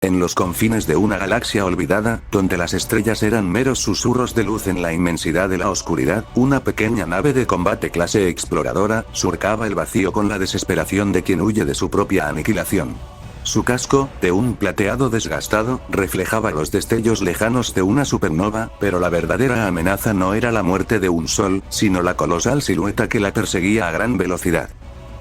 En los confines de una galaxia olvidada, donde las estrellas eran meros susurros de luz en la inmensidad de la oscuridad, una pequeña nave de combate clase exploradora, surcaba el vacío con la desesperación de quien huye de su propia aniquilación. Su casco, de un plateado desgastado, reflejaba los destellos lejanos de una supernova, pero la verdadera amenaza no era la muerte de un sol, sino la colosal silueta que la perseguía a gran velocidad.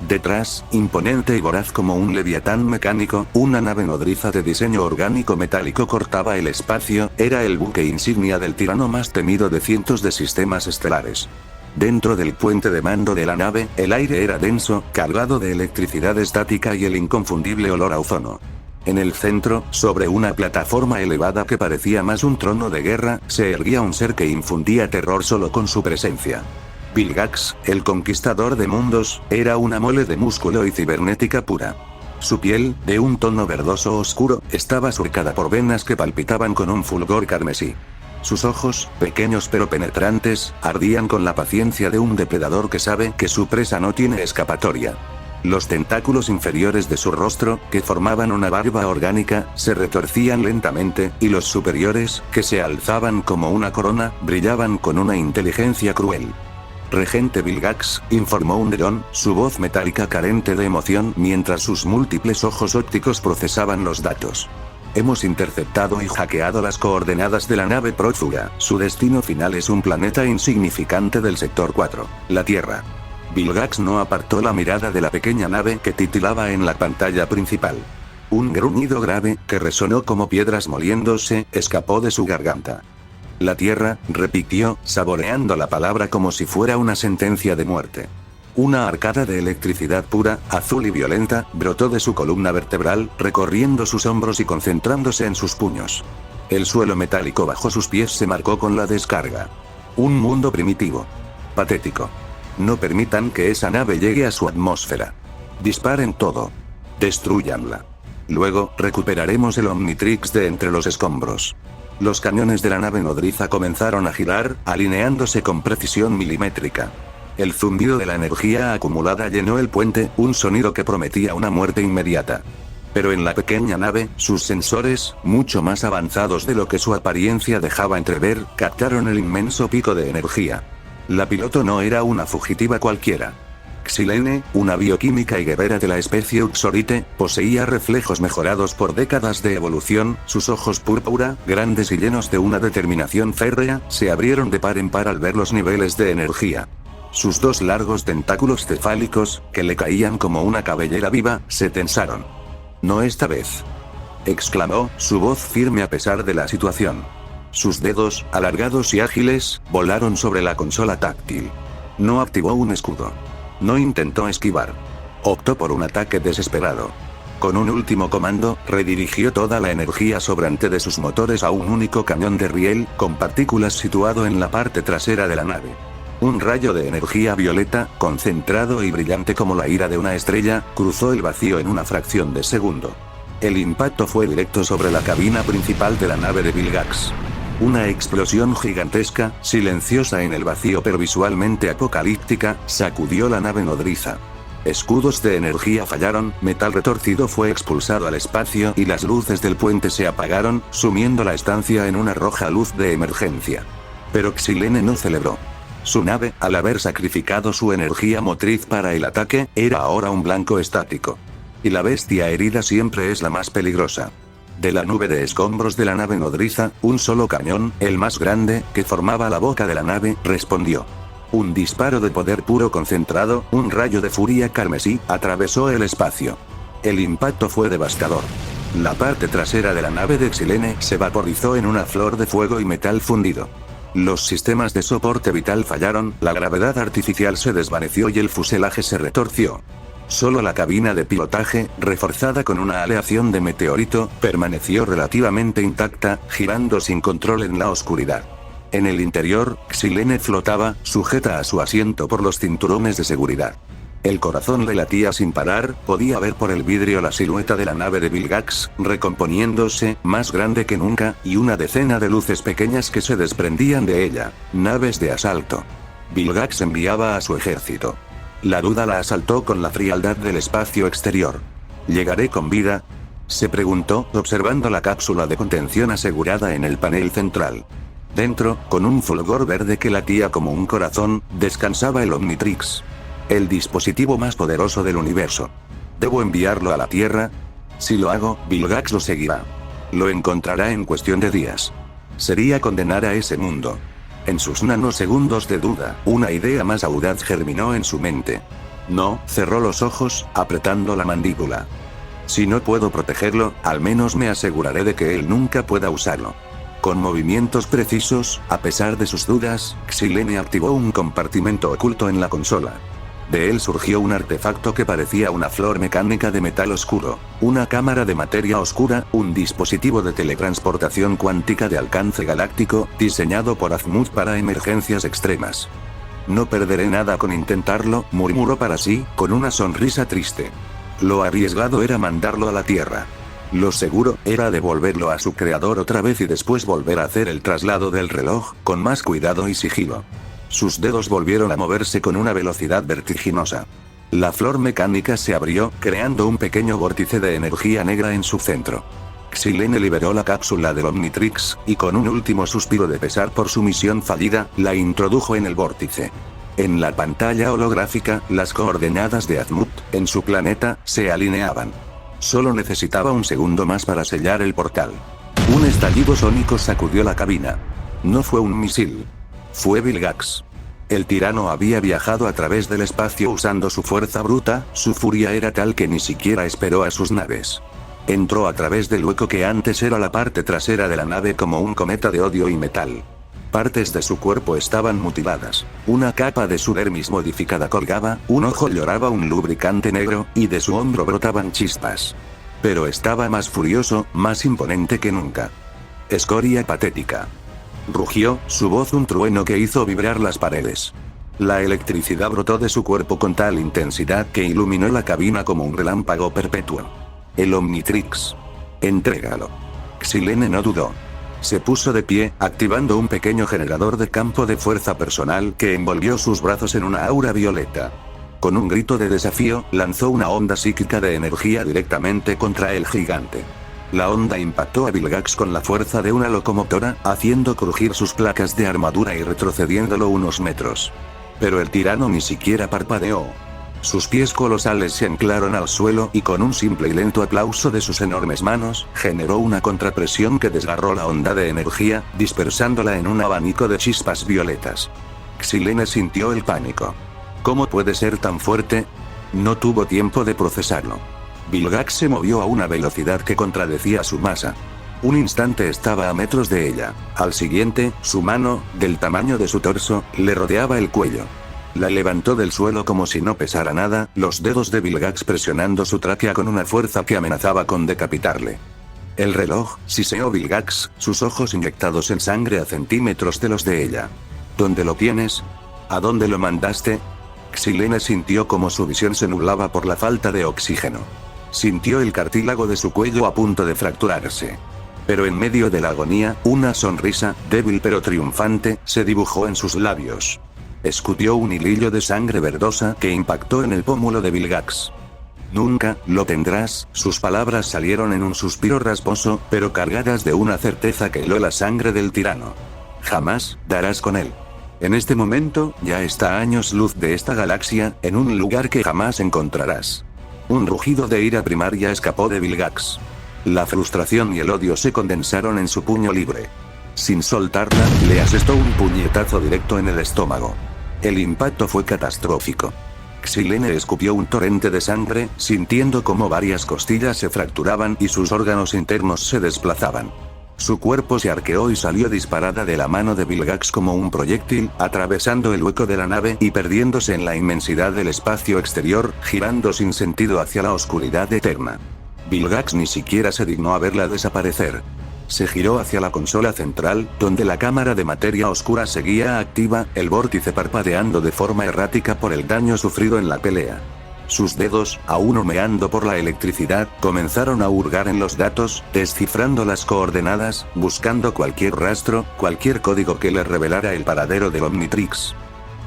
Detrás, imponente y voraz como un leviatán mecánico, una nave nodriza de diseño orgánico metálico cortaba el espacio, era el buque insignia del tirano más temido de cientos de sistemas estelares. Dentro del puente de mando de la nave, el aire era denso, cargado de electricidad estática y el inconfundible olor a ozono. En el centro, sobre una plataforma elevada que parecía más un trono de guerra, se erguía un ser que infundía terror solo con su presencia. Vilgax, el conquistador de mundos, era una mole de músculo y cibernética pura. Su piel, de un tono verdoso oscuro, estaba surcada por venas que palpitaban con un fulgor carmesí. Sus ojos, pequeños pero penetrantes, ardían con la paciencia de un depredador que sabe que su presa no tiene escapatoria. Los tentáculos inferiores de su rostro, que formaban una barba orgánica, se retorcían lentamente, y los superiores, que se alzaban como una corona, brillaban con una inteligencia cruel. Regente Vilgax, informó un dron, su voz metálica carente de emoción mientras sus múltiples ojos ópticos procesaban los datos. Hemos interceptado y hackeado las coordenadas de la nave prófuga. Su destino final es un planeta insignificante del sector 4, la Tierra. Vilgax no apartó la mirada de la pequeña nave que titilaba en la pantalla principal. Un gruñido grave, que resonó como piedras moliéndose, escapó de su garganta. La Tierra, repitió, saboreando la palabra como si fuera una sentencia de muerte. Una arcada de electricidad pura, azul y violenta, brotó de su columna vertebral, recorriendo sus hombros y concentrándose en sus puños. El suelo metálico bajo sus pies se marcó con la descarga. Un mundo primitivo. Patético. No permitan que esa nave llegue a su atmósfera. Disparen todo. Destrúyanla. Luego, recuperaremos el Omnitrix de entre los escombros. Los cañones de la nave nodriza comenzaron a girar, alineándose con precisión milimétrica. El zumbido de la energía acumulada llenó el puente, un sonido que prometía una muerte inmediata. Pero en la pequeña nave, sus sensores, mucho más avanzados de lo que su apariencia dejaba entrever, captaron el inmenso pico de energía. La piloto no era una fugitiva cualquiera. Xilene, una bioquímica y guerrera de la especie Uxorite, poseía reflejos mejorados por décadas de evolución, sus ojos púrpura, grandes y llenos de una determinación férrea, se abrieron de par en par al ver los niveles de energía. Sus dos largos tentáculos cefálicos, que le caían como una cabellera viva, se tensaron. «No esta vez», exclamó, su voz firme a pesar de la situación. Sus dedos, alargados y ágiles, volaron sobre la consola táctil. No activó un escudo. No intentó esquivar. Optó por un ataque desesperado. Con un último comando, redirigió toda la energía sobrante de sus motores a un único cañón de riel, con partículas situado en la parte trasera de la nave. Un rayo de energía violeta, concentrado y brillante como la ira de una estrella, cruzó el vacío en una fracción de segundo. El impacto fue directo sobre la cabina principal de la nave de Vilgax. Una explosión gigantesca, silenciosa en el vacío pero visualmente apocalíptica, sacudió la nave nodriza. Escudos de energía fallaron, metal retorcido fue expulsado al espacio y las luces del puente se apagaron, sumiendo la estancia en una roja luz de emergencia. Pero Xilene no celebró. Su nave, al haber sacrificado su energía motriz para el ataque, era ahora un blanco estático. Y la bestia herida siempre es la más peligrosa. De la nube de escombros de la nave nodriza, un solo cañón, el más grande, que formaba la boca de la nave, respondió. Un disparo de poder puro concentrado, un rayo de furia carmesí, atravesó el espacio. El impacto fue devastador. La parte trasera de la nave de Xilene se vaporizó en una flor de fuego y metal fundido. Los sistemas de soporte vital fallaron, la gravedad artificial se desvaneció y el fuselaje se retorció. Solo la cabina de pilotaje, reforzada con una aleación de meteorito, permaneció relativamente intacta, girando sin control en la oscuridad. En el interior, Xilene flotaba, sujeta a su asiento por los cinturones de seguridad. El corazón le latía sin parar, podía ver por el vidrio la silueta de la nave de Vilgax, recomponiéndose, más grande que nunca, y una decena de luces pequeñas que se desprendían de ella, naves de asalto. Vilgax enviaba a su ejército. La duda la asaltó con la frialdad del espacio exterior. ¿Llegaré con vida? Se preguntó, observando la cápsula de contención asegurada en el panel central. Dentro, con un fulgor verde que latía como un corazón, descansaba el Omnitrix. El dispositivo más poderoso del universo. ¿Debo enviarlo a la Tierra? Si lo hago, Vilgax lo seguirá. Lo encontrará en cuestión de días. Sería condenar a ese mundo. En sus nanosegundos de duda, una idea más audaz germinó en su mente. No, cerró los ojos, apretando la mandíbula. Si no puedo protegerlo, al menos me aseguraré de que él nunca pueda usarlo. Con movimientos precisos, a pesar de sus dudas, Xilene activó un compartimento oculto en la consola. De él surgió un artefacto que parecía una flor mecánica de metal oscuro, una cámara de materia oscura, un dispositivo de teletransportación cuántica de alcance galáctico, diseñado por Azimuth para emergencias extremas. No perderé nada con intentarlo, murmuró para sí, con una sonrisa triste. Lo arriesgado era mandarlo a la Tierra. Lo seguro era devolverlo a su creador otra vez y después volver a hacer el traslado del reloj, con más cuidado y sigilo. Sus dedos volvieron a moverse con una velocidad vertiginosa. La flor mecánica se abrió, creando un pequeño vórtice de energía negra en su centro. Xilene liberó la cápsula del Omnitrix, y con un último suspiro de pesar por su misión fallida, la introdujo en el vórtice. En la pantalla holográfica, las coordenadas de Azimuth, en su planeta, se alineaban. Solo necesitaba un segundo más para sellar el portal. Un estallido sónico sacudió la cabina. No fue un misil. Fue Vilgax. El tirano había viajado a través del espacio usando su fuerza bruta, su furia era tal que ni siquiera esperó a sus naves. Entró a través del hueco que antes era la parte trasera de la nave como un cometa de odio y metal. Partes de su cuerpo estaban mutiladas. Una capa de su dermis modificada colgaba, un ojo lloraba un lubricante negro, y de su hombro brotaban chispas. Pero estaba más furioso, más imponente que nunca. Escoria patética. Rugió, su voz un trueno que hizo vibrar las paredes. La electricidad brotó de su cuerpo con tal intensidad que iluminó la cabina como un relámpago perpetuo. El Omnitrix. Entrégalo. Xilene no dudó. Se puso de pie, activando un pequeño generador de campo de fuerza personal que envolvió sus brazos en una aura violeta. Con un grito de desafío, lanzó una onda psíquica de energía directamente contra el gigante. La onda impactó a Vilgax con la fuerza de una locomotora, haciendo crujir sus placas de armadura y retrocediéndolo unos metros. Pero el tirano ni siquiera parpadeó. Sus pies colosales se anclaron al suelo y con un simple y lento aplauso de sus enormes manos, generó una contrapresión que desgarró la onda de energía, dispersándola en un abanico de chispas violetas. Xilene sintió el pánico. ¿Cómo puede ser tan fuerte? No tuvo tiempo de procesarlo. Vilgax se movió a una velocidad que contradecía su masa. Un instante estaba a metros de ella. Al siguiente, su mano, del tamaño de su torso, le rodeaba el cuello. La levantó del suelo como si no pesara nada, los dedos de Vilgax presionando su tráquea con una fuerza que amenazaba con decapitarle. El reloj, siseó Vilgax, sus ojos inyectados en sangre a centímetros de los de ella. ¿Dónde lo tienes? ¿A dónde lo mandaste? Xilene sintió como su visión se nublaba por la falta de oxígeno. Sintió el cartílago de su cuello a punto de fracturarse. Pero en medio de la agonía, una sonrisa, débil pero triunfante, se dibujó en sus labios. Escutió un hilillo de sangre verdosa que impactó en el pómulo de Vilgax. Nunca lo tendrás, sus palabras salieron en un suspiro rasposo, pero cargadas de una certeza que heló la sangre del tirano. Jamás darás con él. En este momento, ya está a años luz de esta galaxia, en un lugar que jamás encontrarás. Un rugido de ira primaria escapó de Vilgax. La frustración y el odio se condensaron en su puño libre. Sin soltarla, le asestó un puñetazo directo en el estómago. El impacto fue catastrófico. Xilene escupió un torrente de sangre, sintiendo como varias costillas se fracturaban y sus órganos internos se desplazaban. Su cuerpo se arqueó y salió disparada de la mano de Vilgax como un proyectil, atravesando el hueco de la nave y perdiéndose en la inmensidad del espacio exterior, girando sin sentido hacia la oscuridad eterna. Vilgax ni siquiera se dignó a verla desaparecer. Se giró hacia la consola central, donde la cámara de materia oscura seguía activa, el vórtice parpadeando de forma errática por el daño sufrido en la pelea. Sus dedos, aún humeando por la electricidad, comenzaron a hurgar en los datos, descifrando las coordenadas, buscando cualquier rastro, cualquier código que le revelara el paradero del Omnitrix.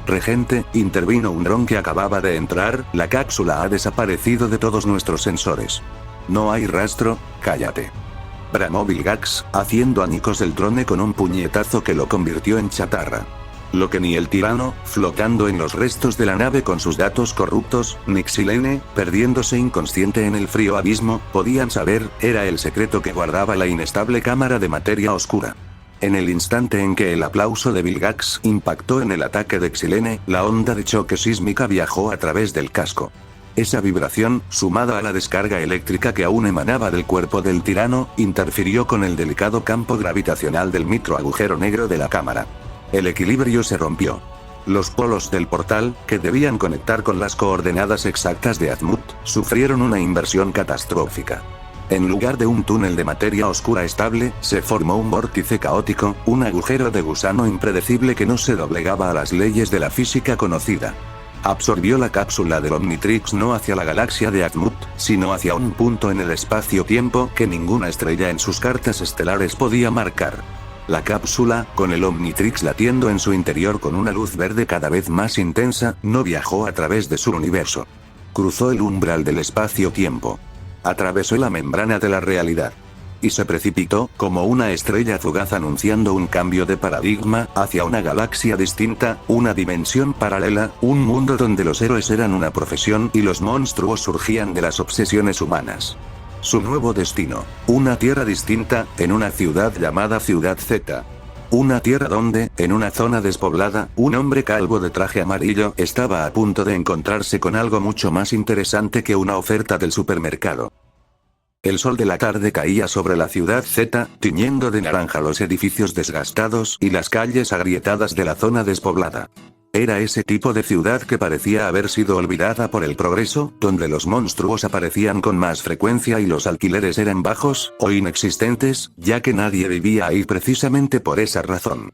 Regente, intervino un dron que acababa de entrar, la cápsula ha desaparecido de todos nuestros sensores. No hay rastro, cállate. Bramó Vilgax, haciendo añicos el drone con un puñetazo que lo convirtió en chatarra. Lo que ni el tirano, flotando en los restos de la nave con sus datos corruptos, ni Xilene, perdiéndose inconsciente en el frío abismo, podían saber, era el secreto que guardaba la inestable cámara de materia oscura. En el instante en que el aplauso de Vilgax impactó en el ataque de Xilene, la onda de choque sísmica viajó a través del casco. Esa vibración, sumada a la descarga eléctrica que aún emanaba del cuerpo del tirano, interfirió con el delicado campo gravitacional del micro agujero negro de la cámara. El equilibrio se rompió. Los polos del portal, que debían conectar con las coordenadas exactas de Azmut, sufrieron una inversión catastrófica. En lugar de un túnel de materia oscura estable, se formó un vórtice caótico, un agujero de gusano impredecible que no se doblegaba a las leyes de la física conocida. Absorbió la cápsula del Omnitrix no hacia la galaxia de Azmut, sino hacia un punto en el espacio-tiempo que ninguna estrella en sus cartas estelares podía marcar. La cápsula, con el Omnitrix latiendo en su interior con una luz verde cada vez más intensa, no viajó a través de su universo. Cruzó el umbral del espacio-tiempo. Atravesó la membrana de la realidad. Y se precipitó, como una estrella fugaz anunciando un cambio de paradigma, hacia una galaxia distinta, una dimensión paralela, un mundo donde los héroes eran una profesión y los monstruos surgían de las obsesiones humanas. Su nuevo destino, una tierra distinta, en una ciudad llamada Ciudad Z. Una tierra donde, en una zona despoblada, un hombre calvo de traje amarillo estaba a punto de encontrarse con algo mucho más interesante que una oferta del supermercado. El sol de la tarde caía sobre la ciudad Z, tiñendo de naranja los edificios desgastados y las calles agrietadas de la zona despoblada. Era ese tipo de ciudad que parecía haber sido olvidada por el progreso, donde los monstruos aparecían con más frecuencia y los alquileres eran bajos, o inexistentes, ya que nadie vivía ahí precisamente por esa razón.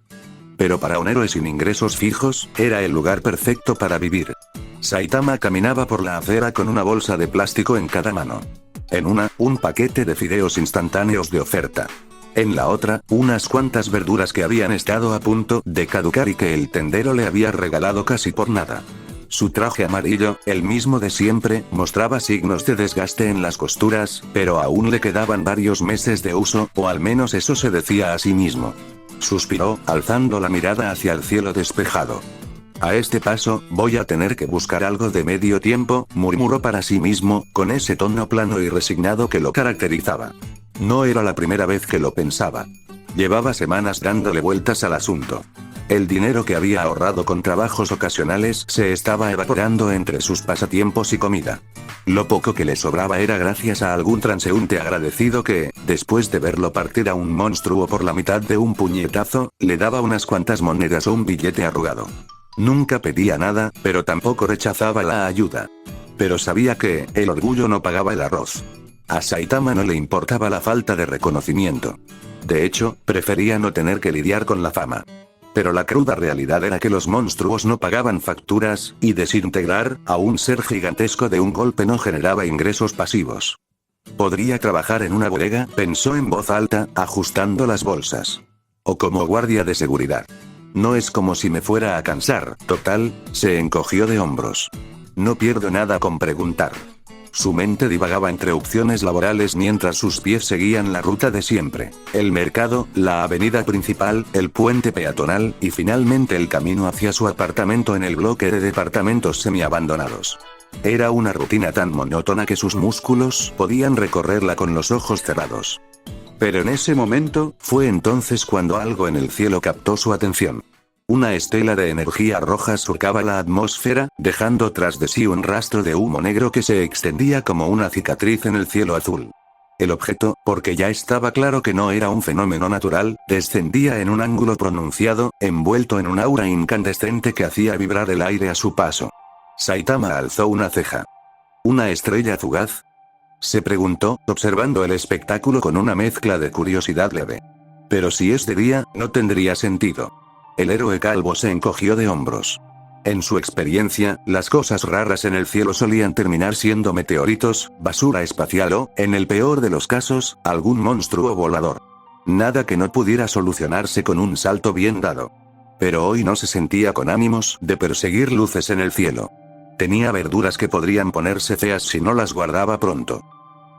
Pero para un héroe sin ingresos fijos, era el lugar perfecto para vivir. Saitama caminaba por la acera con una bolsa de plástico en cada mano. En una, un paquete de fideos instantáneos de oferta. En la otra, unas cuantas verduras que habían estado a punto de caducar y que el tendero le había regalado casi por nada. Su traje amarillo, el mismo de siempre, mostraba signos de desgaste en las costuras, pero aún le quedaban varios meses de uso, o al menos eso se decía a sí mismo. Suspiró, alzando la mirada hacia el cielo despejado. A este paso, voy a tener que buscar algo de medio tiempo, murmuró para sí mismo, con ese tono plano y resignado que lo caracterizaba. No era la primera vez que lo pensaba. Llevaba semanas dándole vueltas al asunto. El dinero que había ahorrado con trabajos ocasionales se estaba evaporando entre sus pasatiempos y comida. Lo poco que le sobraba era gracias a algún transeúnte agradecido que, después de verlo partir a un monstruo por la mitad de un puñetazo, le daba unas cuantas monedas o un billete arrugado. Nunca pedía nada, pero tampoco rechazaba la ayuda. Pero sabía que, el orgullo no pagaba el arroz. A Saitama no le importaba la falta de reconocimiento. De hecho, prefería no tener que lidiar con la fama. Pero la cruda realidad era que los monstruos no pagaban facturas, y desintegrar a un ser gigantesco de un golpe no generaba ingresos pasivos. Podría trabajar en una bodega, pensó en voz alta, ajustando las bolsas. O como guardia de seguridad. No es como si me fuera a cansar, total, se encogió de hombros. No pierdo nada con preguntar. Su mente divagaba entre opciones laborales mientras sus pies seguían la ruta de siempre. El mercado, la avenida principal, el puente peatonal, y finalmente el camino hacia su apartamento en el bloque de departamentos semiabandonados. Era una rutina tan monótona que sus músculos podían recorrerla con los ojos cerrados. Pero en ese momento, fue entonces cuando algo en el cielo captó su atención. Una estela de energía roja surcaba la atmósfera, dejando tras de sí un rastro de humo negro que se extendía como una cicatriz en el cielo azul. El objeto, porque ya estaba claro que no era un fenómeno natural, descendía en un ángulo pronunciado, envuelto en un aura incandescente que hacía vibrar el aire a su paso. Saitama alzó una ceja. ¿Una estrella fugaz?, se preguntó, observando el espectáculo con una mezcla de curiosidad leve. Pero si es de día, no tendría sentido. El héroe calvo se encogió de hombros. En su experiencia, las cosas raras en el cielo solían terminar siendo meteoritos, basura espacial o, en el peor de los casos, algún monstruo volador. Nada que no pudiera solucionarse con un salto bien dado. Pero hoy no se sentía con ánimos de perseguir luces en el cielo. Tenía verduras que podrían ponerse feas si no las guardaba pronto.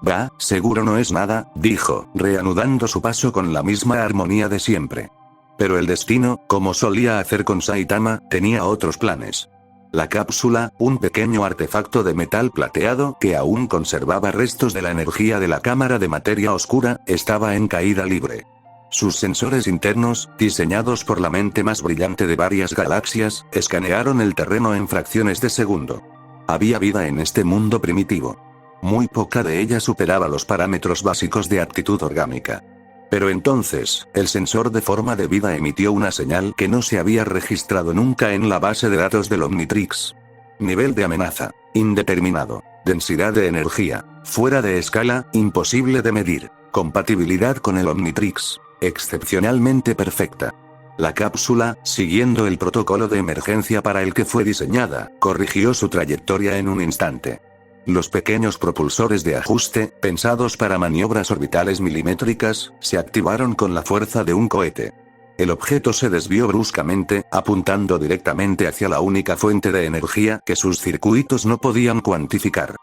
Bah, seguro no es nada, dijo, reanudando su paso con la misma armonía de siempre. Pero el destino, como solía hacer con Saitama, tenía otros planes. La cápsula, un pequeño artefacto de metal plateado que aún conservaba restos de la energía de la cámara de materia oscura, estaba en caída libre. Sus sensores internos, diseñados por la mente más brillante de varias galaxias, escanearon el terreno en fracciones de segundo. Había vida en este mundo primitivo. Muy poca de ella superaba los parámetros básicos de aptitud orgánica. Pero entonces, el sensor de forma de vida emitió una señal que no se había registrado nunca en la base de datos del Omnitrix. Nivel de amenaza, indeterminado. Densidad de energía, fuera de escala, imposible de medir. Compatibilidad con el Omnitrix, excepcionalmente perfecta. La cápsula, siguiendo el protocolo de emergencia para el que fue diseñada, corrigió su trayectoria en un instante. Los pequeños propulsores de ajuste, pensados para maniobras orbitales milimétricas, se activaron con la fuerza de un cohete. El objeto se desvió bruscamente, apuntando directamente hacia la única fuente de energía que sus circuitos no podían cuantificar.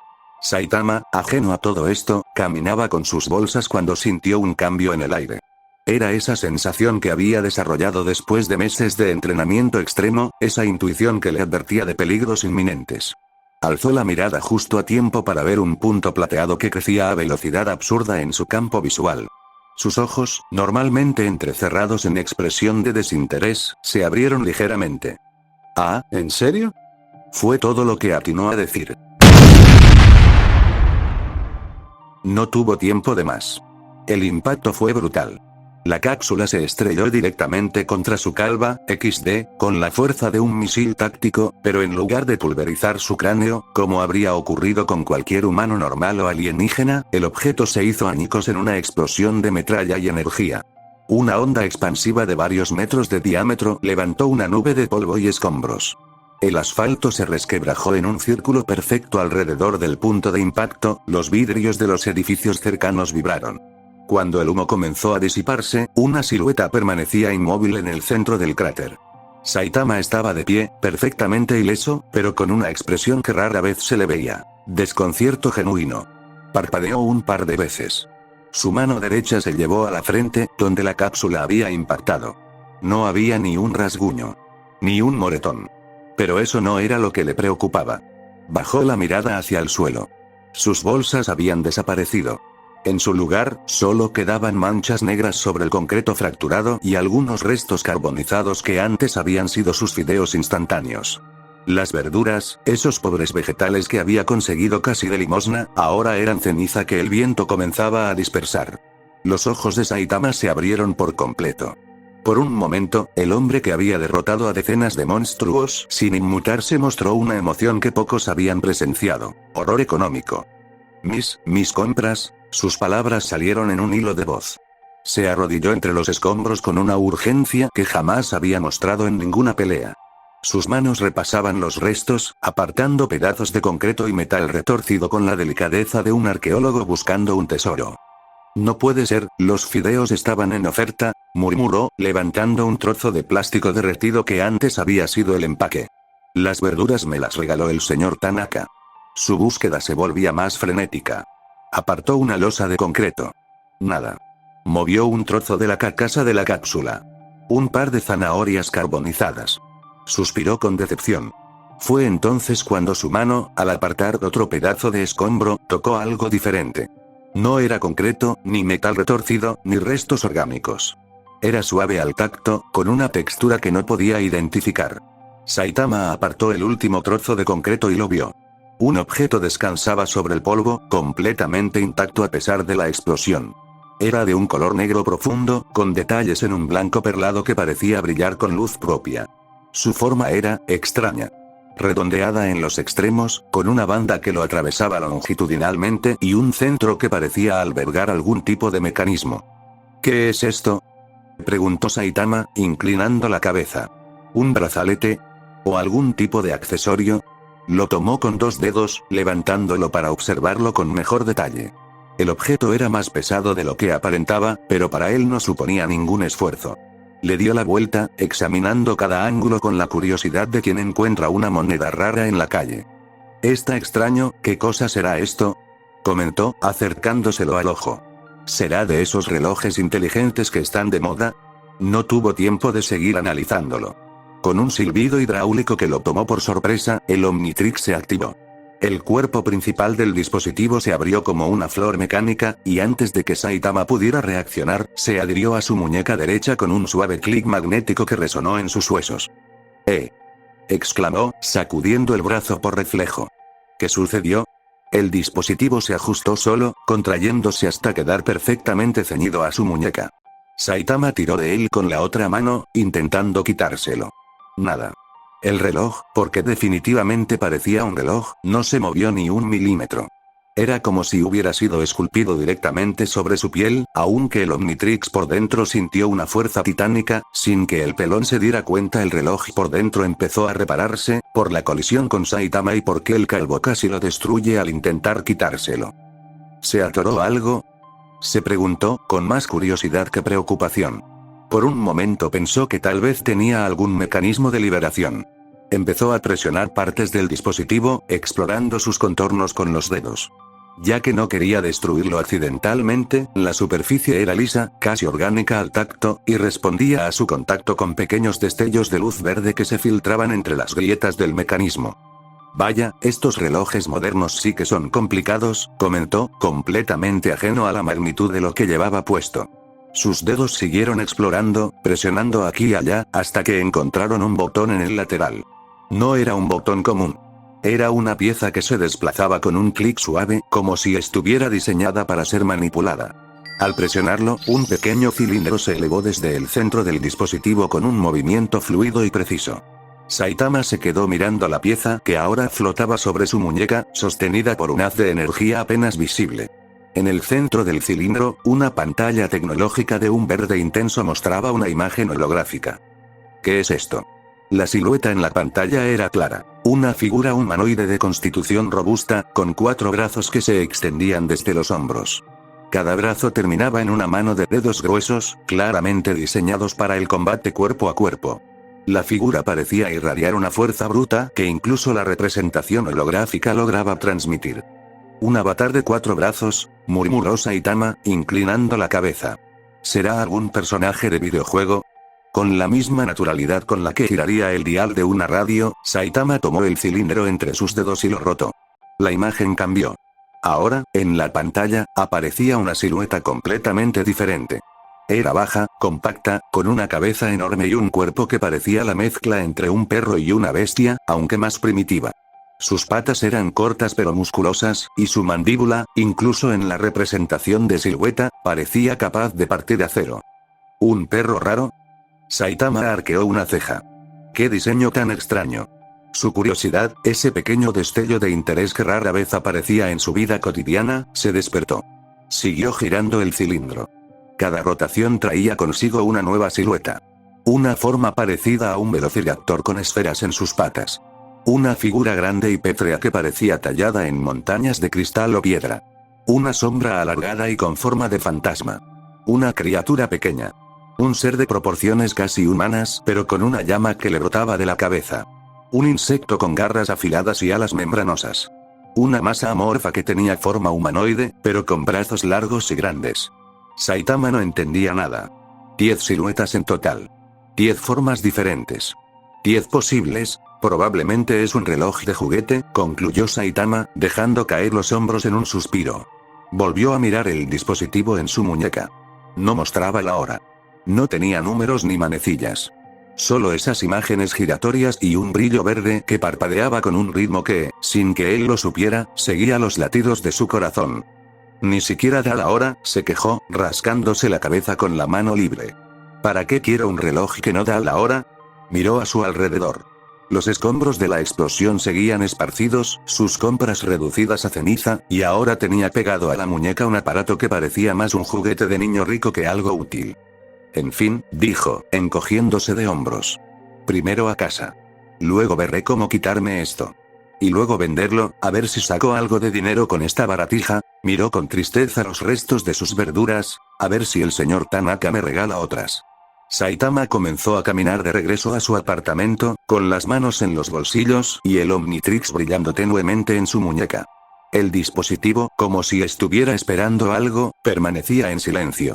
Saitama, ajeno a todo esto, caminaba con sus bolsas cuando sintió un cambio en el aire. Era esa sensación que había desarrollado después de meses de entrenamiento extremo, esa intuición que le advertía de peligros inminentes. Alzó la mirada justo a tiempo para ver un punto plateado que crecía a velocidad absurda en su campo visual. Sus ojos, normalmente entrecerrados en expresión de desinterés, se abrieron ligeramente. «¿Ah, en serio?», fue todo lo que atinó a decir. No tuvo tiempo de más. El impacto fue brutal. La cápsula se estrelló directamente contra su calva, XD, con la fuerza de un misil táctico, pero en lugar de pulverizar su cráneo, como habría ocurrido con cualquier humano normal o alienígena, el objeto se hizo añicos en una explosión de metralla y energía. Una onda expansiva de varios metros de diámetro levantó una nube de polvo y escombros. El asfalto se resquebrajó en un círculo perfecto alrededor del punto de impacto, los vidrios de los edificios cercanos vibraron. Cuando el humo comenzó a disiparse, una silueta permanecía inmóvil en el centro del cráter. Saitama estaba de pie, perfectamente ileso, pero con una expresión que rara vez se le veía. Desconcierto genuino. Parpadeó un par de veces. Su mano derecha se llevó a la frente, donde la cápsula había impactado. No había ni un rasguño. Ni un moretón. Pero eso no era lo que le preocupaba. Bajó la mirada hacia el suelo. Sus bolsas habían desaparecido. En su lugar, solo quedaban manchas negras sobre el concreto fracturado y algunos restos carbonizados que antes habían sido sus fideos instantáneos. Las verduras, esos pobres vegetales que había conseguido casi de limosna, ahora eran ceniza que el viento comenzaba a dispersar. Los ojos de Saitama se abrieron por completo. Por un momento, el hombre que había derrotado a decenas de monstruos sin inmutarse mostró una emoción que pocos habían presenciado: horror económico. Mis compras. Sus palabras salieron en un hilo de voz. Se arrodilló entre los escombros con una urgencia que jamás había mostrado en ninguna pelea. Sus manos repasaban los restos, apartando pedazos de concreto y metal retorcido con la delicadeza de un arqueólogo buscando un tesoro. «No puede ser, los fideos estaban en oferta», murmuró, levantando un trozo de plástico derretido que antes había sido el empaque. «Las verduras me las regaló el señor Tanaka». Su búsqueda se volvía más frenética. Apartó una losa de concreto. Nada. Movió un trozo de la carcasa de la cápsula. Un par de zanahorias carbonizadas. Suspiró con decepción. Fue entonces cuando su mano, al apartar otro pedazo de escombro, tocó algo diferente. No era concreto, ni metal retorcido, ni restos orgánicos. Era suave al tacto, con una textura que no podía identificar. Saitama apartó el último trozo de concreto y lo vio. Un objeto descansaba sobre el polvo, completamente intacto a pesar de la explosión. Era de un color negro profundo, con detalles en un blanco perlado que parecía brillar con luz propia. Su forma era extraña. Redondeada en los extremos, con una banda que lo atravesaba longitudinalmente y un centro que parecía albergar algún tipo de mecanismo. «¿Qué es esto?», preguntó Saitama, inclinando la cabeza. «¿Un brazalete? ¿O algún tipo de accesorio?». Lo tomó con dos dedos, levantándolo para observarlo con mejor detalle. El objeto era más pesado de lo que aparentaba, pero para él no suponía ningún esfuerzo. Le dio la vuelta, examinando cada ángulo con la curiosidad de quien encuentra una moneda rara en la calle. «Está extraño, ¿qué cosa será esto?», comentó, acercándoselo al ojo. ¿Será de esos relojes inteligentes que están de moda? No tuvo tiempo de seguir analizándolo. Con un silbido hidráulico que lo tomó por sorpresa, el Omnitrix se activó. El cuerpo principal del dispositivo se abrió como una flor mecánica, y antes de que Saitama pudiera reaccionar, se adhirió a su muñeca derecha con un suave clic magnético que resonó en sus huesos. Exclamó, sacudiendo el brazo por reflejo. ¿Qué sucedió? El dispositivo se ajustó solo, contrayéndose hasta quedar perfectamente ceñido a su muñeca. Saitama tiró de él con la otra mano, intentando quitárselo. Nada. El reloj, porque definitivamente parecía un reloj, no se movió ni un milímetro. Era como si hubiera sido esculpido directamente sobre su piel, aunque el Omnitrix por dentro sintió una fuerza titánica, sin que el pelón se diera cuenta. El reloj por dentro empezó a repararse, por la colisión con Saitama y porque el calvo casi lo destruye al intentar quitárselo. ¿Se atoró algo? Se preguntó, con más curiosidad que preocupación. Por un momento pensó que tal vez tenía algún mecanismo de liberación. Empezó a presionar partes del dispositivo, explorando sus contornos con los dedos. Ya que no quería destruirlo accidentalmente, la superficie era lisa, casi orgánica al tacto, y respondía a su contacto con pequeños destellos de luz verde que se filtraban entre las grietas del mecanismo. Vaya, estos relojes modernos sí que son complicados, comentó, completamente ajeno a la magnitud de lo que llevaba puesto. Sus dedos siguieron explorando, presionando aquí y allá, hasta que encontraron un botón en el lateral. No era un botón común. Era una pieza que se desplazaba con un clic suave, como si estuviera diseñada para ser manipulada. Al presionarlo, un pequeño cilindro se elevó desde el centro del dispositivo con un movimiento fluido y preciso. Saitama se quedó mirando la pieza que ahora flotaba sobre su muñeca, sostenida por un haz de energía apenas visible. En el centro del cilindro, una pantalla tecnológica de un verde intenso mostraba una imagen holográfica. ¿Qué es esto? La silueta en la pantalla era clara. Una figura humanoide de constitución robusta, con 4 brazos que se extendían desde los hombros. Cada brazo terminaba en una mano de dedos gruesos, claramente diseñados para el combate cuerpo a cuerpo. La figura parecía irradiar una fuerza bruta que incluso la representación holográfica lograba transmitir. Un avatar de 4 brazos, murmuró Saitama, inclinando la cabeza. ¿Será algún personaje de videojuego? Con la misma naturalidad con la que giraría el dial de una radio, Saitama tomó el cilindro entre sus dedos y lo rotó. La imagen cambió. Ahora, en la pantalla, aparecía una silueta completamente diferente. Era baja, compacta, con una cabeza enorme y un cuerpo que parecía la mezcla entre un perro y una bestia, aunque más primitiva. Sus patas eran cortas pero musculosas, y su mandíbula, incluso en la representación de silueta, parecía capaz de partir acero. ¿Un perro raro? Saitama arqueó una ceja. ¡Qué diseño tan extraño! Su curiosidad, ese pequeño destello de interés que rara vez aparecía en su vida cotidiana, se despertó. Siguió girando el cilindro. Cada rotación traía consigo una nueva silueta. Una forma parecida a un velociraptor con esferas en sus patas. Una figura grande y pétrea que parecía tallada en montañas de cristal o piedra. Una sombra alargada y con forma de fantasma. Una criatura pequeña. Un ser de proporciones casi humanas, pero con una llama que le brotaba de la cabeza. Un insecto con garras afiladas y alas membranosas. Una masa amorfa que tenía forma humanoide, pero con brazos largos y grandes. Saitama no entendía nada. 10 siluetas en total. 10 formas diferentes. 10 posibles. Probablemente es un reloj de juguete, concluyó Saitama, dejando caer los hombros en un suspiro. Volvió a mirar el dispositivo en su muñeca. No mostraba la hora. No tenía números ni manecillas. Solo esas imágenes giratorias y un brillo verde que parpadeaba con un ritmo que, sin que él lo supiera, seguía los latidos de su corazón. Ni siquiera da la hora, se quejó, rascándose la cabeza con la mano libre. ¿Para qué quiero un reloj que no da la hora? Miró a su alrededor. Los escombros de la explosión seguían esparcidos, sus compras reducidas a ceniza, y ahora tenía pegado a la muñeca un aparato que parecía más un juguete de niño rico que algo útil. En fin, dijo, encogiéndose de hombros. Primero a casa. Luego veré cómo quitarme esto. Y luego venderlo, a ver si saco algo de dinero con esta baratija. Miró con tristeza los restos de sus verduras, a ver si el señor Tanaka me regala otras. Saitama comenzó a caminar de regreso a su apartamento, con las manos en los bolsillos y el Omnitrix brillando tenuemente en su muñeca. El dispositivo, como si estuviera esperando algo, permanecía en silencio.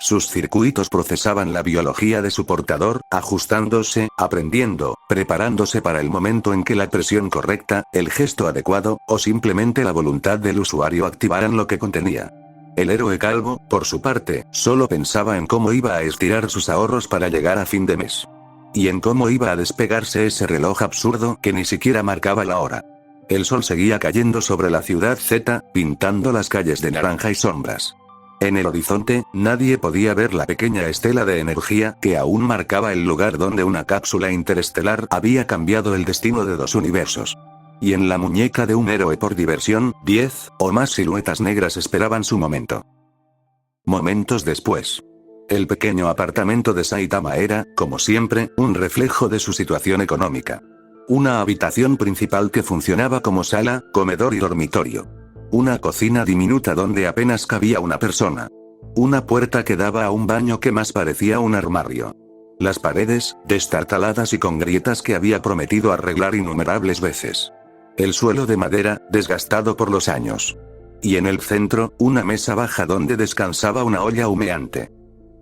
Sus circuitos procesaban la biología de su portador, ajustándose, aprendiendo, preparándose para el momento en que la presión correcta, el gesto adecuado, o simplemente la voluntad del usuario activaran lo que contenía. El héroe calvo, por su parte, solo pensaba en cómo iba a estirar sus ahorros para llegar a fin de mes. Y en cómo iba a despegarse ese reloj absurdo que ni siquiera marcaba la hora. El sol seguía cayendo sobre la ciudad Z, pintando las calles de naranja y sombras. En el horizonte, nadie podía ver la pequeña estela de energía que aún marcaba el lugar donde una cápsula interestelar había cambiado el destino de 2 universos. Y en la muñeca de un héroe por diversión, 10 o más siluetas negras esperaban su momento. Momentos después. El pequeño apartamento de Saitama era, como siempre, un reflejo de su situación económica. Una habitación principal que funcionaba como sala, comedor y dormitorio. Una cocina diminuta donde apenas cabía una persona. Una puerta que daba a un baño que más parecía un armario. Las paredes, destartaladas y con grietas que había prometido arreglar innumerables veces. El suelo de madera, desgastado por los años. Y en el centro, una mesa baja donde descansaba una olla humeante.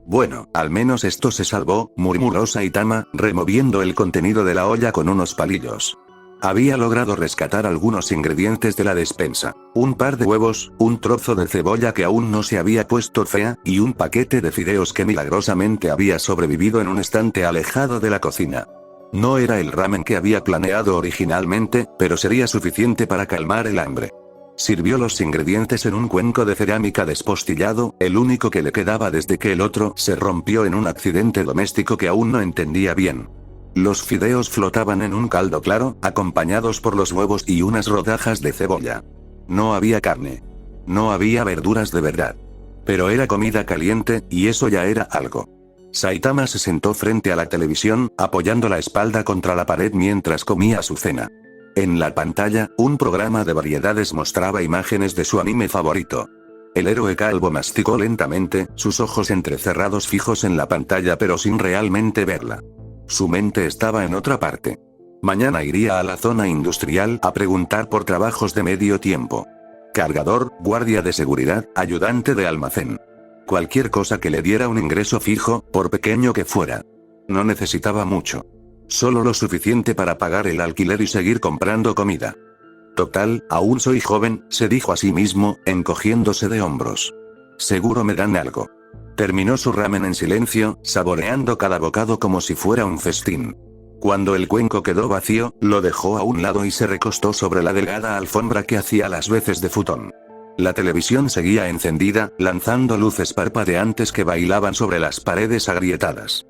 Bueno, al menos esto se salvó, murmuró Saitama, removiendo el contenido de la olla con unos palillos. Había logrado rescatar algunos ingredientes de la despensa. Un par de huevos, un trozo de cebolla que aún no se había puesto fea, y un paquete de fideos que milagrosamente había sobrevivido en un estante alejado de la cocina. No era el ramen que había planeado originalmente, pero sería suficiente para calmar el hambre. Sirvió los ingredientes en un cuenco de cerámica despostillado, el único que le quedaba desde que el otro se rompió en un accidente doméstico que aún no entendía bien. Los fideos flotaban en un caldo claro, acompañados por los huevos y unas rodajas de cebolla. No había carne. No había verduras de verdad. Pero era comida caliente, y eso ya era algo. Saitama se sentó frente a la televisión, apoyando la espalda contra la pared mientras comía su cena. En la pantalla, un programa de variedades mostraba imágenes de su anime favorito. El héroe calvo masticó lentamente, sus ojos entrecerrados fijos en la pantalla pero sin realmente verla. Su mente estaba en otra parte. Mañana iría a la zona industrial a preguntar por trabajos de medio tiempo. Cargador, guardia de seguridad, ayudante de almacén. Cualquier cosa que le diera un ingreso fijo, por pequeño que fuera. No necesitaba mucho. Solo lo suficiente para pagar el alquiler y seguir comprando comida. Total, aún soy joven, se dijo a sí mismo, encogiéndose de hombros. Seguro me dan algo. Terminó su ramen en silencio, saboreando cada bocado como si fuera un festín. Cuando el cuenco quedó vacío, lo dejó a un lado y se recostó sobre la delgada alfombra que hacía las veces de futón. La televisión seguía encendida, lanzando luces parpadeantes que bailaban sobre las paredes agrietadas.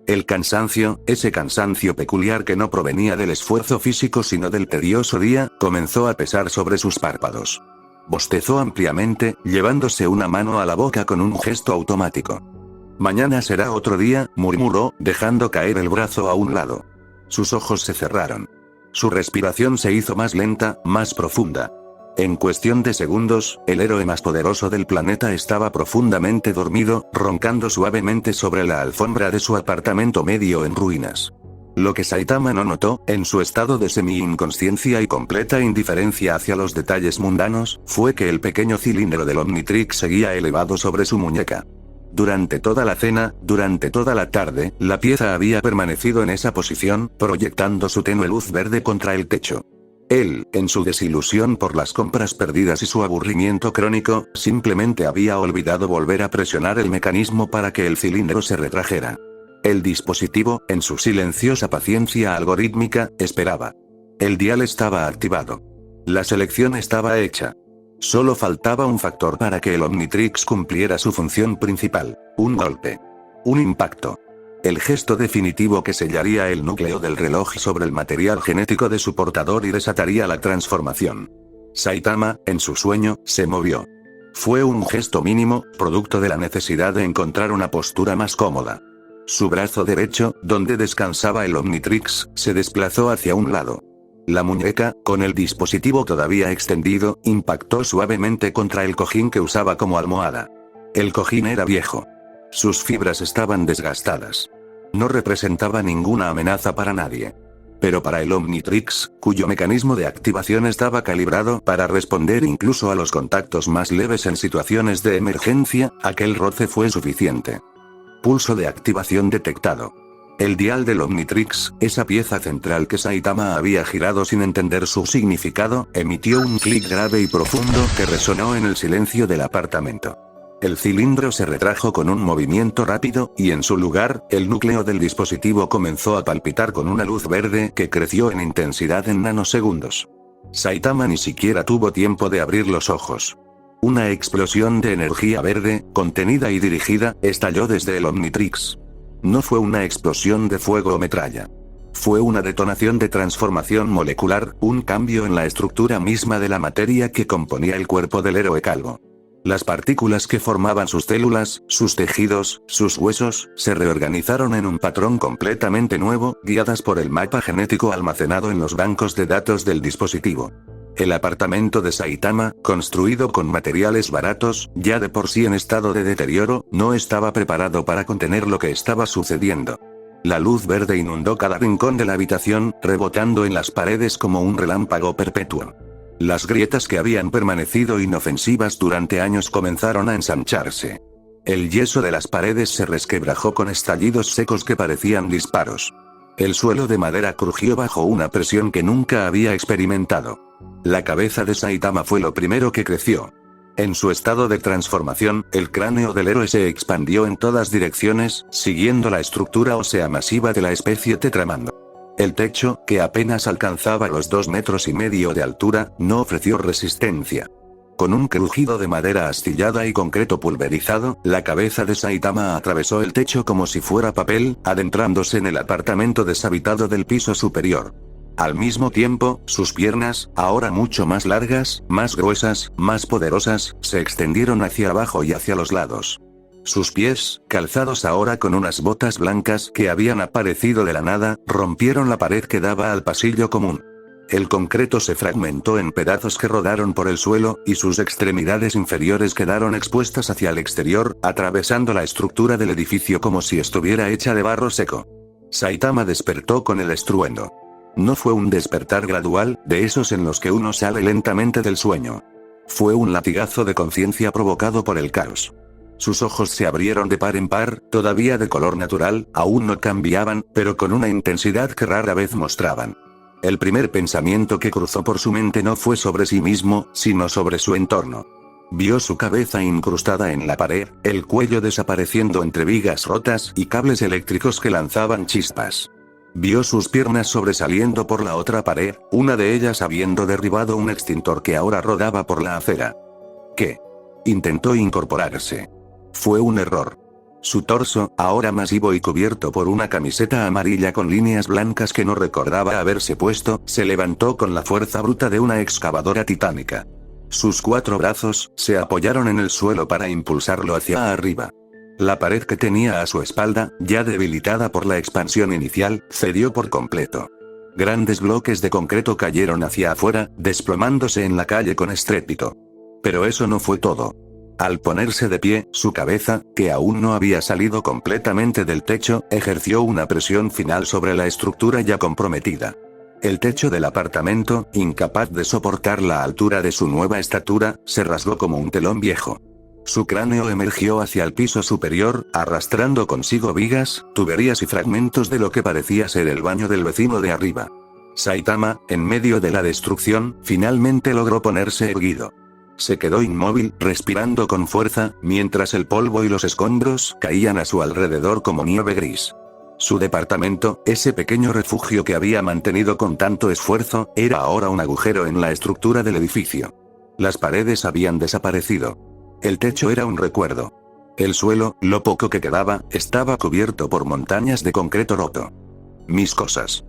El cansancio, ese cansancio peculiar que no provenía del esfuerzo físico sino del tedioso día, comenzó a pesar sobre sus párpados. Bostezó ampliamente, llevándose una mano a la boca con un gesto automático. Mañana será otro día, murmuró, dejando caer el brazo a un lado. Sus ojos se cerraron. Su respiración se hizo más lenta, más profunda. En cuestión de segundos, el héroe más poderoso del planeta estaba profundamente dormido, roncando suavemente sobre la alfombra de su apartamento medio en ruinas. Lo que Saitama no notó, en su estado de semi-inconsciencia y completa indiferencia hacia los detalles mundanos, fue que el pequeño cilindro del Omnitrix seguía elevado sobre su muñeca. Durante toda la cena, durante toda la tarde, la pieza había permanecido en esa posición, proyectando su tenue luz verde contra el techo. Él, en su desilusión por las compras perdidas y su aburrimiento crónico, simplemente había olvidado volver a presionar el mecanismo para que el cilindro se retrajera. El dispositivo, en su silenciosa paciencia algorítmica, esperaba. El dial estaba activado. La selección estaba hecha. Solo faltaba un factor para que el Omnitrix cumpliera su función principal: un golpe. Un impacto. El gesto definitivo que sellaría el núcleo del reloj sobre el material genético de su portador y desataría la transformación. Saitama, en su sueño, se movió. Fue un gesto mínimo, producto de la necesidad de encontrar una postura más cómoda. Su brazo derecho, donde descansaba el Omnitrix, se desplazó hacia un lado. La muñeca, con el dispositivo todavía extendido, impactó suavemente contra el cojín que usaba como almohada. El cojín era viejo. Sus fibras estaban desgastadas. No representaba ninguna amenaza para nadie. Pero para el Omnitrix, cuyo mecanismo de activación estaba calibrado para responder incluso a los contactos más leves en situaciones de emergencia, aquel roce fue suficiente. Pulso de activación detectado. El dial del Omnitrix, esa pieza central que Saitama había girado sin entender su significado, emitió un clic grave y profundo que resonó en el silencio del apartamento. El cilindro se retrajo con un movimiento rápido, y en su lugar, el núcleo del dispositivo comenzó a palpitar con una luz verde que creció en intensidad en nanosegundos. Saitama ni siquiera tuvo tiempo de abrir los ojos. Una explosión de energía verde, contenida y dirigida, estalló desde el Omnitrix. No fue una explosión de fuego o metralla. Fue una detonación de transformación molecular, un cambio en la estructura misma de la materia que componía el cuerpo del héroe calvo. Las partículas que formaban sus células, sus tejidos, sus huesos, se reorganizaron en un patrón completamente nuevo, guiadas por el mapa genético almacenado en los bancos de datos del dispositivo. El apartamento de Saitama, construido con materiales baratos, ya de por sí en estado de deterioro, no estaba preparado para contener lo que estaba sucediendo. La luz verde inundó cada rincón de la habitación, rebotando en las paredes como un relámpago perpetuo. Las grietas que habían permanecido inofensivas durante años comenzaron a ensancharse. El yeso de las paredes se resquebrajó con estallidos secos que parecían disparos. El suelo de madera crujió bajo una presión que nunca había experimentado. La cabeza de Saitama fue lo primero que creció. En su estado de transformación, el cráneo del héroe se expandió en todas direcciones, siguiendo la estructura ósea masiva de la especie Tetramando. El techo, que apenas alcanzaba los 2,5 metros de altura, no ofreció resistencia. Con un crujido de madera astillada y concreto pulverizado, la cabeza de Saitama atravesó el techo como si fuera papel, adentrándose en el apartamento deshabitado del piso superior. Al mismo tiempo, sus piernas, ahora mucho más largas, más gruesas, más poderosas, se extendieron hacia abajo y hacia los lados. Sus pies, calzados ahora con unas botas blancas que habían aparecido de la nada, rompieron la pared que daba al pasillo común. El concreto se fragmentó en pedazos que rodaron por el suelo, y sus extremidades inferiores quedaron expuestas hacia el exterior, atravesando la estructura del edificio como si estuviera hecha de barro seco. Saitama despertó con el estruendo. No fue un despertar gradual, de esos en los que uno sale lentamente del sueño. Fue un latigazo de conciencia provocado por el caos. Sus ojos se abrieron de par en par, todavía de color natural, aún no cambiaban, pero con una intensidad que rara vez mostraban. El primer pensamiento que cruzó por su mente no fue sobre sí mismo, sino sobre su entorno. Vio su cabeza incrustada en la pared, el cuello desapareciendo entre vigas rotas y cables eléctricos que lanzaban chispas. Vio sus piernas sobresaliendo por la otra pared, una de ellas habiendo derribado un extintor que ahora rodaba por la acera. ¿Qué? Intentó incorporarse. Fue un error. Su torso, ahora masivo y cubierto por una camiseta amarilla con líneas blancas que no recordaba haberse puesto, se levantó con la fuerza bruta de una excavadora titánica. Sus 4 brazos se apoyaron en el suelo para impulsarlo hacia arriba. La pared que tenía a su espalda, ya debilitada por la expansión inicial, cedió por completo. Grandes bloques de concreto cayeron hacia afuera, desplomándose en la calle con estrépito. Pero eso no fue todo. Al ponerse de pie, su cabeza, que aún no había salido completamente del techo, ejerció una presión final sobre la estructura ya comprometida. El techo del apartamento, incapaz de soportar la altura de su nueva estatura, se rasgó como un telón viejo. Su cráneo emergió hacia el piso superior, arrastrando consigo vigas, tuberías y fragmentos de lo que parecía ser el baño del vecino de arriba. Saitama, en medio de la destrucción, finalmente logró ponerse erguido. Se quedó inmóvil, respirando con fuerza, mientras el polvo y los escombros caían a su alrededor como nieve gris. Su departamento, ese pequeño refugio que había mantenido con tanto esfuerzo, era ahora un agujero en la estructura del edificio. Las paredes habían desaparecido. El techo era un recuerdo. El suelo, lo poco que quedaba, estaba cubierto por montañas de concreto roto. «Mis cosas»,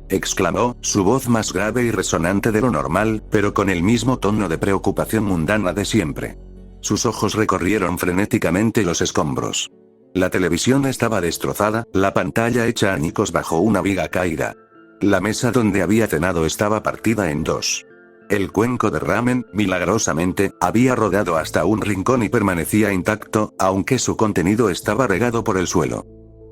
exclamó, su voz más grave y resonante de lo normal, pero con el mismo tono de preocupación mundana de siempre. Sus ojos recorrieron frenéticamente los escombros. La televisión estaba destrozada, la pantalla hecha añicos bajo una viga caída. La mesa donde había cenado estaba partida en 2. El cuenco de ramen, milagrosamente, había rodado hasta un rincón y permanecía intacto, aunque su contenido estaba regado por el suelo.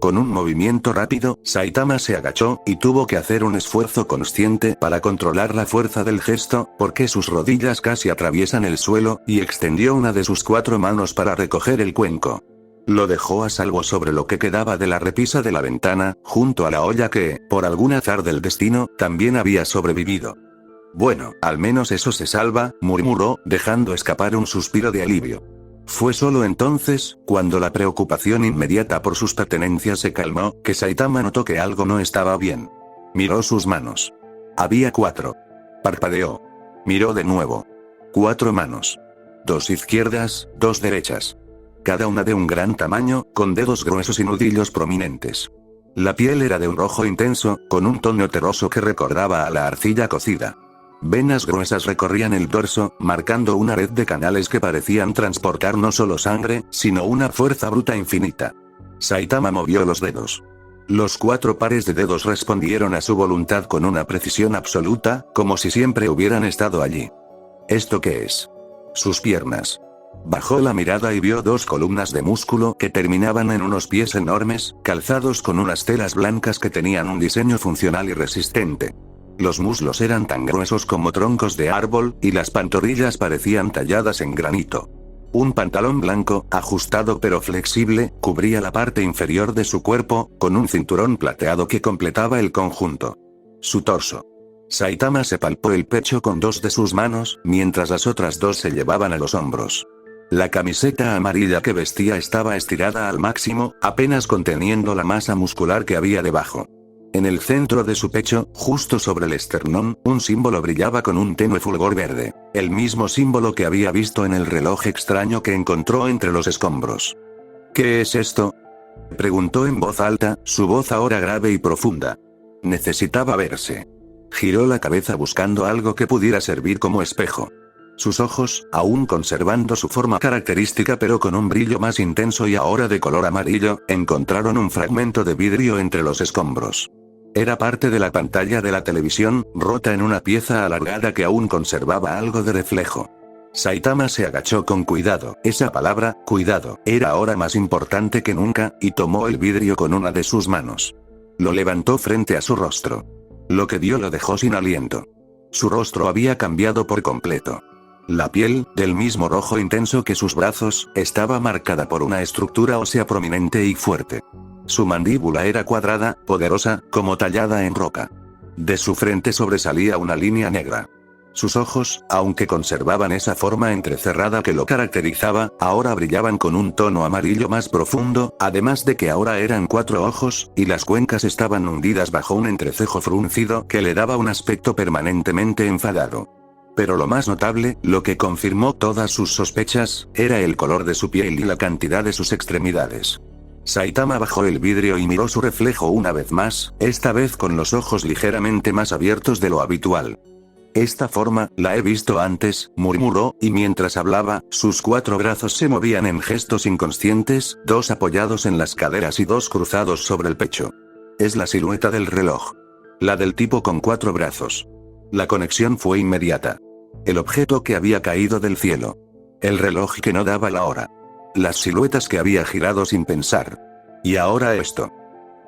Con un movimiento rápido, Saitama se agachó, y tuvo que hacer un esfuerzo consciente para controlar la fuerza del gesto, porque sus rodillas casi atraviesan el suelo, y extendió una de sus 4 manos para recoger el cuenco. Lo dejó a salvo sobre lo que quedaba de la repisa de la ventana, junto a la olla que, por algún azar del destino, también había sobrevivido. Bueno, al menos eso se salva, murmuró, dejando escapar un suspiro de alivio. Fue solo entonces, cuando la preocupación inmediata por sus pertenencias se calmó, que Saitama notó que algo no estaba bien. Miró sus manos. Había 4. Parpadeó. Miró de nuevo. 4 manos. 2 izquierdas, 2 derechas. Cada una de un gran tamaño, con dedos gruesos y nudillos prominentes. La piel era de un rojo intenso, con un tono terroso que recordaba a la arcilla cocida. Venas gruesas recorrían el dorso, marcando una red de canales que parecían transportar no solo sangre, sino una fuerza bruta infinita. Saitama movió los dedos. Los 4 pares de dedos respondieron a su voluntad con una precisión absoluta, como si siempre hubieran estado allí. ¿Esto qué es? Sus piernas. Bajó la mirada y vio 2 columnas de músculo que terminaban en unos pies enormes, calzados con unas telas blancas que tenían un diseño funcional y resistente. Los muslos eran tan gruesos como troncos de árbol, y las pantorrillas parecían talladas en granito. Un pantalón blanco, ajustado pero flexible, cubría la parte inferior de su cuerpo, con un cinturón plateado que completaba el conjunto. Su torso. Saitama se palpó el pecho con 2 de sus manos, mientras las otras 2 se llevaban a los hombros. La camiseta amarilla que vestía estaba estirada al máximo, apenas conteniendo la masa muscular que había debajo. En el centro de su pecho, justo sobre el esternón, un símbolo brillaba con un tenue fulgor verde, el mismo símbolo que había visto en el reloj extraño que encontró entre los escombros. ¿Qué es esto?, preguntó en voz alta, su voz ahora grave y profunda. Necesitaba verse. Giró la cabeza buscando algo que pudiera servir como espejo. Sus ojos, aún conservando su forma característica pero con un brillo más intenso y ahora de color amarillo, encontraron un fragmento de vidrio entre los escombros. Era parte de la pantalla de la televisión, rota en una pieza alargada que aún conservaba algo de reflejo. Saitama se agachó con cuidado, esa palabra, cuidado, era ahora más importante que nunca, y tomó el vidrio con una de sus manos. Lo levantó frente a su rostro. Lo que vio lo dejó sin aliento. Su rostro había cambiado por completo. La piel, del mismo rojo intenso que sus brazos, estaba marcada por una estructura ósea prominente y fuerte. Su mandíbula era cuadrada, poderosa, como tallada en roca. De su frente sobresalía una línea negra. Sus ojos, aunque conservaban esa forma entrecerrada que lo caracterizaba, ahora brillaban con un tono amarillo más profundo, además de que ahora eran 4 ojos, y las cuencas estaban hundidas bajo un entrecejo fruncido que le daba un aspecto permanentemente enfadado. Pero lo más notable, lo que confirmó todas sus sospechas, era el color de su piel y la cantidad de sus extremidades. Saitama bajó el vidrio y miró su reflejo una vez más, esta vez con los ojos ligeramente más abiertos de lo habitual. Esta forma, la he visto antes, murmuró, y mientras hablaba, sus 4 brazos se movían en gestos inconscientes, 2 apoyados en las caderas y 2 cruzados sobre el pecho. Es la silueta del reloj. La del tipo con 4 brazos. La conexión fue inmediata. El objeto que había caído del cielo. El reloj que no daba la hora. Las siluetas que había girado sin pensar. Y ahora esto.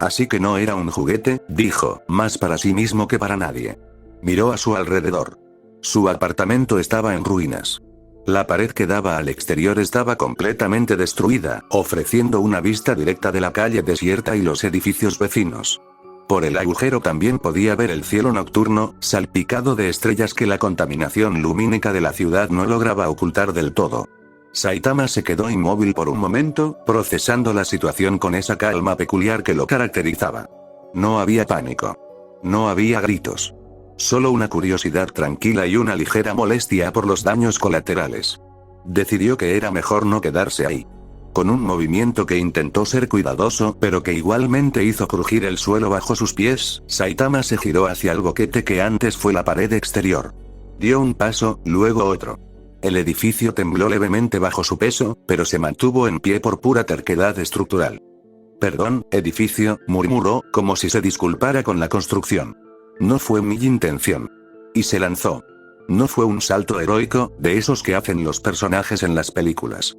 Así que no era un juguete, dijo, más para sí mismo que para nadie. Miró a su alrededor. Su apartamento estaba en ruinas. La pared que daba al exterior estaba completamente destruida, ofreciendo una vista directa de la calle desierta y los edificios vecinos. Por el agujero también podía ver el cielo nocturno, salpicado de estrellas que la contaminación lumínica de la ciudad no lograba ocultar del todo. Saitama se quedó inmóvil por un momento, procesando la situación con esa calma peculiar que lo caracterizaba. No había pánico. No había gritos. Solo una curiosidad tranquila y una ligera molestia por los daños colaterales. Decidió que era mejor no quedarse ahí. Con un movimiento que intentó ser cuidadoso, pero que igualmente hizo crujir el suelo bajo sus pies, Saitama se giró hacia el boquete que antes fue la pared exterior. Dio un paso, luego otro. El edificio tembló levemente bajo su peso, pero se mantuvo en pie por pura terquedad estructural. Perdón, edificio, murmuró, como si se disculpara con la construcción. No fue mi intención. Y se lanzó. No fue un salto heroico, de esos que hacen los personajes en las películas.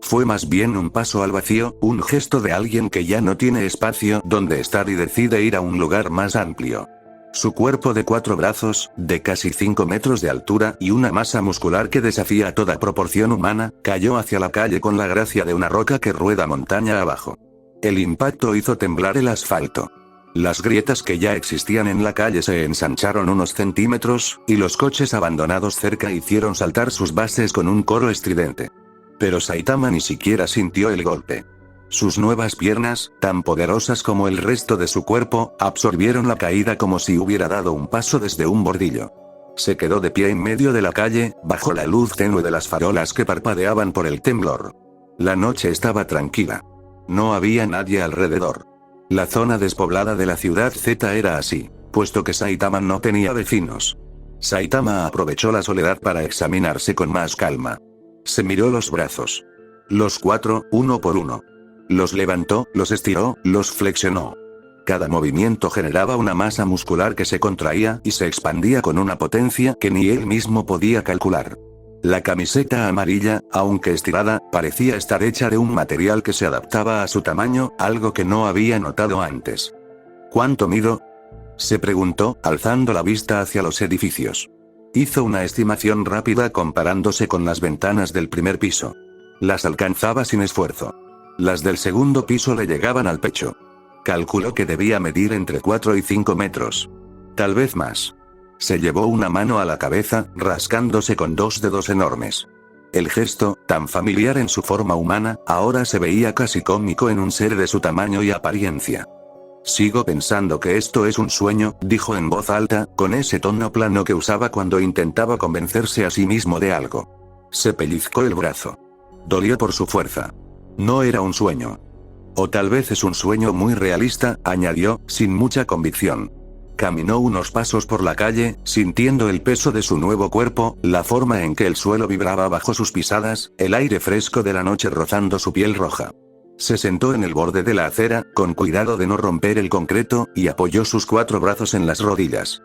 Fue más bien un paso al vacío, un gesto de alguien que ya no tiene espacio donde estar y decide ir a un lugar más amplio. Su cuerpo de 4 brazos, de casi 5 metros de altura y una masa muscular que desafía toda proporción humana, cayó hacia la calle con la gracia de una roca que rueda montaña abajo. El impacto hizo temblar el asfalto. Las grietas que ya existían en la calle se ensancharon unos centímetros, y los coches abandonados cerca hicieron saltar sus bases con un coro estridente. Pero Saitama ni siquiera sintió el golpe. Sus nuevas piernas, tan poderosas como el resto de su cuerpo, absorbieron la caída como si hubiera dado un paso desde un bordillo. Se quedó de pie en medio de la calle, bajo la luz tenue de las farolas que parpadeaban por el temblor. La noche estaba tranquila. No había nadie alrededor. La zona despoblada de la ciudad Z era así, puesto que Saitama no tenía vecinos. Saitama aprovechó la soledad para examinarse con más calma. Se miró los brazos. Los 4, uno por uno. Los levantó, los estiró, los flexionó. Cada movimiento generaba una masa muscular que se contraía y se expandía con una potencia que ni él mismo podía calcular. La camiseta amarilla, aunque estirada, parecía estar hecha de un material que se adaptaba a su tamaño, algo que no había notado antes. ¿Cuánto mido?, se preguntó, alzando la vista hacia los edificios. Hizo una estimación rápida comparándose con las ventanas del primer piso. Las alcanzaba sin esfuerzo. Las del segundo piso le llegaban al pecho. Calculó que debía medir entre 4 y 5 metros. Tal vez más. Se llevó una mano a la cabeza, rascándose con 2 dedos enormes. El gesto, tan familiar en su forma humana, ahora se veía casi cómico en un ser de su tamaño y apariencia. Sigo pensando que esto es un sueño, dijo en voz alta, con ese tono plano que usaba cuando intentaba convencerse a sí mismo de algo. Se pellizcó el brazo. Dolió por su fuerza. No era un sueño. O tal vez es un sueño muy realista, añadió, sin mucha convicción. Caminó unos pasos por la calle, sintiendo el peso de su nuevo cuerpo, la forma en que el suelo vibraba bajo sus pisadas, el aire fresco de la noche rozando su piel roja. Se sentó en el borde de la acera, con cuidado de no romper el concreto, y apoyó sus 4 brazos en las rodillas.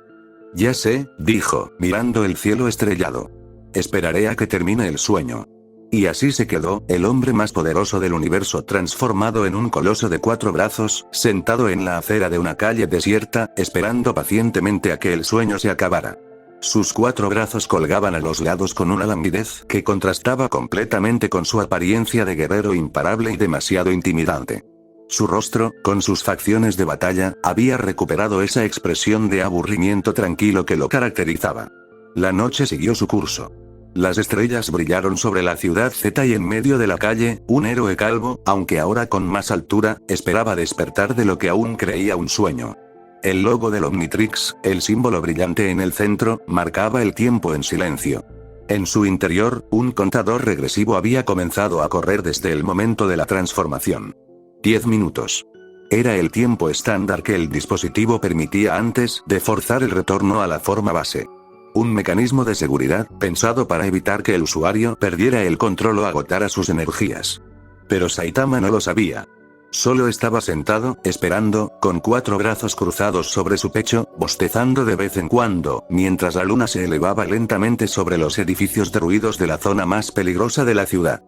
Ya sé, dijo, mirando el cielo estrellado. Esperaré a que termine el sueño. Y así se quedó, el hombre más poderoso del universo transformado en un coloso de 4 brazos, sentado en la acera de una calle desierta, esperando pacientemente a que el sueño se acabara. Sus 4 brazos colgaban a los lados con una languidez que contrastaba completamente con su apariencia de guerrero imparable y demasiado intimidante. Su rostro, con sus facciones de batalla, había recuperado esa expresión de aburrimiento tranquilo que lo caracterizaba. La noche siguió su curso. Las estrellas brillaron sobre la ciudad Z y en medio de la calle, un héroe calvo, aunque ahora con más altura, esperaba despertar de lo que aún creía un sueño. El logo del Omnitrix, el símbolo brillante en el centro, marcaba el tiempo en silencio. En su interior, un contador regresivo había comenzado a correr desde el momento de la transformación. 10 minutos. Era el tiempo estándar que el dispositivo permitía antes de forzar el retorno a la forma base. Un mecanismo de seguridad, pensado para evitar que el usuario perdiera el control o agotara sus energías. Pero Saitama no lo sabía. Solo estaba sentado, esperando, con 4 brazos cruzados sobre su pecho, bostezando de vez en cuando, mientras la luna se elevaba lentamente sobre los edificios derruidos de la zona más peligrosa de la ciudad.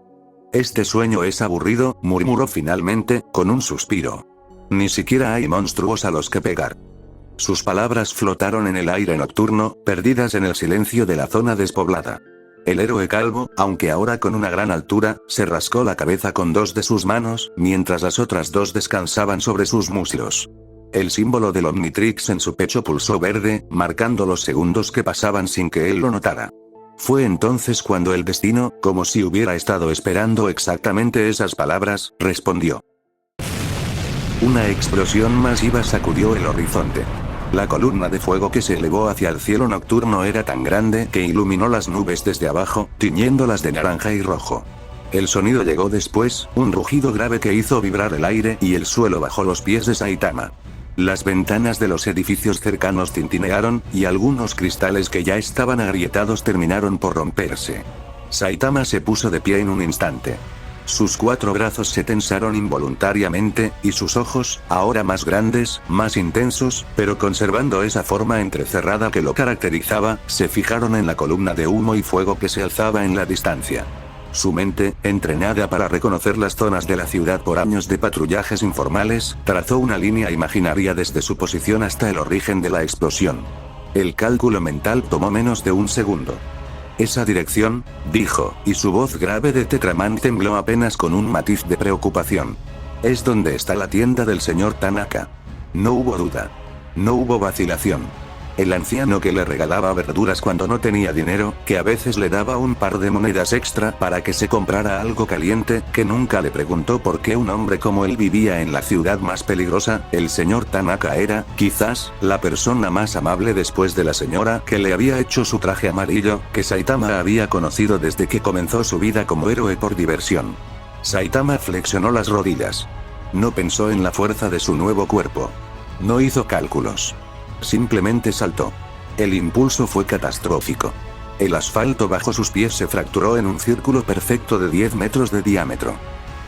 Este sueño es aburrido, murmuró finalmente, con un suspiro. Ni siquiera hay monstruos a los que pegar. Sus palabras flotaron en el aire nocturno, perdidas en el silencio de la zona despoblada. El héroe calvo, aunque ahora con una gran altura, se rascó la cabeza con 2 de sus manos, mientras las otras 2 descansaban sobre sus muslos. El símbolo del Omnitrix en su pecho pulsó verde, marcando los segundos que pasaban sin que él lo notara. Fue entonces cuando el destino, como si hubiera estado esperando exactamente esas palabras, respondió. Una explosión masiva sacudió el horizonte. La columna de fuego que se elevó hacia el cielo nocturno era tan grande que iluminó las nubes desde abajo, tiñéndolas de naranja y rojo. El sonido llegó después, un rugido grave que hizo vibrar el aire y el suelo bajo los pies de Saitama. Las ventanas de los edificios cercanos tintinearon, y algunos cristales que ya estaban agrietados terminaron por romperse. Saitama se puso de pie en un instante. Sus 4 brazos se tensaron involuntariamente, y sus ojos, ahora más grandes, más intensos, pero conservando esa forma entrecerrada que lo caracterizaba, se fijaron en la columna de humo y fuego que se alzaba en la distancia. Su mente, entrenada para reconocer las zonas de la ciudad por años de patrullajes informales, trazó una línea imaginaria desde su posición hasta el origen de la explosión. El cálculo mental tomó menos de un segundo. «Esa dirección», dijo, y su voz grave de Tetraman tembló apenas con un matiz de preocupación. «Es donde está la tienda del señor Tanaka». No hubo duda. No hubo vacilación. El anciano que le regalaba verduras cuando no tenía dinero, que a veces le daba un par de monedas extra para que se comprara algo caliente, que nunca le preguntó por qué un hombre como él vivía en la ciudad más peligrosa, el señor Tanaka era, quizás, la persona más amable después de la señora que le había hecho su traje amarillo, que Saitama había conocido desde que comenzó su vida como héroe por diversión. Saitama flexionó las rodillas. No pensó en la fuerza de su nuevo cuerpo. No hizo cálculos. Simplemente saltó. El impulso fue catastrófico. El asfalto bajo sus pies se fracturó en un círculo perfecto de 10 metros de diámetro.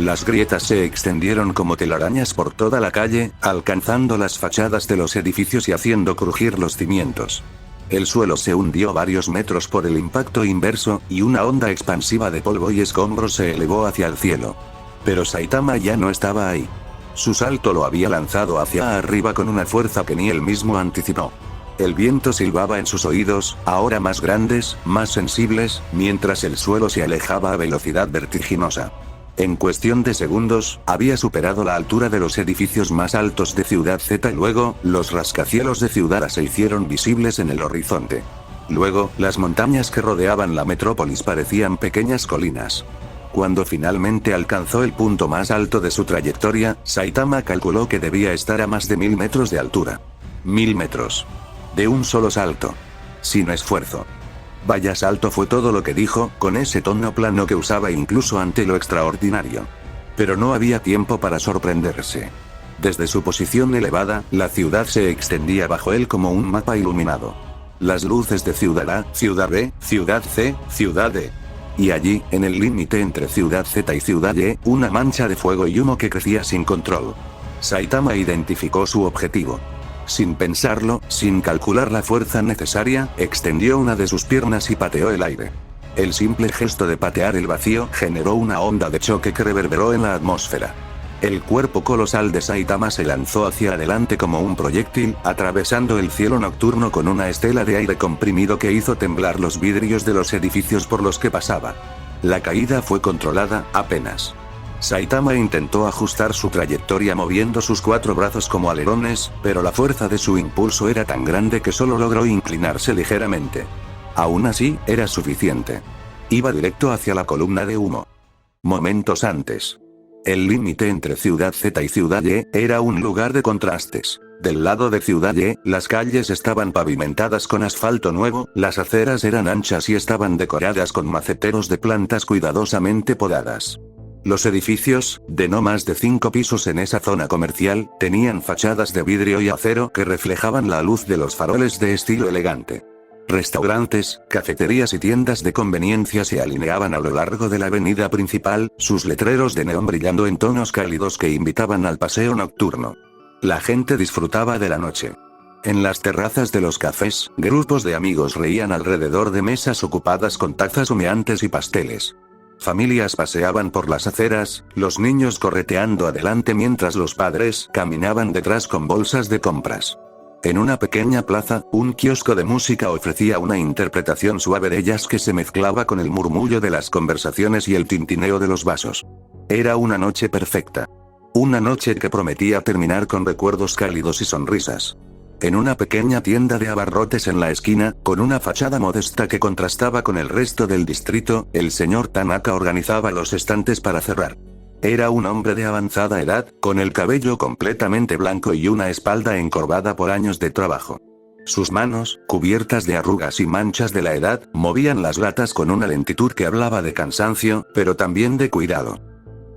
Las grietas se extendieron como telarañas por toda la calle, alcanzando las fachadas de los edificios y haciendo crujir los cimientos. El suelo se hundió varios metros por el impacto inverso, y una onda expansiva de polvo y escombros se elevó hacia el cielo. Pero Saitama ya no estaba ahí. Su salto lo había lanzado hacia arriba con una fuerza que ni él mismo anticipó. El viento silbaba en sus oídos, ahora más grandes, más sensibles, mientras el suelo se alejaba a velocidad vertiginosa. En cuestión de segundos, había superado la altura de los edificios más altos de Ciudad Z y luego, los rascacielos de Ciudad A se hicieron visibles en el horizonte. Luego, las montañas que rodeaban la metrópolis parecían pequeñas colinas. Cuando finalmente alcanzó el punto más alto de su trayectoria, Saitama calculó que debía estar a más de 1000 metros de altura. 1000 metros. De un solo salto. Sin esfuerzo. Vaya salto fue todo lo que dijo, con ese tono plano que usaba incluso ante lo extraordinario. Pero no había tiempo para sorprenderse. Desde su posición elevada, la ciudad se extendía bajo él como un mapa iluminado. Las luces de Ciudad A, Ciudad B, Ciudad C, Ciudad D. Y allí, en el límite entre Ciudad Z y Ciudad Y, una mancha de fuego y humo que crecía sin control. Saitama identificó su objetivo. Sin pensarlo, sin calcular la fuerza necesaria, extendió una de sus piernas y pateó el aire. El simple gesto de patear el vacío generó una onda de choque que reverberó en la atmósfera. El cuerpo colosal de Saitama se lanzó hacia adelante como un proyectil, atravesando el cielo nocturno con una estela de aire comprimido que hizo temblar los vidrios de los edificios por los que pasaba. La caída fue controlada, apenas. Saitama intentó ajustar su trayectoria moviendo sus 4 brazos como alerones, pero la fuerza de su impulso era tan grande que solo logró inclinarse ligeramente. Aún así, era suficiente. Iba directo hacia la columna de humo. Momentos antes. El límite entre Ciudad Z y Ciudad Y era un lugar de contrastes. Del lado de Ciudad Y, las calles estaban pavimentadas con asfalto nuevo, las aceras eran anchas y estaban decoradas con maceteros de plantas cuidadosamente podadas. Los edificios, de no más de 5 pisos en esa zona comercial, tenían fachadas de vidrio y acero que reflejaban la luz de los faroles de estilo elegante. Restaurantes, cafeterías y tiendas de conveniencia se alineaban a lo largo de la avenida principal, sus letreros de neón brillando en tonos cálidos que invitaban al paseo nocturno. La gente disfrutaba de la noche. En las terrazas de los cafés, grupos de amigos reían alrededor de mesas ocupadas con tazas humeantes y pasteles. Familias paseaban por las aceras, los niños correteando adelante mientras los padres caminaban detrás con bolsas de compras. En una pequeña plaza, un kiosco de música ofrecía una interpretación suave de jazz que se mezclaba con el murmullo de las conversaciones y el tintineo de los vasos. Era una noche perfecta. Una noche que prometía terminar con recuerdos cálidos y sonrisas. En una pequeña tienda de abarrotes en la esquina, con una fachada modesta que contrastaba con el resto del distrito, el señor Tanaka organizaba los estantes para cerrar. Era un hombre de avanzada edad, con el cabello completamente blanco y una espalda encorvada por años de trabajo. Sus manos, cubiertas de arrugas y manchas de la edad, movían las latas con una lentitud que hablaba de cansancio, pero también de cuidado.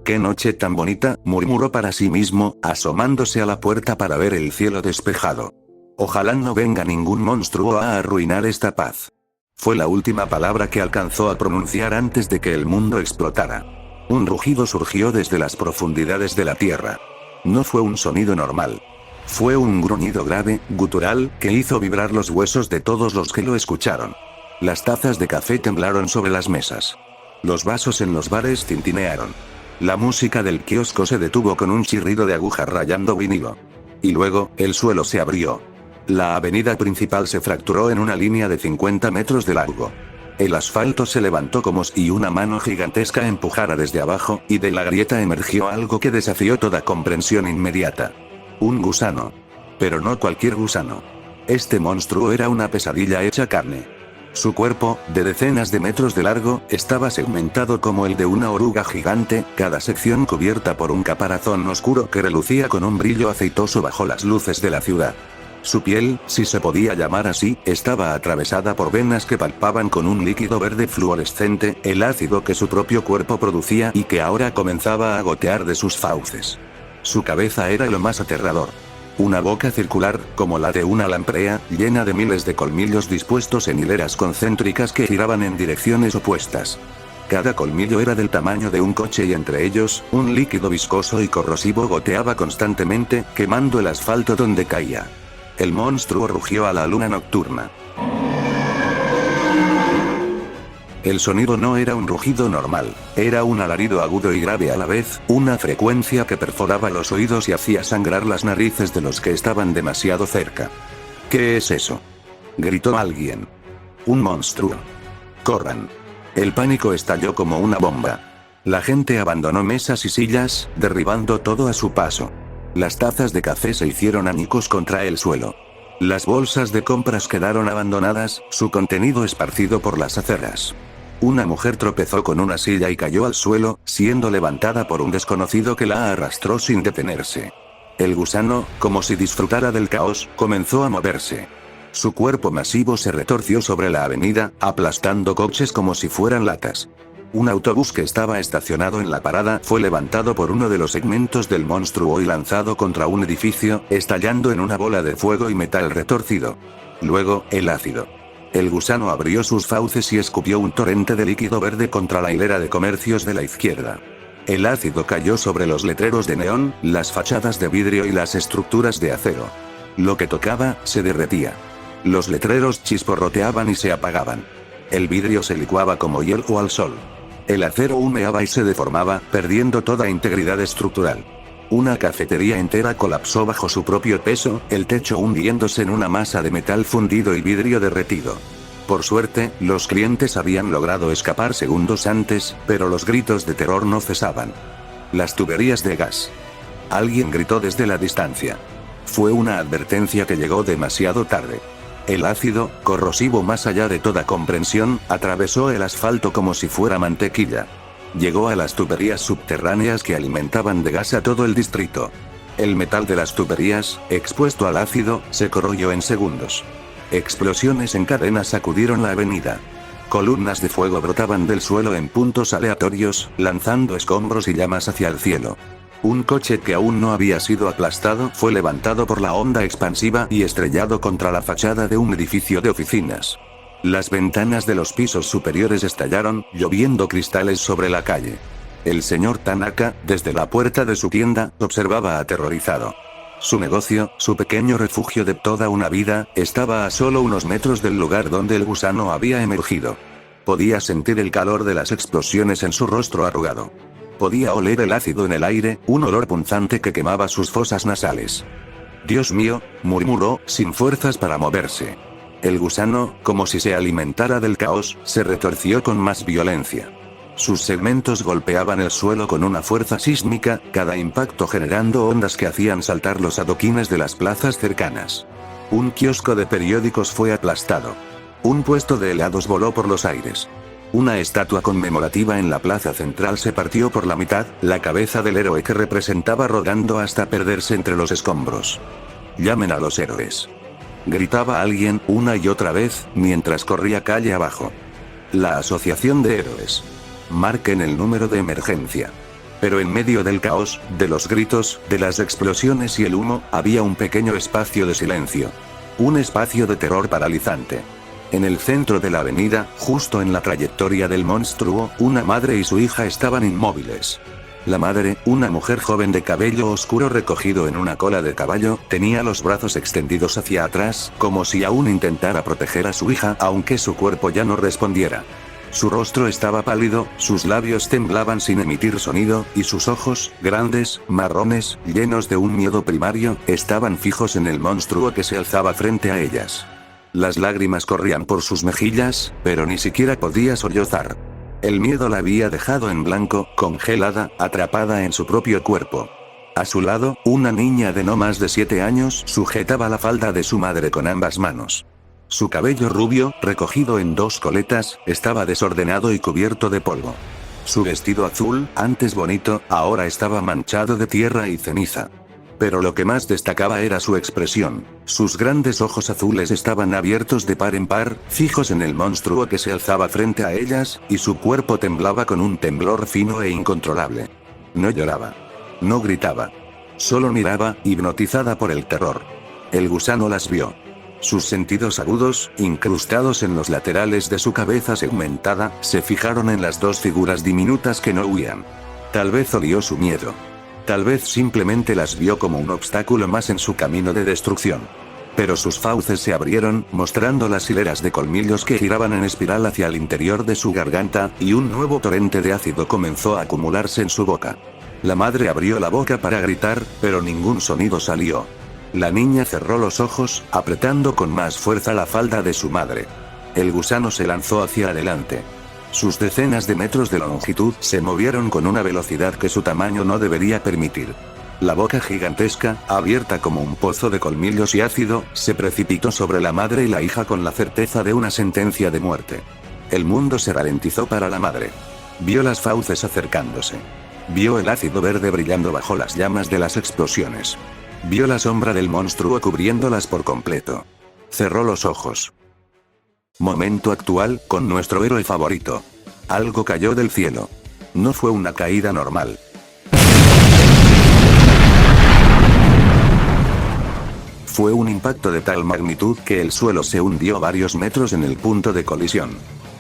«Qué noche tan bonita», murmuró para sí mismo, asomándose a la puerta para ver el cielo despejado. «Ojalá no venga ningún monstruo a arruinar esta paz». Fue la última palabra que alcanzó a pronunciar antes de que el mundo explotara. Un rugido surgió desde las profundidades de la tierra. No fue un sonido normal. Fue un gruñido grave, gutural, que hizo vibrar los huesos de todos los que lo escucharon. Las tazas de café temblaron sobre las mesas. Los vasos en los bares tintinearon. La música del kiosco se detuvo con un chirrido de agujas rayando vinilo. Y luego, el suelo se abrió. La avenida principal se fracturó en una línea de 50 metros de largo. El asfalto se levantó como si una mano gigantesca empujara desde abajo, y de la grieta emergió algo que desafió toda comprensión inmediata. Un gusano. Pero no cualquier gusano. Este monstruo era una pesadilla hecha carne. Su cuerpo, de decenas de metros de largo, estaba segmentado como el de una oruga gigante, cada sección cubierta por un caparazón oscuro que relucía con un brillo aceitoso bajo las luces de la ciudad. Su piel, si se podía llamar así, estaba atravesada por venas que palpaban con un líquido verde fluorescente, el ácido que su propio cuerpo producía y que ahora comenzaba a gotear de sus fauces. Su cabeza era lo más aterrador. Una boca circular, como la de una lamprea, llena de miles de colmillos dispuestos en hileras concéntricas que giraban en direcciones opuestas. Cada colmillo era del tamaño de un coche y entre ellos, un líquido viscoso y corrosivo goteaba constantemente, quemando el asfalto donde caía. El monstruo rugió a la luna nocturna. El sonido no era un rugido normal, era un alarido agudo y grave a la vez, una frecuencia que perforaba los oídos y hacía sangrar las narices de los que estaban demasiado cerca. ¿Qué es eso?, gritó alguien. Un monstruo. ¡Corran! El pánico estalló como una bomba. La gente abandonó mesas y sillas, derribando todo a su paso. Las tazas de café se hicieron añicos contra el suelo. Las bolsas de compras quedaron abandonadas, su contenido esparcido por las aceras. Una mujer tropezó con una silla y cayó al suelo, siendo levantada por un desconocido que la arrastró sin detenerse. El gusano, como si disfrutara del caos, comenzó a moverse. Su cuerpo masivo se retorció sobre la avenida, aplastando coches como si fueran latas. Un autobús que estaba estacionado en la parada fue levantado por uno de los segmentos del monstruo y lanzado contra un edificio, estallando en una bola de fuego y metal retorcido. Luego, el ácido. El gusano abrió sus fauces y escupió un torrente de líquido verde contra la hilera de comercios de la izquierda. El ácido cayó sobre los letreros de neón, las fachadas de vidrio y las estructuras de acero. Lo que tocaba, se derretía. Los letreros chisporroteaban y se apagaban. El vidrio se licuaba como hielo al sol. El acero humeaba y se deformaba, perdiendo toda integridad estructural. Una cafetería entera colapsó bajo su propio peso, el techo hundiéndose en una masa de metal fundido y vidrio derretido. Por suerte, los clientes habían logrado escapar segundos antes, pero los gritos de terror no cesaban. Las tuberías de gas. Alguien gritó desde la distancia. Fue una advertencia que llegó demasiado tarde. El ácido, corrosivo más allá de toda comprensión, atravesó el asfalto como si fuera mantequilla. Llegó a las tuberías subterráneas que alimentaban de gas a todo el distrito. El metal de las tuberías, expuesto al ácido, se corroyó en segundos. Explosiones en cadena sacudieron la avenida. Columnas de fuego brotaban del suelo en puntos aleatorios, lanzando escombros y llamas hacia el cielo. Un coche que aún no había sido aplastado fue levantado por la onda expansiva y estrellado contra la fachada de un edificio de oficinas. Las ventanas de los pisos superiores estallaron, lloviendo cristales sobre la calle. El señor Tanaka, desde la puerta de su tienda, observaba aterrorizado. Su negocio, su pequeño refugio de toda una vida, estaba a solo unos metros del lugar donde el gusano había emergido. Podía sentir el calor de las explosiones en su rostro arrugado. Podía oler el ácido en el aire, un olor punzante que quemaba sus fosas nasales. «Dios mío», murmuró, sin fuerzas para moverse. El gusano, como si se alimentara del caos, se retorció con más violencia. Sus segmentos golpeaban el suelo con una fuerza sísmica, cada impacto generando ondas que hacían saltar los adoquines de las plazas cercanas. Un kiosco de periódicos fue aplastado. Un puesto de helados voló por los aires. Una estatua conmemorativa en la plaza central se partió por la mitad, la cabeza del héroe que representaba rodando hasta perderse entre los escombros. «Llamen a los héroes», gritaba alguien, una y otra vez, mientras corría calle abajo. «La Asociación de Héroes. Marquen el número de emergencia». Pero en medio del caos, de los gritos, de las explosiones y el humo, había un pequeño espacio de silencio. Un espacio de terror paralizante. En el centro de la avenida, justo en la trayectoria del monstruo, una madre y su hija estaban inmóviles. La madre, una mujer joven de cabello oscuro recogido en una cola de caballo, tenía los brazos extendidos hacia atrás, como si aún intentara proteger a su hija, aunque su cuerpo ya no respondiera. Su rostro estaba pálido, sus labios temblaban sin emitir sonido, y sus ojos, grandes, marrones, llenos de un miedo primario, estaban fijos en el monstruo que se alzaba frente a ellas. Las lágrimas corrían por sus mejillas, pero ni siquiera podía sollozar. El miedo la había dejado en blanco, congelada, atrapada en su propio cuerpo. A su lado, una niña de no más de 7 años sujetaba la falda de su madre con ambas manos. Su cabello rubio, recogido en 2 coletas, estaba desordenado y cubierto de polvo. Su vestido azul, antes bonito, ahora estaba manchado de tierra y ceniza. Pero lo que más destacaba era su expresión. Sus grandes ojos azules estaban abiertos de par en par, fijos en el monstruo que se alzaba frente a ellas, y su cuerpo temblaba con un temblor fino e incontrolable. No lloraba. No gritaba. Solo miraba, hipnotizada por el terror. El gusano las vio. Sus sentidos agudos, incrustados en los laterales de su cabeza segmentada, se fijaron en las 2 figuras diminutas que no huían. Tal vez olió su miedo. Tal vez simplemente las vio como un obstáculo más en su camino de destrucción. Pero sus fauces se abrieron, mostrando las hileras de colmillos que giraban en espiral hacia el interior de su garganta, y un nuevo torrente de ácido comenzó a acumularse en su boca. La madre abrió la boca para gritar, pero ningún sonido salió. La niña cerró los ojos, apretando con más fuerza la falda de su madre. El gusano se lanzó hacia adelante. Sus decenas de metros de longitud se movieron con una velocidad que su tamaño no debería permitir. La boca gigantesca, abierta como un pozo de colmillos y ácido, se precipitó sobre la madre y la hija con la certeza de una sentencia de muerte. El mundo se ralentizó para la madre. Vio las fauces acercándose. Vio el ácido verde brillando bajo las llamas de las explosiones. Vio la sombra del monstruo cubriéndolas por completo. Cerró los ojos. Momento actual, con nuestro héroe favorito. Algo cayó del cielo. No fue una caída normal. Fue un impacto de tal magnitud que el suelo se hundió varios metros en el punto de colisión.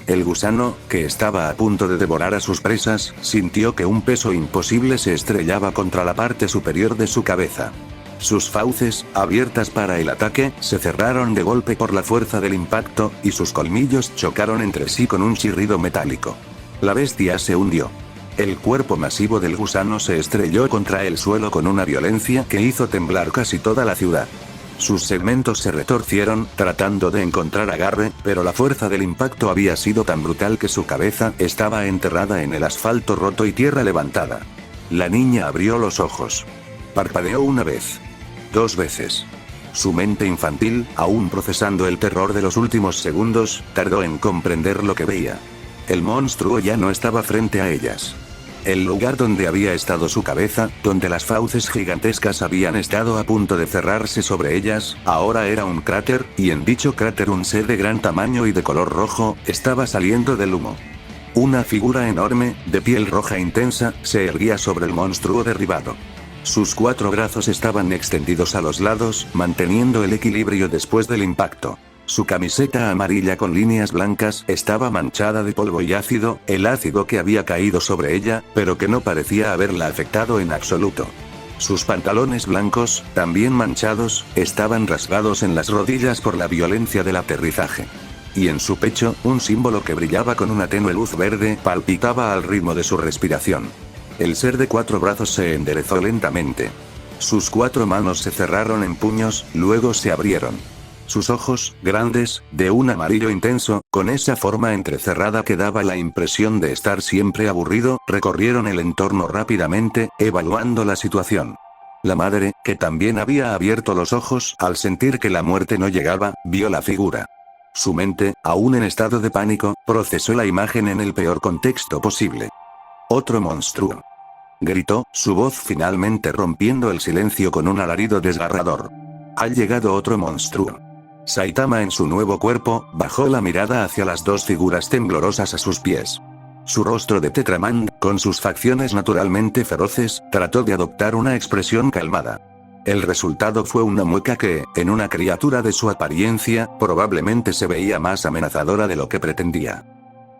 El gusano, que estaba a punto de devorar a sus presas, sintió que un peso imposible se estrellaba contra la parte superior de su cabeza. Sus fauces, abiertas para el ataque, se cerraron de golpe por la fuerza del impacto, y sus colmillos chocaron entre sí con un chirrido metálico. La bestia se hundió. El cuerpo masivo del gusano se estrelló contra el suelo con una violencia que hizo temblar casi toda la ciudad. Sus segmentos se retorcieron, tratando de encontrar agarre, pero la fuerza del impacto había sido tan brutal que su cabeza estaba enterrada en el asfalto roto y tierra levantada. La niña abrió los ojos. Parpadeó una vez. 2 veces. Su mente infantil, aún procesando el terror de los últimos segundos, tardó en comprender lo que veía. El monstruo ya no estaba frente a ellas. El lugar donde había estado su cabeza, donde las fauces gigantescas habían estado a punto de cerrarse sobre ellas, ahora era un cráter, y en dicho cráter un ser de gran tamaño y de color rojo, estaba saliendo del humo. Una figura enorme, de piel roja intensa, se erguía sobre el monstruo derribado. Sus 4 brazos estaban extendidos a los lados, manteniendo el equilibrio después del impacto. Su camiseta amarilla con líneas blancas estaba manchada de polvo y ácido, el ácido que había caído sobre ella, pero que no parecía haberla afectado en absoluto. Sus pantalones blancos, también manchados, estaban rasgados en las rodillas por la violencia del aterrizaje. Y en su pecho, un símbolo que brillaba con una tenue luz verde, palpitaba al ritmo de su respiración. El ser de 4 brazos se enderezó lentamente. Sus 4 manos se cerraron en puños, luego se abrieron. Sus ojos, grandes, de un amarillo intenso, con esa forma entrecerrada que daba la impresión de estar siempre aburrido, recorrieron el entorno rápidamente, evaluando la situación. La madre, que también había abierto los ojos al sentir que la muerte no llegaba, vio la figura. Su mente, aún en estado de pánico, procesó la imagen en el peor contexto posible. Otro monstruo. Gritó, su voz finalmente rompiendo el silencio con un alarido desgarrador. Ha llegado otro monstruo. Saitama en su nuevo cuerpo, bajó la mirada hacia las 2 figuras temblorosas a sus pies. Su rostro de Tetraman, con sus facciones naturalmente feroces, trató de adoptar una expresión calmada. El resultado fue una mueca que, en una criatura de su apariencia, probablemente se veía más amenazadora de lo que pretendía.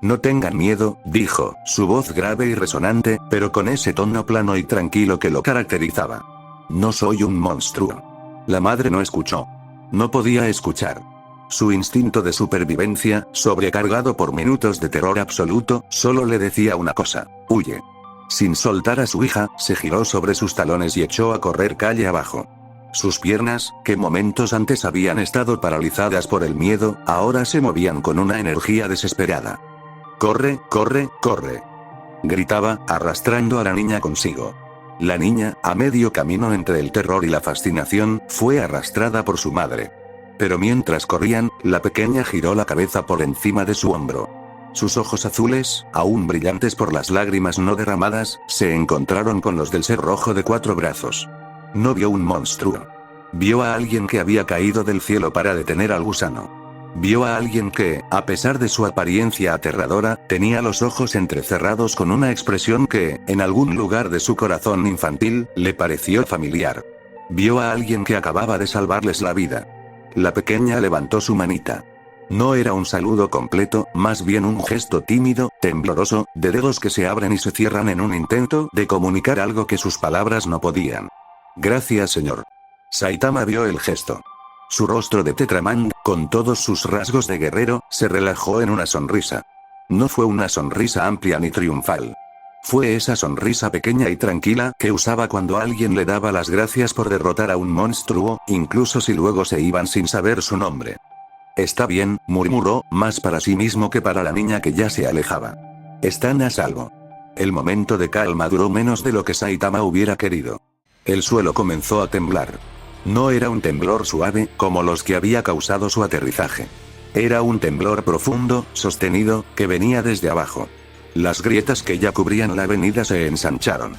No tengan miedo, dijo, su voz grave y resonante, pero con ese tono plano y tranquilo que lo caracterizaba. No soy un monstruo. La madre no escuchó. No podía escuchar. Su instinto de supervivencia, sobrecargado por minutos de terror absoluto, solo le decía una cosa: huye. Sin soltar a su hija, se giró sobre sus talones y echó a correr calle abajo. Sus piernas, que momentos antes habían estado paralizadas por el miedo, ahora se movían con una energía desesperada. «¡Corre, corre, corre!», gritaba, arrastrando a la niña consigo. La niña, a medio camino entre el terror y la fascinación, fue arrastrada por su madre. Pero mientras corrían, la pequeña giró la cabeza por encima de su hombro. Sus ojos azules, aún brillantes por las lágrimas no derramadas, se encontraron con los del ser rojo de 4 brazos. No vio un monstruo. Vio a alguien que había caído del cielo para detener al gusano. Vio a alguien que, a pesar de su apariencia aterradora, tenía los ojos entrecerrados con una expresión que, en algún lugar de su corazón infantil, le pareció familiar. Vio a alguien que acababa de salvarles la vida. La pequeña levantó su manita. No era un saludo completo, más bien un gesto tímido, tembloroso, de dedos que se abren y se cierran en un intento de comunicar algo que sus palabras no podían. «Gracias, señor». Saitama vio el gesto. Su rostro de Tetramang, con todos sus rasgos de guerrero, se relajó en una sonrisa. No fue una sonrisa amplia ni triunfal. Fue esa sonrisa pequeña y tranquila que usaba cuando alguien le daba las gracias por derrotar a un monstruo, incluso si luego se iban sin saber su nombre. «Está bien», murmuró, más para sí mismo que para la niña que ya se alejaba. «Están a salvo». El momento de calma duró menos de lo que Saitama hubiera querido. El suelo comenzó a temblar. No era un temblor suave, como los que había causado su aterrizaje. Era un temblor profundo, sostenido, que venía desde abajo. Las grietas que ya cubrían la avenida se ensancharon.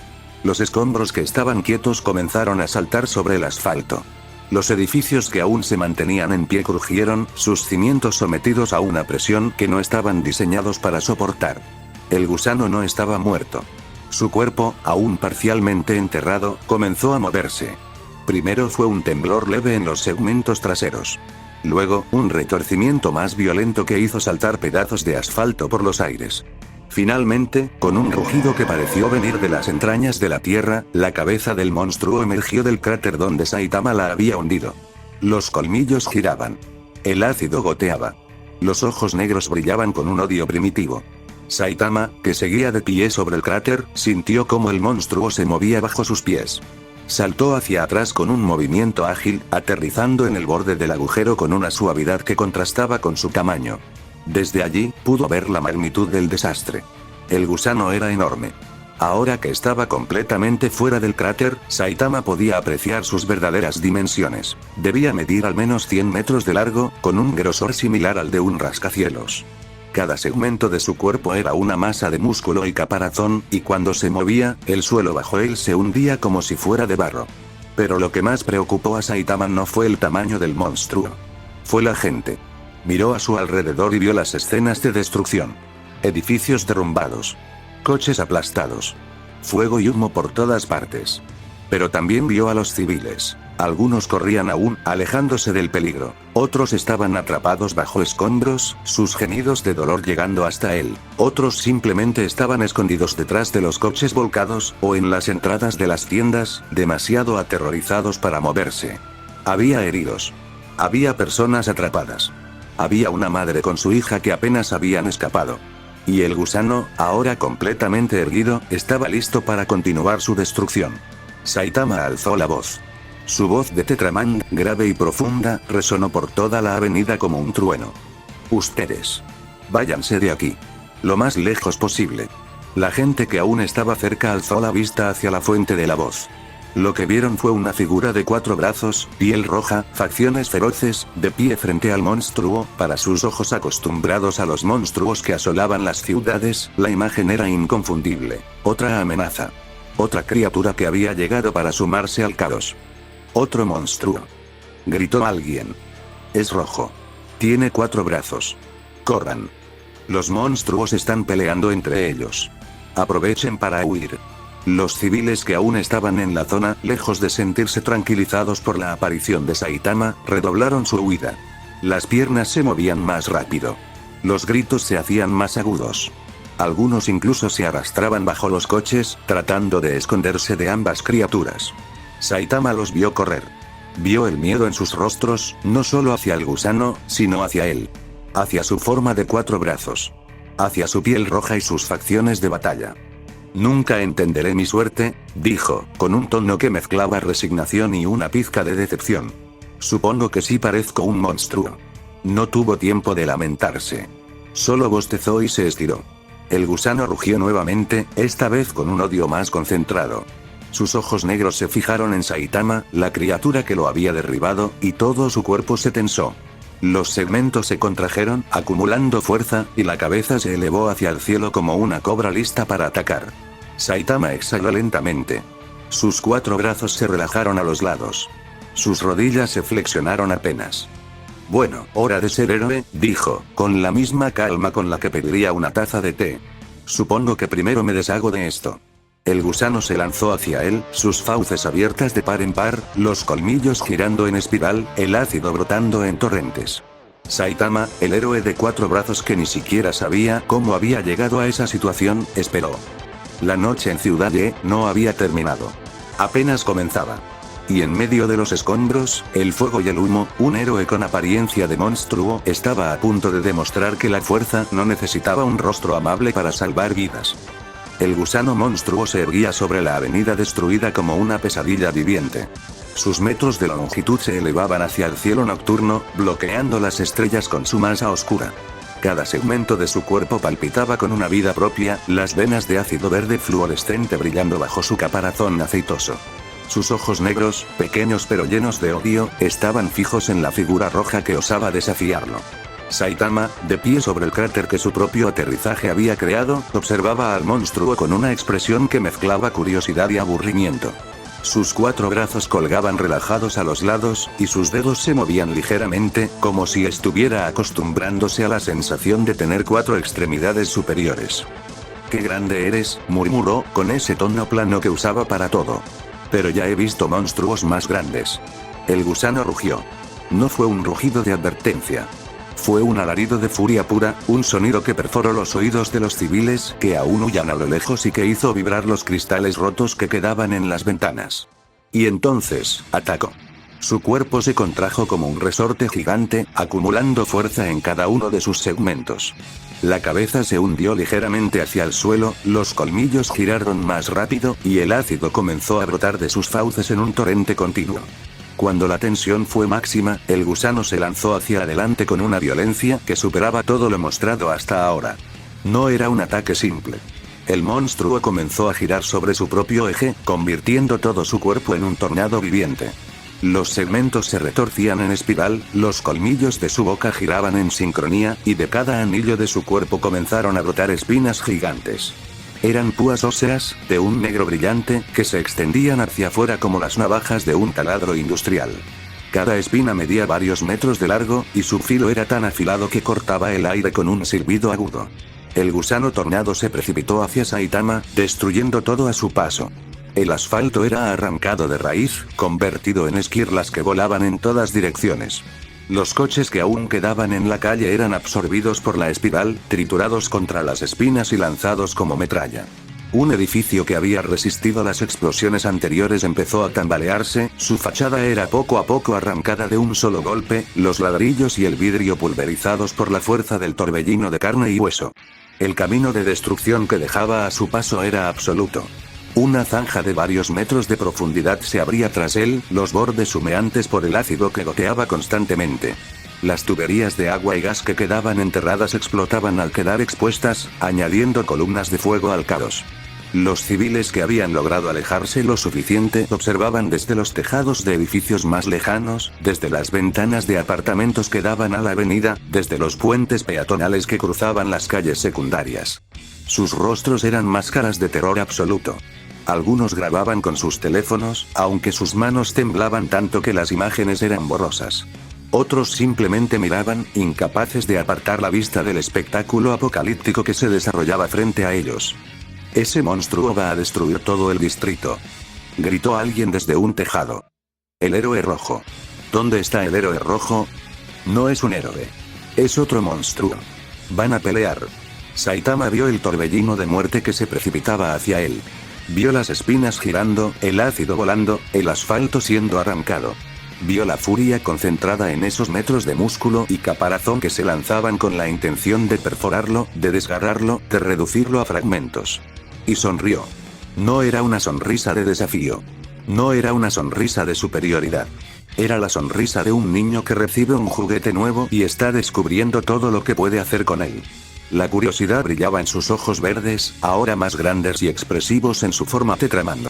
Los escombros que estaban quietos comenzaron a saltar sobre el asfalto. Los edificios que aún se mantenían en pie crujieron, sus cimientos sometidos a una presión que no estaban diseñados para soportar. El gusano no estaba muerto. Su cuerpo, aún parcialmente enterrado, comenzó a moverse. Primero fue un temblor leve en los segmentos traseros. Luego, un retorcimiento más violento que hizo saltar pedazos de asfalto por los aires. Finalmente, con un rugido que pareció venir de las entrañas de la tierra, la cabeza del monstruo emergió del cráter donde Saitama la había hundido. Los colmillos giraban. El ácido goteaba. Los ojos negros brillaban con un odio primitivo. Saitama, que seguía de pie sobre el cráter, sintió cómo el monstruo se movía bajo sus pies. Saltó hacia atrás con un movimiento ágil, aterrizando en el borde del agujero con una suavidad que contrastaba con su tamaño. Desde allí, pudo ver la magnitud del desastre. El gusano era enorme. Ahora que estaba completamente fuera del cráter, Saitama podía apreciar sus verdaderas dimensiones. Debía medir al menos 100 metros de largo, con un grosor similar al de un rascacielos. Cada segmento de su cuerpo era una masa de músculo y caparazón, y cuando se movía, el suelo bajo él se hundía como si fuera de barro. Pero lo que más preocupó a Saitama no fue el tamaño del monstruo. Fue la gente. Miró a su alrededor y vio las escenas de destrucción. Edificios derrumbados. Coches aplastados. Fuego y humo por todas partes. Pero también vio a los civiles. Algunos corrían aún, alejándose del peligro. Otros estaban atrapados bajo escombros, sus gemidos de dolor llegando hasta él. Otros simplemente estaban escondidos detrás de los coches volcados, o en las entradas de las tiendas, demasiado aterrorizados para moverse. Había heridos. Había personas atrapadas. Había una madre con su hija que apenas habían escapado. Y el gusano, ahora completamente erguido, estaba listo para continuar su destrucción. Saitama alzó la voz. Su voz de Tetramang, grave y profunda, resonó por toda la avenida como un trueno. «Ustedes. Váyanse de aquí. Lo más lejos posible». La gente que aún estaba cerca alzó la vista hacia la fuente de la voz. Lo que vieron fue una figura de 4 brazos, piel roja, facciones feroces, de pie frente al monstruo. Para sus ojos acostumbrados a los monstruos que asolaban las ciudades, la imagen era inconfundible. Otra amenaza. Otra criatura que había llegado para sumarse al caos. «Otro monstruo», gritó alguien. «Es rojo. Tiene 4 brazos. Corran. Los monstruos están peleando entre ellos. Aprovechen para huir». Los civiles que aún estaban en la zona, lejos de sentirse tranquilizados por la aparición de Saitama, redoblaron su huida. Las piernas se movían más rápido. Los gritos se hacían más agudos. Algunos incluso se arrastraban bajo los coches, tratando de esconderse de ambas criaturas. Saitama los vio correr. Vio el miedo en sus rostros, no solo hacia el gusano, sino hacia él. Hacia su forma de 4 brazos. Hacia su piel roja y sus facciones de batalla. Nunca entenderé mi suerte, dijo, con un tono que mezclaba resignación y una pizca de decepción. Supongo que sí parezco un monstruo. No tuvo tiempo de lamentarse. Solo bostezó y se estiró. El gusano rugió nuevamente, esta vez con un odio más concentrado. Sus ojos negros se fijaron en Saitama, la criatura que lo había derribado, y todo su cuerpo se tensó. Los segmentos se contrajeron, acumulando fuerza, y la cabeza se elevó hacia el cielo como una cobra lista para atacar. Saitama exhaló lentamente. Sus 4 brazos se relajaron a los lados. Sus rodillas se flexionaron apenas. Bueno, hora de ser héroe, dijo, con la misma calma con la que pediría una taza de té. Supongo que primero me deshago de esto. El gusano se lanzó hacia él, sus fauces abiertas de par en par, los colmillos girando en espiral, el ácido brotando en torrentes. Saitama, el héroe de 4 brazos que ni siquiera sabía cómo había llegado a esa situación, esperó. La noche en Ciudad Ye no había terminado. Apenas comenzaba. Y en medio de los escombros, el fuego y el humo, un héroe con apariencia de monstruo estaba a punto de demostrar que la fuerza no necesitaba un rostro amable para salvar vidas. El gusano monstruo se erguía sobre la avenida destruida como una pesadilla viviente. Sus metros de longitud se elevaban hacia el cielo nocturno, bloqueando las estrellas con su masa oscura. Cada segmento de su cuerpo palpitaba con una vida propia, las venas de ácido verde fluorescente brillando bajo su caparazón aceitoso. Sus ojos negros, pequeños pero llenos de odio, estaban fijos en la figura roja que osaba desafiarlo. Saitama, de pie sobre el cráter que su propio aterrizaje había creado, observaba al monstruo con una expresión que mezclaba curiosidad y aburrimiento. Sus 4 brazos colgaban relajados a los lados, y sus dedos se movían ligeramente, como si estuviera acostumbrándose a la sensación de tener 4 extremidades superiores. «¡Qué grande eres!», murmuró, con ese tono plano que usaba para todo. «Pero ya he visto monstruos más grandes». El gusano rugió. No fue un rugido de advertencia. Fue un alarido de furia pura, un sonido que perforó los oídos de los civiles que aún huían a lo lejos y que hizo vibrar los cristales rotos que quedaban en las ventanas. Y entonces, atacó. Su cuerpo se contrajo como un resorte gigante, acumulando fuerza en cada uno de sus segmentos. La cabeza se hundió ligeramente hacia el suelo, los colmillos giraron más rápido, y el ácido comenzó a brotar de sus fauces en un torrente continuo. Cuando la tensión fue máxima, el gusano se lanzó hacia adelante con una violencia que superaba todo lo mostrado hasta ahora. No era un ataque simple. El monstruo comenzó a girar sobre su propio eje, convirtiendo todo su cuerpo en un tornado viviente. Los segmentos se retorcían en espiral, los colmillos de su boca giraban en sincronía, y de cada anillo de su cuerpo comenzaron a brotar espinas gigantes. Eran púas óseas, de un negro brillante, que se extendían hacia afuera como las navajas de un taladro industrial. Cada espina medía varios metros de largo, y su filo era tan afilado que cortaba el aire con un silbido agudo. El gusano tornado se precipitó hacia Saitama, destruyendo todo a su paso. El asfalto era arrancado de raíz, convertido en esquirlas que volaban en todas direcciones. Los coches que aún quedaban en la calle eran absorbidos por la espiral, triturados contra las espinas y lanzados como metralla. Un edificio que había resistido las explosiones anteriores empezó a tambalearse, su fachada era poco a poco arrancada de un solo golpe, los ladrillos y el vidrio pulverizados por la fuerza del torbellino de carne y hueso. El camino de destrucción que dejaba a su paso era absoluto. Una zanja de varios metros de profundidad se abría tras él, los bordes humeantes por el ácido que goteaba constantemente. Las tuberías de agua y gas que quedaban enterradas explotaban al quedar expuestas, añadiendo columnas de fuego al caos. Los civiles que habían logrado alejarse lo suficiente observaban desde los tejados de edificios más lejanos, desde las ventanas de apartamentos que daban a la avenida, desde los puentes peatonales que cruzaban las calles secundarias. Sus rostros eran máscaras de terror absoluto. Algunos grababan con sus teléfonos, aunque sus manos temblaban tanto que las imágenes eran borrosas. Otros simplemente miraban, incapaces de apartar la vista del espectáculo apocalíptico que se desarrollaba frente a ellos. «Ese monstruo va a destruir todo el distrito», gritó alguien desde un tejado. «El héroe rojo. ¿Dónde está el héroe rojo? No es un héroe. Es otro monstruo. Van a pelear». Saitama vio el torbellino de muerte que se precipitaba hacia él. Vio las espinas girando, el ácido volando, el asfalto siendo arrancado. Vio la furia concentrada en esos metros de músculo y caparazón que se lanzaban con la intención de perforarlo, de desgarrarlo, de reducirlo a fragmentos. Y sonrió. No era una sonrisa de desafío. No era una sonrisa de superioridad. Era la sonrisa de un niño que recibe un juguete nuevo y está descubriendo todo lo que puede hacer con él. La curiosidad brillaba en sus ojos verdes, ahora más grandes y expresivos en su forma Tetramando.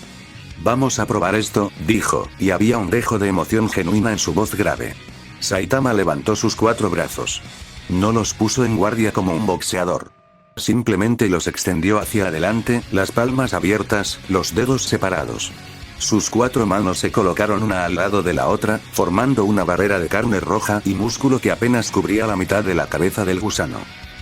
Vamos a probar esto, dijo, y había un dejo de emoción genuina en su voz grave. Saitama levantó sus 4 brazos. No los puso en guardia como un boxeador. Simplemente los extendió hacia adelante, las palmas abiertas, los dedos separados. Sus 4 manos se colocaron una al lado de la otra, formando una barrera de carne roja y músculo que apenas cubría la mitad de la cabeza del gusano.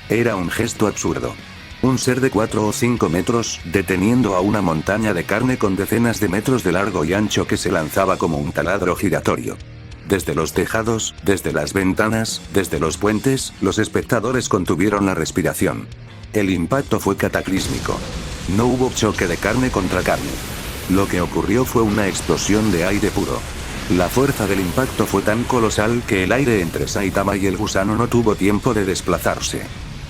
Era un gesto absurdo. Un ser de 4 o 5 metros, deteniendo a una montaña de carne con decenas de metros de largo y ancho que se lanzaba como un taladro giratorio. Desde los tejados, desde las ventanas, desde los puentes, los espectadores contuvieron la respiración. El impacto fue cataclísmico. No hubo choque de carne contra carne. Lo que ocurrió fue una explosión de aire puro. La fuerza del impacto fue tan colosal que el aire entre Saitama y el gusano no tuvo tiempo de desplazarse.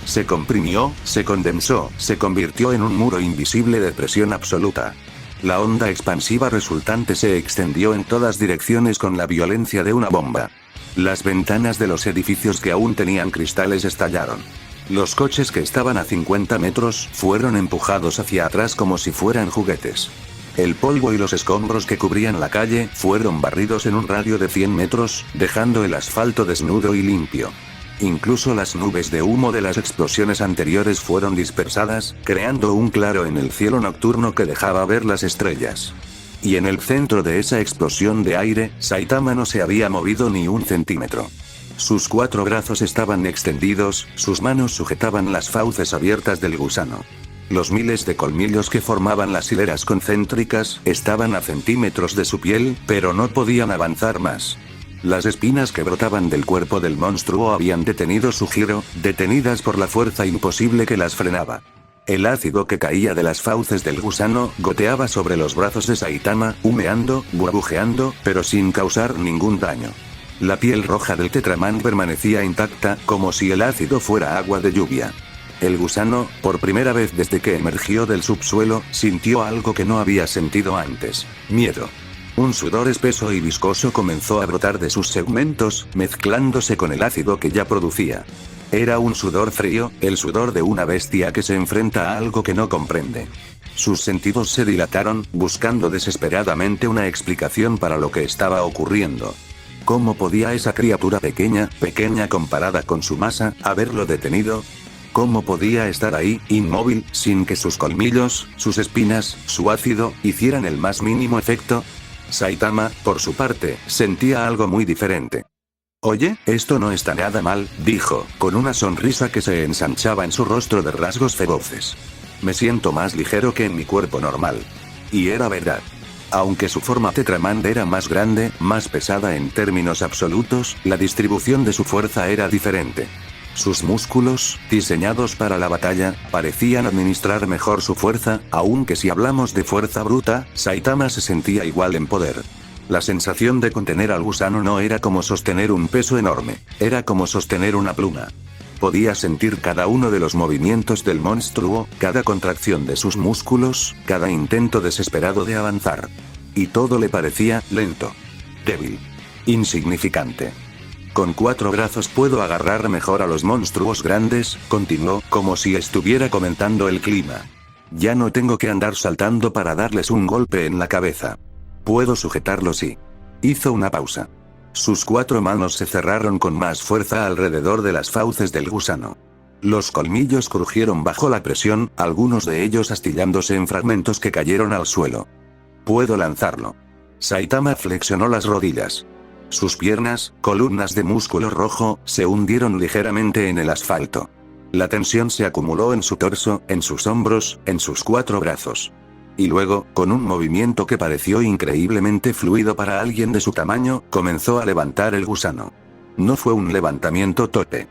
Se comprimió, se condensó, se convirtió en un muro invisible de presión absoluta. La onda expansiva resultante se extendió en todas direcciones con la violencia de una bomba. Las ventanas de los edificios que aún tenían cristales estallaron. Los coches que estaban a 50 metros fueron empujados hacia atrás como si fueran juguetes. El polvo y los escombros que cubrían la calle fueron barridos en un radio de 100 metros, dejando el asfalto desnudo y limpio. Incluso las nubes de humo de las explosiones anteriores fueron dispersadas, creando un claro en el cielo nocturno que dejaba ver las estrellas. Y en el centro de esa explosión de aire, Saitama no se había movido ni un centímetro. Sus 4 brazos estaban extendidos, sus manos sujetaban las fauces abiertas del gusano. Los miles de colmillos que formaban las hileras concéntricas estaban a centímetros de su piel, pero no podían avanzar más. Las espinas que brotaban del cuerpo del monstruo habían detenido su giro, detenidas por la fuerza imposible que las frenaba. El ácido que caía de las fauces del gusano goteaba sobre los brazos de Saitama, humeando, burbujeando, pero sin causar ningún daño. La piel roja del Tetraman permanecía intacta, como si el ácido fuera agua de lluvia. El gusano, por primera vez desde que emergió del subsuelo, sintió algo que no había sentido antes: miedo. Un sudor espeso y viscoso comenzó a brotar de sus segmentos, mezclándose con el ácido que ya producía. Era un sudor frío, el sudor de una bestia que se enfrenta a algo que no comprende. Sus sentidos se dilataron, buscando desesperadamente una explicación para lo que estaba ocurriendo. ¿Cómo podía esa criatura pequeña comparada con su masa, haberlo detenido? ¿Cómo podía estar ahí, inmóvil, sin que sus colmillos, sus espinas, su ácido, hicieran el más mínimo efecto? Saitama, por su parte, sentía algo muy diferente. Oye, esto no está nada mal, dijo, con una sonrisa que se ensanchaba en su rostro de rasgos feroces. Me siento más ligero que en mi cuerpo normal. Y era verdad. Aunque su forma Tetraman era más grande, más pesada en términos absolutos, la distribución de su fuerza era diferente. Sus músculos, diseñados para la batalla, parecían administrar mejor su fuerza, aunque si hablamos de fuerza bruta, Saitama se sentía igual en poder. La sensación de contener al gusano no era como sostener un peso enorme, era como sostener una pluma. Podía sentir cada uno de los movimientos del monstruo, cada contracción de sus músculos, cada intento desesperado de avanzar. Y todo le parecía lento, débil, insignificante. Con 4 brazos puedo agarrar mejor a los monstruos grandes, continuó, como si estuviera comentando el clima. Ya no tengo que andar saltando para darles un golpe en la cabeza. Puedo sujetarlos y... Hizo una pausa. Sus 4 manos se cerraron con más fuerza alrededor de las fauces del gusano. Los colmillos crujieron bajo la presión, algunos de ellos astillándose en fragmentos que cayeron al suelo. Puedo lanzarlo. Saitama flexionó las rodillas. Sus piernas, columnas de músculo rojo, se hundieron ligeramente en el asfalto. La tensión se acumuló en su torso, en sus hombros, en sus 4 brazos. Y luego, con un movimiento que pareció increíblemente fluido para alguien de su tamaño, comenzó a levantar el gusano. No fue un levantamiento torpe.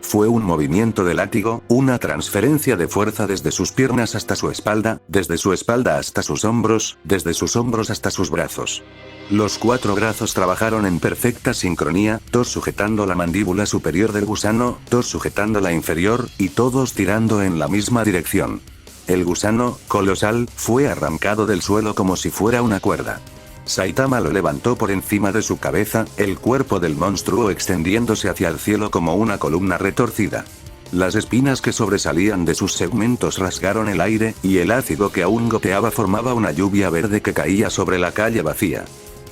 Fue un movimiento de látigo, una transferencia de fuerza desde sus piernas hasta su espalda, desde su espalda hasta sus hombros, desde sus hombros hasta sus brazos. Los 4 brazos trabajaron en perfecta sincronía, todos sujetando la mandíbula superior del gusano, todos sujetando la inferior, y todos tirando en la misma dirección. El gusano, colosal, fue arrancado del suelo como si fuera una cuerda. Saitama lo levantó por encima de su cabeza, el cuerpo del monstruo extendiéndose hacia el cielo como una columna retorcida. Las espinas que sobresalían de sus segmentos rasgaron el aire, y el ácido que aún goteaba formaba una lluvia verde que caía sobre la calle vacía.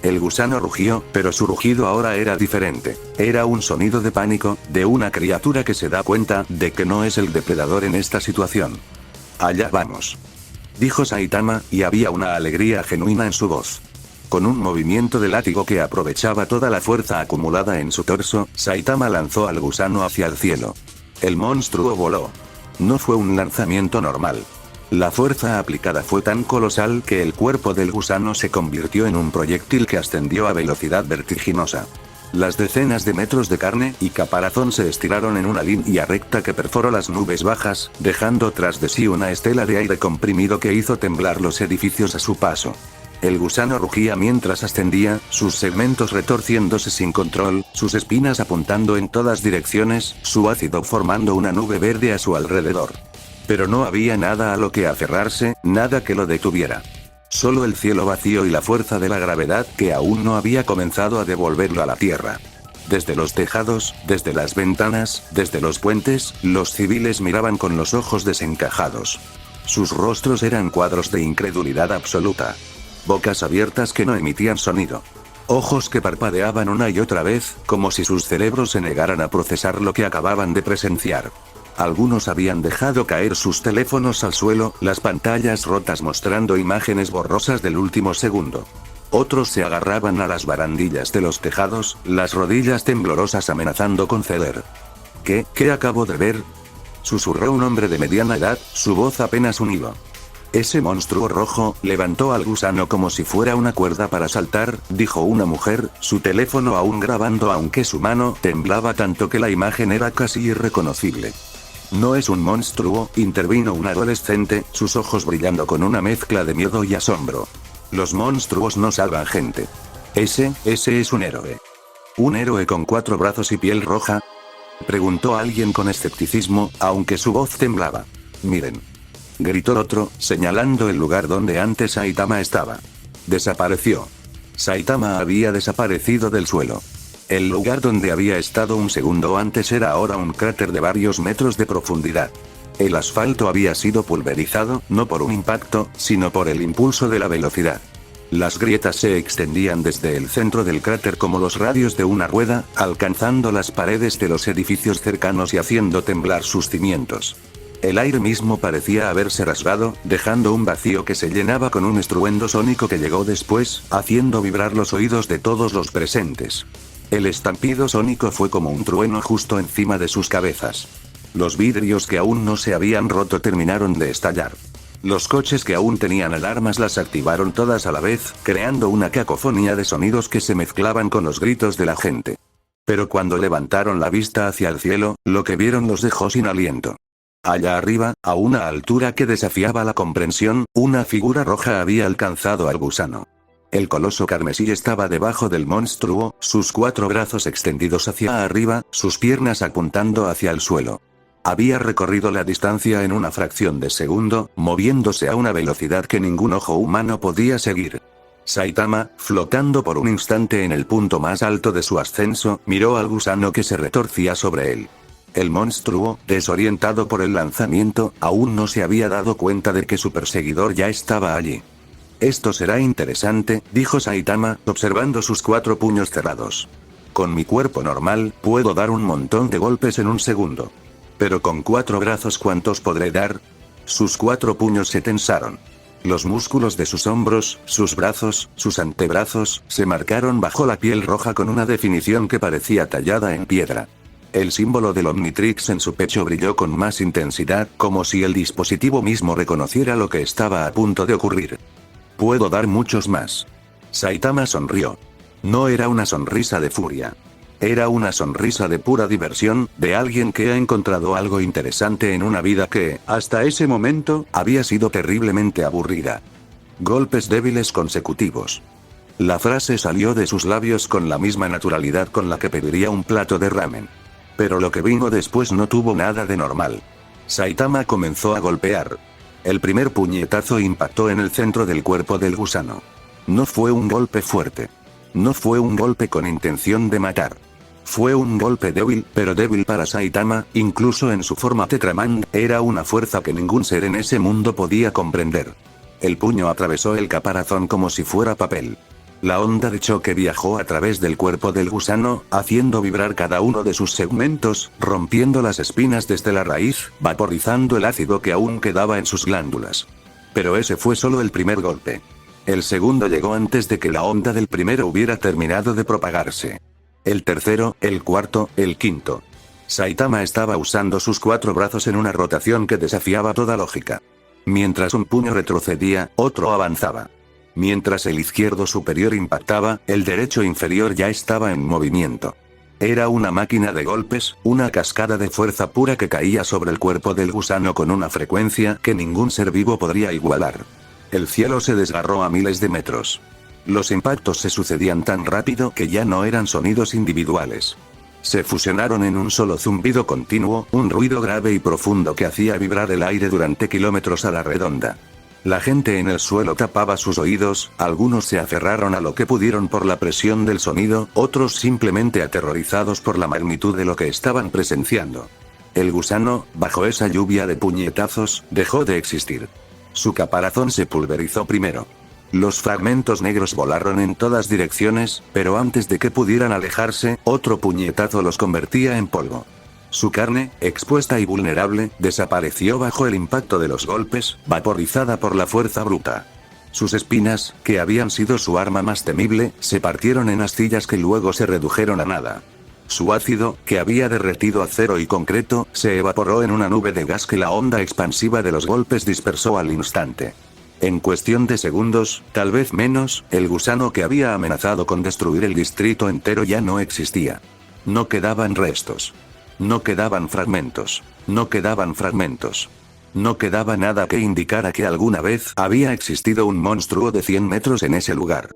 El gusano rugió, pero su rugido ahora era diferente. Era un sonido de pánico, de una criatura que se da cuenta de que no es el depredador en esta situación. «Allá vamos», dijo Saitama, y había una alegría genuina en su voz. Con un movimiento de látigo que aprovechaba toda la fuerza acumulada en su torso, Saitama lanzó al gusano hacia el cielo. El monstruo voló. No fue un lanzamiento normal. La fuerza aplicada fue tan colosal que el cuerpo del gusano se convirtió en un proyectil que ascendió a velocidad vertiginosa. Las decenas de metros de carne y caparazón se estiraron en una línea recta que perforó las nubes bajas, dejando tras de sí una estela de aire comprimido que hizo temblar los edificios a su paso. El gusano rugía mientras ascendía, sus segmentos retorciéndose sin control, sus espinas apuntando en todas direcciones, su ácido formando una nube verde a su alrededor. Pero no había nada a lo que aferrarse, nada que lo detuviera. Solo el cielo vacío y la fuerza de la gravedad que aún no había comenzado a devolverlo a la tierra. Desde los tejados, desde las ventanas, desde los puentes, los civiles miraban con los ojos desencajados. Sus rostros eran cuadros de incredulidad absoluta. Bocas abiertas que no emitían sonido. Ojos que parpadeaban una y otra vez, como si sus cerebros se negaran a procesar lo que acababan de presenciar. Algunos habían dejado caer sus teléfonos al suelo, las pantallas rotas mostrando imágenes borrosas del último segundo. Otros se agarraban a las barandillas de los tejados, las rodillas temblorosas amenazando con ceder. ¿Qué acabo de ver?, susurró un hombre de mediana edad, su voz apenas un hilo. Ese monstruo rojo levantó al gusano como si fuera una cuerda para saltar, dijo una mujer, su teléfono aún grabando aunque su mano temblaba tanto que la imagen era casi irreconocible. No es un monstruo, intervino un adolescente, sus ojos brillando con una mezcla de miedo y asombro. Los monstruos no salvan gente. Ese es un héroe. ¿Un héroe con 4 brazos y piel roja?, preguntó alguien con escepticismo, aunque su voz temblaba. Miren, gritó otro, señalando el lugar donde antes Saitama estaba. Desapareció. Saitama había desaparecido del suelo. El lugar donde había estado un segundo antes era ahora un cráter de varios metros de profundidad. El asfalto había sido pulverizado, no por un impacto, sino por el impulso de la velocidad. Las grietas se extendían desde el centro del cráter como los radios de una rueda, alcanzando las paredes de los edificios cercanos y haciendo temblar sus cimientos. El aire mismo parecía haberse rasgado, dejando un vacío que se llenaba con un estruendo sónico que llegó después, haciendo vibrar los oídos de todos los presentes. El estampido sónico fue como un trueno justo encima de sus cabezas. Los vidrios que aún no se habían roto terminaron de estallar. Los coches que aún tenían alarmas las activaron todas a la vez, creando una cacofonía de sonidos que se mezclaban con los gritos de la gente. Pero cuando levantaron la vista hacia el cielo, lo que vieron los dejó sin aliento. Allá arriba, a una altura que desafiaba la comprensión, una figura roja había alcanzado al gusano. El coloso carmesí estaba debajo del monstruo, sus 4 brazos extendidos hacia arriba, sus piernas apuntando hacia el suelo. Había recorrido la distancia en una fracción de segundo, moviéndose a una velocidad que ningún ojo humano podía seguir. Saitama, flotando por un instante en el punto más alto de su ascenso, miró al gusano que se retorcía sobre él. El monstruo, desorientado por el lanzamiento, aún no se había dado cuenta de que su perseguidor ya estaba allí. Esto será interesante, dijo Saitama, observando sus 4 puños cerrados. Con mi cuerpo normal, puedo dar un montón de golpes en un segundo. Pero con 4 brazos, ¿cuántos podré dar? Sus 4 puños se tensaron. Los músculos de sus hombros, sus brazos, sus antebrazos, se marcaron bajo la piel roja con una definición que parecía tallada en piedra. El símbolo del Omnitrix en su pecho brilló con más intensidad, como si el dispositivo mismo reconociera lo que estaba a punto de ocurrir. Puedo dar muchos más. Saitama sonrió. No era una sonrisa de furia. Era una sonrisa de pura diversión, de alguien que ha encontrado algo interesante en una vida que, hasta ese momento, había sido terriblemente aburrida. Golpes débiles consecutivos. La frase salió de sus labios con la misma naturalidad con la que pediría un plato de ramen. Pero lo que vino después no tuvo nada de normal. Saitama comenzó a golpear. El primer puñetazo impactó en el centro del cuerpo del gusano. No fue un golpe fuerte. No fue un golpe con intención de matar. Fue un golpe débil, pero débil para Saitama, incluso en su forma Tetraman, era una fuerza que ningún ser en ese mundo podía comprender. El puño atravesó el caparazón como si fuera papel. La onda de choque viajó a través del cuerpo del gusano, haciendo vibrar cada uno de sus segmentos, rompiendo las espinas desde la raíz, vaporizando el ácido que aún quedaba en sus glándulas. Pero ese fue solo el primer golpe. El segundo llegó antes de que la onda del primero hubiera terminado de propagarse. El tercero, el cuarto, el quinto. Saitama estaba usando sus 4 brazos en una rotación que desafiaba toda lógica. Mientras un puño retrocedía, otro avanzaba. Mientras el izquierdo superior impactaba, el derecho inferior ya estaba en movimiento. Era una máquina de golpes, una cascada de fuerza pura que caía sobre el cuerpo del gusano con una frecuencia que ningún ser vivo podría igualar. El cielo se desgarró a miles de metros. Los impactos se sucedían tan rápido que ya no eran sonidos individuales. Se fusionaron en un solo zumbido continuo, un ruido grave y profundo que hacía vibrar el aire durante kilómetros a la redonda. La gente en el suelo tapaba sus oídos, algunos se aferraron a lo que pudieron por la presión del sonido, otros simplemente aterrorizados por la magnitud de lo que estaban presenciando. El gusano, bajo esa lluvia de puñetazos, dejó de existir. Su caparazón se pulverizó primero. Los fragmentos negros volaron en todas direcciones, pero antes de que pudieran alejarse, otro puñetazo los convertía en polvo. Su carne, expuesta y vulnerable, desapareció bajo el impacto de los golpes, vaporizada por la fuerza bruta. Sus espinas, que habían sido su arma más temible, se partieron en astillas que luego se redujeron a nada. Su ácido, que había derretido acero y concreto, se evaporó en una nube de gas que la onda expansiva de los golpes dispersó al instante. En cuestión de segundos, tal vez menos, el gusano que había amenazado con destruir el distrito entero ya no existía. No quedaban restos. No quedaban fragmentos. No quedaban fragmentos. No quedaba nada que indicara que alguna vez había existido un monstruo de 100 metros en ese lugar.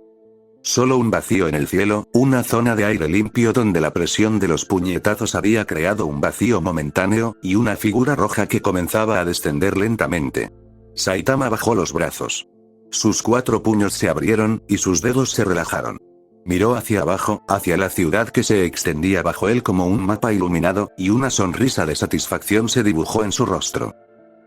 Solo un vacío en el cielo, una zona de aire limpio donde la presión de los puñetazos había creado un vacío momentáneo, y una figura roja que comenzaba a descender lentamente. Saitama bajó los brazos. Sus 4 puños se abrieron, y sus dedos se relajaron. Miró hacia abajo, hacia la ciudad que se extendía bajo él como un mapa iluminado, y una sonrisa de satisfacción se dibujó en su rostro.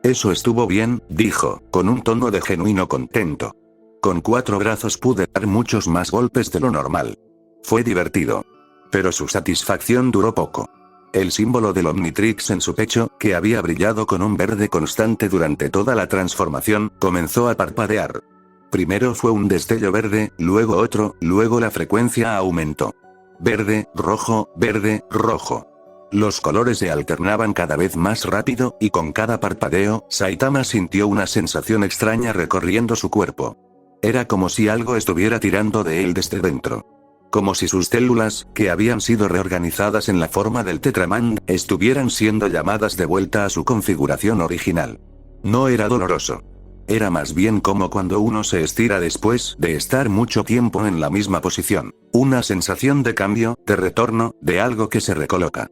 Eso estuvo bien, dijo, con un tono de genuino contento. Con 4 brazos pude dar muchos más golpes de lo normal. Fue divertido. Pero su satisfacción duró poco. El símbolo del Omnitrix en su pecho, que había brillado con un verde constante durante toda la transformación, comenzó a parpadear. Primero fue un destello verde, luego otro, luego la frecuencia aumentó. Verde, rojo, verde, rojo. Los colores se alternaban cada vez más rápido, y con cada parpadeo, Saitama sintió una sensación extraña recorriendo su cuerpo. Era como si algo estuviera tirando de él desde dentro. Como si sus células, que habían sido reorganizadas en la forma del Tetraman, estuvieran siendo llamadas de vuelta a su configuración original. No era doloroso. Era más bien como cuando uno se estira después de estar mucho tiempo en la misma posición. Una sensación de cambio, de retorno, de algo que se recoloca.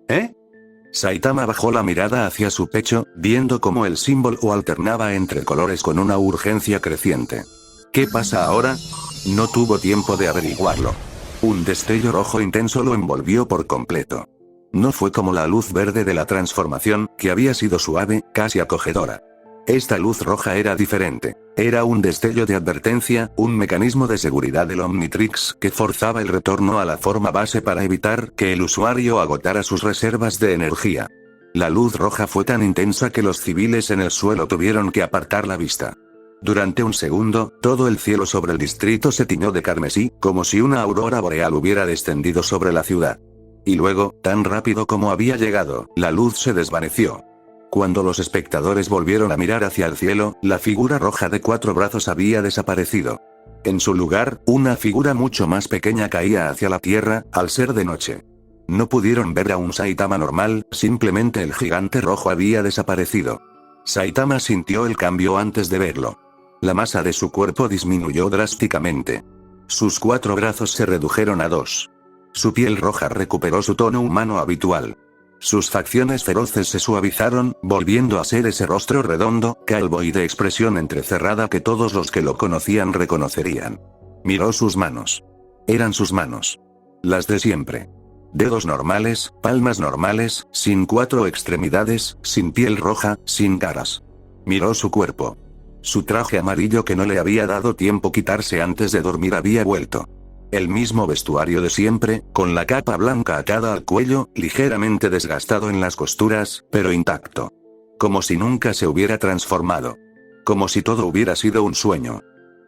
¿Eh? Saitama bajó la mirada hacia su pecho, viendo cómo el símbolo alternaba entre colores con una urgencia creciente. ¿Qué pasa ahora? No tuvo tiempo de averiguarlo. Un destello rojo intenso lo envolvió por completo. No fue como la luz verde de la transformación, que había sido suave, casi acogedora. Esta luz roja era diferente. Era un destello de advertencia, un mecanismo de seguridad del Omnitrix que forzaba el retorno a la forma base para evitar que el usuario agotara sus reservas de energía. La luz roja fue tan intensa que los civiles en el suelo tuvieron que apartar la vista. Durante un segundo, todo el cielo sobre el distrito se tiñó de carmesí, como si una aurora boreal hubiera descendido sobre la ciudad. Y luego, tan rápido como había llegado, la luz se desvaneció. Cuando los espectadores volvieron a mirar hacia el cielo, la figura roja de 4 brazos había desaparecido. En su lugar, una figura mucho más pequeña caía hacia la tierra, al ser de noche. No pudieron ver a un Saitama normal, simplemente el gigante rojo había desaparecido. Saitama sintió el cambio antes de verlo. La masa de su cuerpo disminuyó drásticamente. Sus 4 brazos se redujeron a 2. Su piel roja recuperó su tono humano habitual. Sus facciones feroces se suavizaron, volviendo a ser ese rostro redondo, calvo y de expresión entrecerrada que todos los que lo conocían reconocerían. Miró sus manos. Eran sus manos. Las de siempre. Dedos normales, palmas normales, sin 4 extremidades, sin piel roja, sin caras. Miró su cuerpo. Su traje amarillo que no le había dado tiempo quitarse antes de dormir había vuelto. El mismo vestuario de siempre, con la capa blanca atada al cuello, ligeramente desgastado en las costuras, pero intacto. Como si nunca se hubiera transformado. Como si todo hubiera sido un sueño.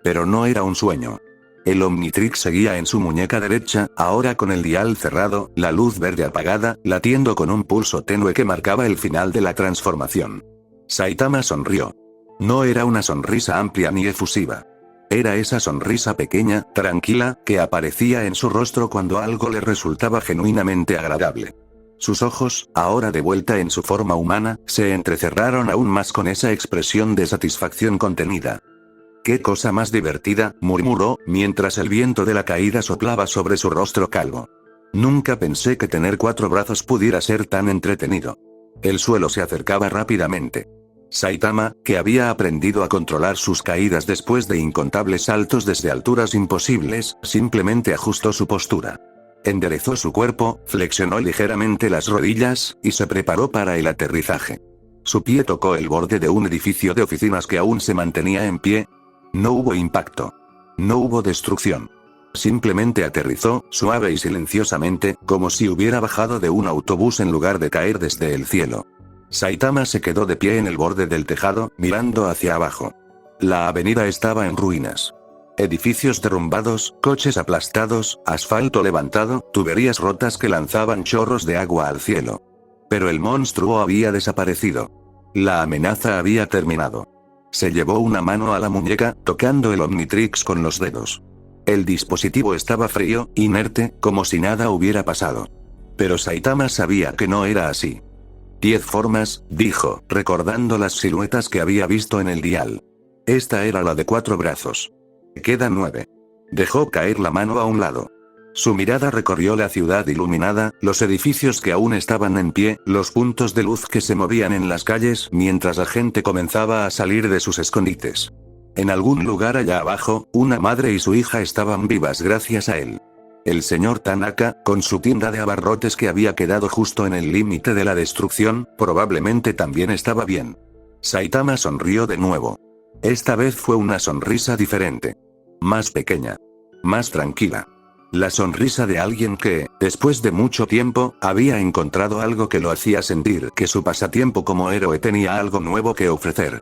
Pero no era un sueño. El Omnitrix seguía en su muñeca derecha, ahora con el dial cerrado, la luz verde apagada, latiendo con un pulso tenue que marcaba el final de la transformación. Saitama sonrió. No era una sonrisa amplia ni efusiva. Era esa sonrisa pequeña, tranquila, que aparecía en su rostro cuando algo le resultaba genuinamente agradable. Sus ojos, ahora de vuelta en su forma humana, se entrecerraron aún más con esa expresión de satisfacción contenida. «¡Qué cosa más divertida!», murmuró, mientras el viento de la caída soplaba sobre su rostro calvo. «Nunca pensé que tener 4 brazos pudiera ser tan entretenido». El suelo se acercaba rápidamente. Saitama, que había aprendido a controlar sus caídas después de incontables saltos desde alturas imposibles, simplemente ajustó su postura. Enderezó su cuerpo, flexionó ligeramente las rodillas, y se preparó para el aterrizaje. Su pie tocó el borde de un edificio de oficinas que aún se mantenía en pie. No hubo impacto. No hubo destrucción. Simplemente aterrizó, suave y silenciosamente, como si hubiera bajado de un autobús en lugar de caer desde el cielo. Saitama se quedó de pie en el borde del tejado, mirando hacia abajo. La avenida estaba en ruinas. Edificios derrumbados, coches aplastados, asfalto levantado, tuberías rotas que lanzaban chorros de agua al cielo. Pero el monstruo había desaparecido. La amenaza había terminado. Se llevó una mano a la muñeca, tocando el Omnitrix con los dedos. El dispositivo estaba frío, inerte, como si nada hubiera pasado. Pero Saitama sabía que no era así. 10 formas, dijo, recordando las siluetas que había visto en el dial. Esta era la de 4 brazos. Quedan 9. Dejó caer la mano a un lado. Su mirada recorrió la ciudad iluminada, los edificios que aún estaban en pie, los puntos de luz que se movían en las calles mientras la gente comenzaba a salir de sus escondites. En algún lugar allá abajo, una madre y su hija estaban vivas gracias a él. El señor Tanaka, con su tienda de abarrotes que había quedado justo en el límite de la destrucción, probablemente también estaba bien. Saitama sonrió de nuevo. Esta vez fue una sonrisa diferente. Más pequeña. Más tranquila. La sonrisa de alguien que, después de mucho tiempo, había encontrado algo que lo hacía sentir que su pasatiempo como héroe tenía algo nuevo que ofrecer.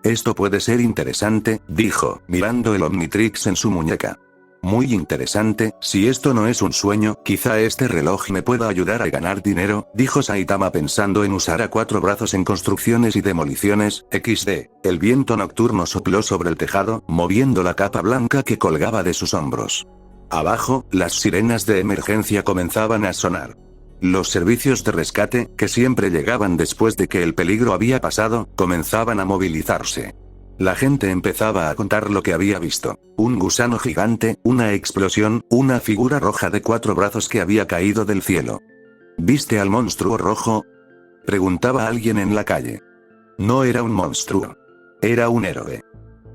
Esto puede ser interesante, dijo, mirando el Omnitrix en su muñeca. Muy interesante, si esto no es un sueño, quizá este reloj me pueda ayudar a ganar dinero, dijo Saitama pensando en usar a 4 brazos en construcciones y demoliciones, XD. El viento nocturno sopló sobre el tejado, moviendo la capa blanca que colgaba de sus hombros. Abajo, las sirenas de emergencia comenzaban a sonar. Los servicios de rescate, que siempre llegaban después de que el peligro había pasado, comenzaban a movilizarse. La gente empezaba a contar lo que había visto. Un gusano gigante, una explosión, una figura roja de 4 brazos que había caído del cielo. ¿Viste al monstruo rojo?, preguntaba alguien en la calle. No era un monstruo. Era un héroe.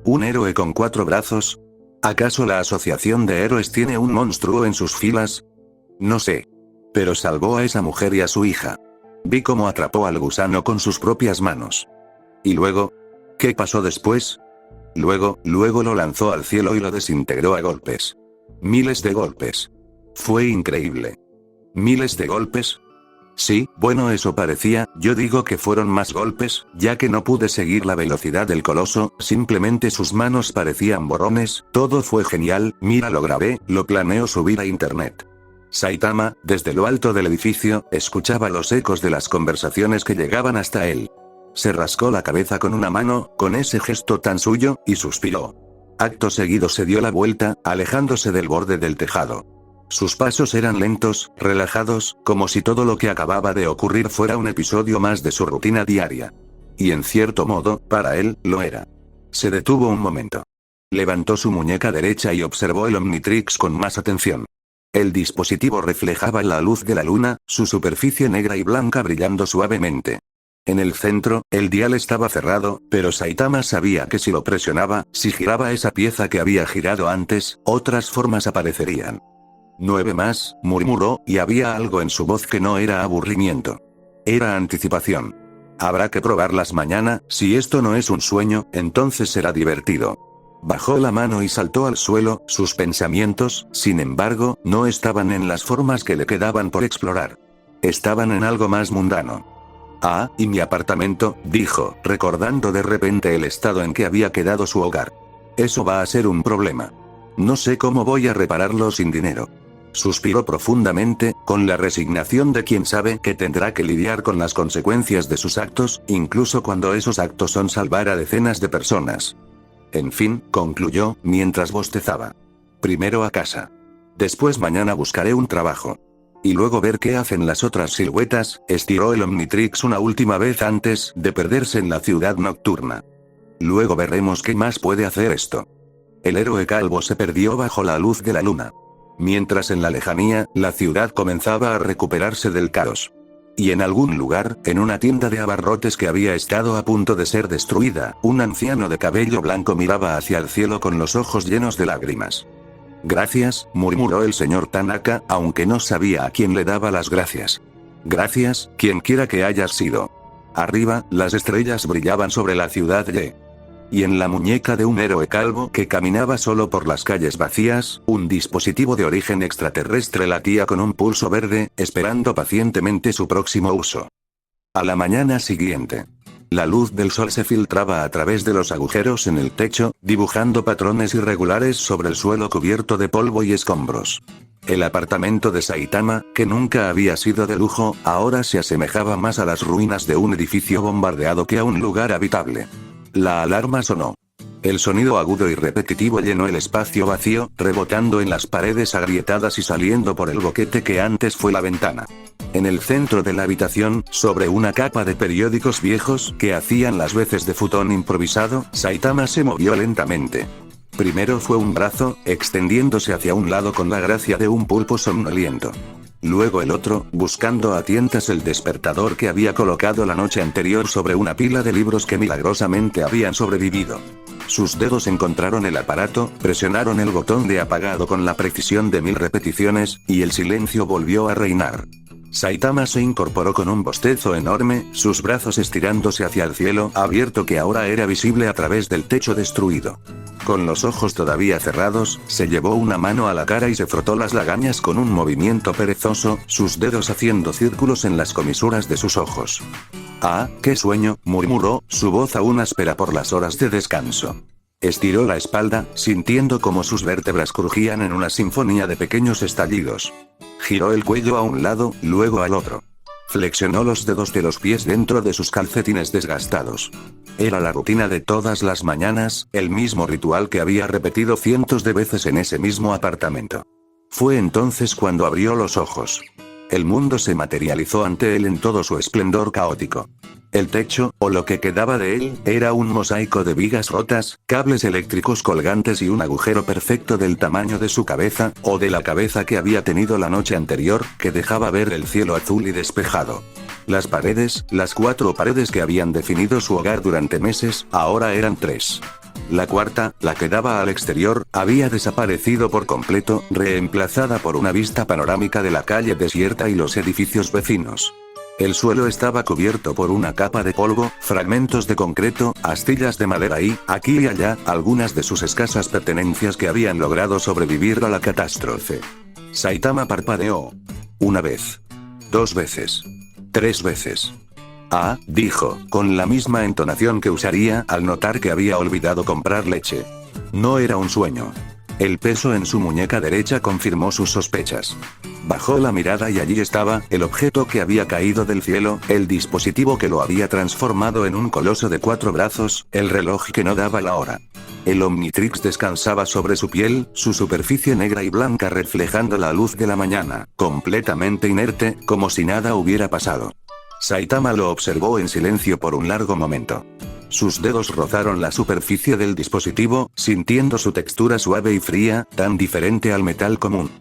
¿Un héroe con 4 brazos? ¿Acaso la asociación de héroes tiene un monstruo en sus filas? No sé. Pero salvó a esa mujer y a su hija. Vi cómo atrapó al gusano con sus propias manos. ¿Y luego? ¿Qué pasó después? Luego lo lanzó al cielo y lo desintegró a golpes. Miles de golpes. Fue increíble. ¿Miles de golpes? Sí, bueno, eso parecía, yo digo que fueron más golpes, ya que no pude seguir la velocidad del coloso, simplemente sus manos parecían borrones, todo fue genial, mira, lo grabé, lo planeo subir a internet. Saitama, desde lo alto del edificio, escuchaba los ecos de las conversaciones que llegaban hasta él. Se rascó la cabeza con una mano, con ese gesto tan suyo, y suspiró. Acto seguido se dio la vuelta, alejándose del borde del tejado. Sus pasos eran lentos, relajados, como si todo lo que acababa de ocurrir fuera un episodio más de su rutina diaria. Y en cierto modo, para él, lo era. Se detuvo un momento. Levantó su muñeca derecha y observó el Omnitrix con más atención. El dispositivo reflejaba la luz de la luna, su superficie negra y blanca brillando suavemente. En el centro, el dial estaba cerrado, pero Saitama sabía que si lo presionaba, si giraba esa pieza que había girado antes, otras formas aparecerían. 9 más, murmuró, y había algo en su voz que no era aburrimiento. Era anticipación. Habrá que probarlas mañana, si esto no es un sueño, entonces será divertido. Bajó la mano y saltó al suelo, sus pensamientos, sin embargo, no estaban en las formas que le quedaban por explorar. Estaban en algo más mundano. Ah, y mi apartamento, dijo, recordando de repente el estado en que había quedado su hogar. Eso va a ser un problema. No sé cómo voy a repararlo sin dinero. Suspiró profundamente, con la resignación de quien sabe que tendrá que lidiar con las consecuencias de sus actos, incluso cuando esos actos son salvar a decenas de personas. En fin, concluyó, mientras bostezaba. Primero a casa. Después mañana buscaré un trabajo. Y luego ver qué hacen las otras siluetas. Estiró el Omnitrix una última vez antes de perderse en la ciudad nocturna. Luego veremos qué más puede hacer esto. El héroe calvo se perdió bajo la luz de la luna. Mientras en la lejanía, la ciudad comenzaba a recuperarse del caos. Y en algún lugar, en una tienda de abarrotes que había estado a punto de ser destruida, un anciano de cabello blanco miraba hacia el cielo con los ojos llenos de lágrimas. Gracias, murmuró el señor Tanaka, aunque no sabía a quién le daba las gracias. Gracias, quien quiera que hayas sido. Arriba, las estrellas brillaban sobre la ciudad y en la muñeca de un héroe calvo que caminaba solo por las calles vacías, un dispositivo de origen extraterrestre latía con un pulso verde, esperando pacientemente su próximo uso. A la mañana siguiente. La luz del sol se filtraba a través de los agujeros en el techo, dibujando patrones irregulares sobre el suelo cubierto de polvo y escombros. El apartamento de Saitama, que nunca había sido de lujo, ahora se asemejaba más a las ruinas de un edificio bombardeado que a un lugar habitable. La alarma sonó. El sonido agudo y repetitivo llenó el espacio vacío, rebotando en las paredes agrietadas y saliendo por el boquete que antes fue la ventana. En el centro de la habitación, sobre una capa de periódicos viejos que hacían las veces de futón improvisado, Saitama se movió lentamente. Primero fue un brazo, extendiéndose hacia un lado con la gracia de un pulpo somnoliento. Luego el otro, buscando a tientas el despertador que había colocado la noche anterior sobre una pila de libros que milagrosamente habían sobrevivido. Sus dedos encontraron el aparato, presionaron el botón de apagado con la precisión de 1000 repeticiones, y el silencio volvió a reinar. Saitama se incorporó con un bostezo enorme, sus brazos estirándose hacia el cielo abierto que ahora era visible a través del techo destruido. Con los ojos todavía cerrados, se llevó una mano a la cara y se frotó las lagañas con un movimiento perezoso, sus dedos haciendo círculos en las comisuras de sus ojos. «Ah, qué sueño», murmuró, su voz aún áspera por las horas de descanso. Estiró la espalda, sintiendo como sus vértebras crujían en una sinfonía de pequeños estallidos. Giró el cuello a un lado, luego al otro. Flexionó los dedos de los pies dentro de sus calcetines desgastados. Era la rutina de todas las mañanas, el mismo ritual que había repetido cientos de veces en ese mismo apartamento. Fue entonces cuando abrió los ojos. El mundo se materializó ante él en todo su esplendor caótico. El techo, o lo que quedaba de él, era un mosaico de vigas rotas, cables eléctricos colgantes y un agujero perfecto del tamaño de su cabeza, o de la cabeza que había tenido la noche anterior, que dejaba ver el cielo azul y despejado. Las paredes, las 4 paredes que habían definido su hogar durante meses, ahora eran 3. La cuarta, la que daba al exterior, había desaparecido por completo, reemplazada por una vista panorámica de la calle desierta y los edificios vecinos. El suelo estaba cubierto por una capa de polvo, fragmentos de concreto, astillas de madera y, aquí y allá, algunas de sus escasas pertenencias que habían logrado sobrevivir a la catástrofe. Saitama parpadeó. 1 vez. 2 veces. 3 veces. «Ah», dijo, con la misma entonación que usaría al notar que había olvidado comprar leche. No era un sueño. El peso en su muñeca derecha confirmó sus sospechas. Bajó la mirada y allí estaba, el objeto que había caído del cielo, el dispositivo que lo había transformado en un coloso de 4 brazos, el reloj que no daba la hora. El Omnitrix descansaba sobre su piel, su superficie negra y blanca reflejando la luz de la mañana, completamente inerte, como si nada hubiera pasado. Saitama lo observó en silencio por un largo momento. Sus dedos rozaron la superficie del dispositivo, sintiendo su textura suave y fría, tan diferente al metal común.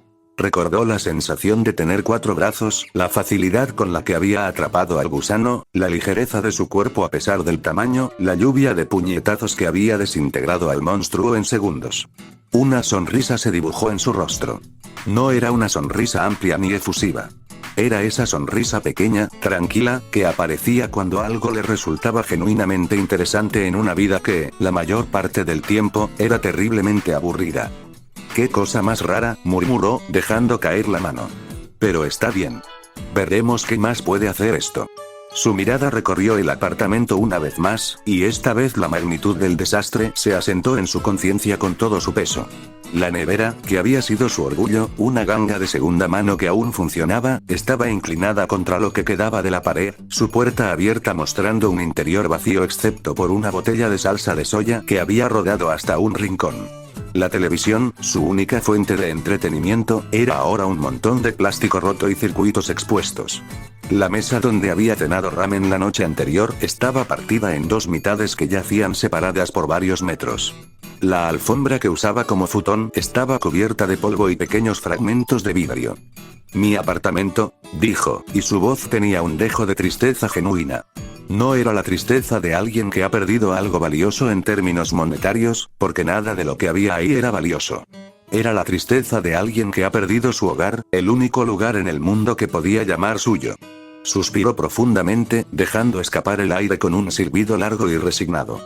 Recordó la sensación de tener 4 brazos, la facilidad con la que había atrapado al gusano, la ligereza de su cuerpo a pesar del tamaño, la lluvia de puñetazos que había desintegrado al monstruo en segundos. Una sonrisa se dibujó en su rostro. No era una sonrisa amplia ni efusiva. Era esa sonrisa pequeña, tranquila, que aparecía cuando algo le resultaba genuinamente interesante en una vida que, la mayor parte del tiempo, era terriblemente aburrida. «¡Qué cosa más rara!», murmuró, dejando caer la mano. «Pero está bien. Veremos qué más puede hacer esto». Su mirada recorrió el apartamento una vez más, y esta vez la magnitud del desastre se asentó en su conciencia con todo su peso. La nevera, que había sido su orgullo, una ganga de segunda mano que aún funcionaba, estaba inclinada contra lo que quedaba de la pared, su puerta abierta mostrando un interior vacío excepto por una botella de salsa de soya que había rodado hasta un rincón. La televisión, su única fuente de entretenimiento, era ahora un montón de plástico roto y circuitos expuestos. La mesa donde había cenado ramen la noche anterior estaba partida en 2 mitades que yacían separadas por varios metros. La alfombra que usaba como futón estaba cubierta de polvo y pequeños fragmentos de vidrio. «Mi apartamento», dijo, y su voz tenía un dejo de tristeza genuina. No era la tristeza de alguien que ha perdido algo valioso en términos monetarios, porque nada de lo que había ahí era valioso. Era la tristeza de alguien que ha perdido su hogar, el único lugar en el mundo que podía llamar suyo. Suspiró profundamente, dejando escapar el aire con un silbido largo y resignado.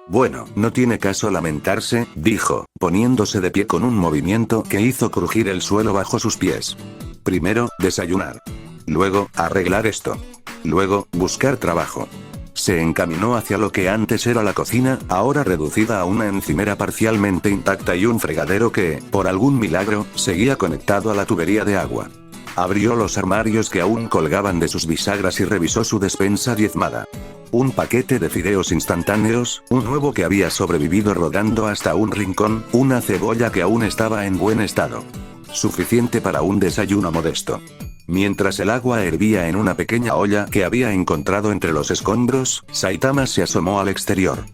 «Bueno, no tiene caso lamentarse», dijo, poniéndose de pie con un movimiento que hizo crujir el suelo bajo sus pies. «Primero, desayunar. Luego, arreglar esto. Luego, buscar trabajo». Se encaminó hacia lo que antes era la cocina, ahora reducida a una encimera parcialmente intacta y un fregadero que, por algún milagro, seguía conectado a la tubería de agua. Abrió los armarios que aún colgaban de sus bisagras y revisó su despensa diezmada. Un paquete de fideos instantáneos, un huevo que había sobrevivido rodando hasta un rincón, una cebolla que aún estaba en buen estado. Suficiente para un desayuno modesto. Mientras el agua hervía en una pequeña olla que había encontrado entre los escombros, Saitama se asomó al exterior.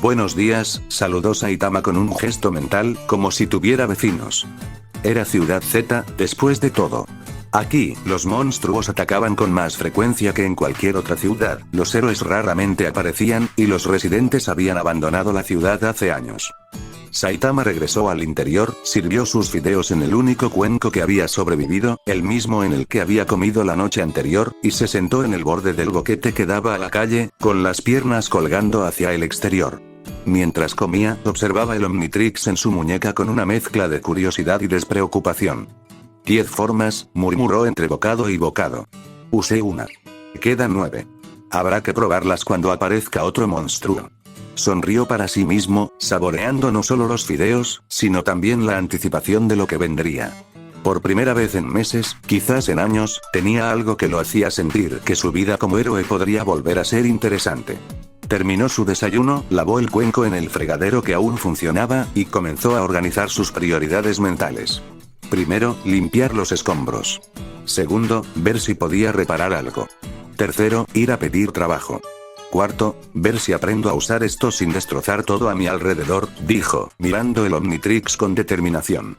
«Buenos días», saludó Saitama con un gesto mental, como si tuviera vecinos. Era Ciudad Z, después de todo. Aquí, los monstruos atacaban con más frecuencia que en cualquier otra ciudad, los héroes raramente aparecían, y los residentes habían abandonado la ciudad hace años. Saitama regresó al interior, sirvió sus fideos en el único cuenco que había sobrevivido, el mismo en el que había comido la noche anterior, y se sentó en el borde del boquete que daba a la calle, con las piernas colgando hacia el exterior. Mientras comía, observaba el Omnitrix en su muñeca con una mezcla de curiosidad y despreocupación. 10 formas, murmuró entre bocado y bocado. Usé una. Quedan 9. Habrá que probarlas cuando aparezca otro monstruo. Sonrió para sí mismo, saboreando no solo los fideos, sino también la anticipación de lo que vendría. Por primera vez en meses, quizás en años, tenía algo que lo hacía sentir que su vida como héroe podría volver a ser interesante. Terminó su desayuno, lavó el cuenco en el fregadero que aún funcionaba, y comenzó a organizar sus prioridades mentales. Primero, limpiar los escombros. Segundo, ver si podía reparar algo. Tercero, ir a pedir trabajo. Cuarto, ver si aprendo a usar esto sin destrozar todo a mi alrededor, dijo, mirando el Omnitrix con determinación.